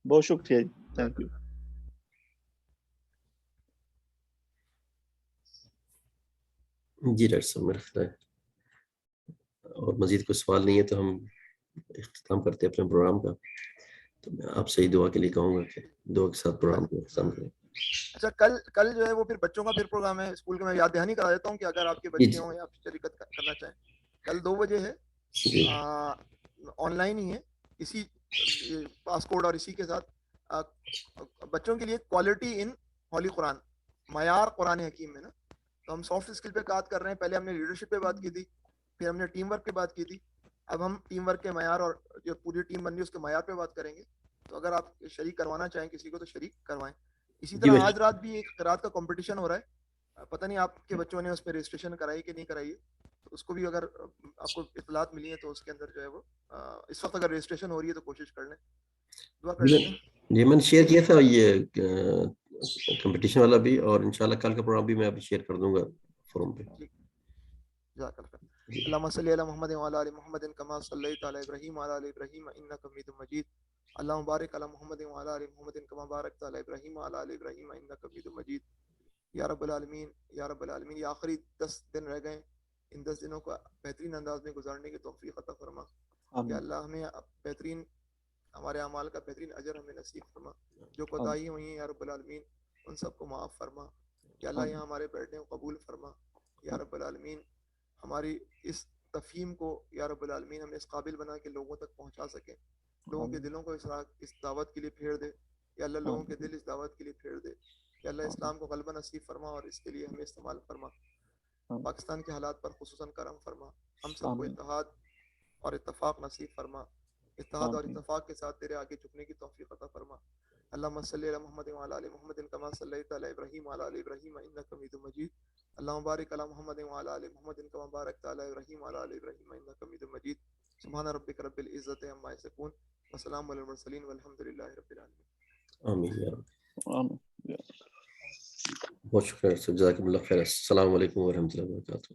S5: بہت شکریہ جی، تھینک یو.
S1: جی ڈاکٹر صاحب میرا خیال ہے اور مزید کوئی سوال نہیں ہے تو ہم اختتام کرتے ہیں اپنے پروگرام کا. تو میں آپ سے ہی دعا کے لیے کہوں گا کہ دعا کے ساتھ پروگرام کو اختتام کریں.
S2: اچھا، کل جو ہے وہ پھر بچوں کا پھر پروگرام ہے اسکول کا. میں یاد دہانی کرا دیتا ہوں کہ اگر آپ کے بچے ہوں یا آپ شرکت کرنا چاہیں، کل 2 بجے ہے، آن لائن ہی ہے، اسی پاس کوڈ اور اسی کے ساتھ بچوں کے لیے کوالٹی ان ہولی قرآن، معیار قرآن حکیم میں نا. تو ہم سافٹ اسکل پہ بات کر رہے ہیں. پہلے ہم نے لیڈرشپ پہ بات کی تھی، پھر ہم نے ٹیم ورک پہ بات کی تھی، اب ہم ٹیم ورک کے معیار اور جو پوری ٹیم بن رہی ہے اس کے معیار پہ بات کریں گے. تو اگر آپ شریک کروانا چاہیں کسی کو تو شریک کروائیں. اسی
S1: جی
S2: طرح
S1: میں
S2: آج رات بھی ایک قرات کا کمپٹیشن ہو رہا ہے, پتہ نہیں آپ کے بچوں نے اس پہ رجسٹریشن کرائی کہ نہیں کرائی ہے, تو اس کو بھی اگر آپ کو اطلاعات ملی ہیں تو اس کے اندر جو ہے وہ اس وقت اگر رجسٹریشن ہو رہی ہے تو کوشش کر لیں, دعا کر لیتے ہیں.
S1: جی میں نے شیئر کیا تھا یہ کمپٹیشن والا بھی, اور انشاءاللہ کل کا پروگرام بھی میں ابھی شیئر کر دوں گا فورم پہ.
S2: ٹھیک, جزاک اللہ خیر. اللهم صل على محمد وعلى ال محمد كما صليت على ابراهيم وعلى ال ابراهيم انك حميد مجيد. اللهم بارك على محمد وعلى ال محمد كما باركت على ابراهيم وعلى ال ابراهيم انك حميد مجيد. یا رب العالمین, یا رب العالمین, یہ آخری 10 دن رہ گئے, ان 10 دنوں کو بہترین انداز میں گزارنے کی توفیق عطا فرما. یا اللہ ہمیں بہترین ہمارے اعمال کا بہترین اجر ہمیں نصیب فرما. جو کوتاہی ہوئی ہیں یا رب العالمین ان سب کو معاف فرما. یا اللہ یہاں ہمارے بیٹھنے کو قبول فرما. یا رب العالمین ہماری اس تفہیم کو یا رب العالمین ہمیں اس قابل بنا کے لوگوں تک پہنچا سکیں, لوگوں کے دلوں کو اس دعوت کے لیے پھیر دے. یا اللہ لوگوں کے دل اس دعوت کے لیے پھیر دے. کہ اللہ اسلام کو غلبہ نصیب فرما اور اس کے لیے ہمیں استعمال فرما. پاکستان کے حالات پر خصوصاً کرم فرما. ہم سب کو اتحاد اور اتفاق نصیب فرما. اتحاد اور اتفاق کے ساتھ تیرے آگے جھکنے کی توفیق عطا فرما. اللہم صلی علی محمد وعلی آل محمد کما صلیت علی ابراہیم وعلی آل ابراہیم انک حمید مجید. اللہم بارک علی محمد وعلی آل محمد کما بارکت علی ابراہیم وعلی آل ابراہیم انک حمید مجید. سبحان ربک رب العزت عما یصفون وسلام علی المرسلین والحمد للہ رب العالمین.
S1: آمین یا رب.
S5: آمین.
S1: بہت شکریہ, جزاکم اللہ خیر. السلام علیکم ورحمۃ اللہ وبرکاتہ.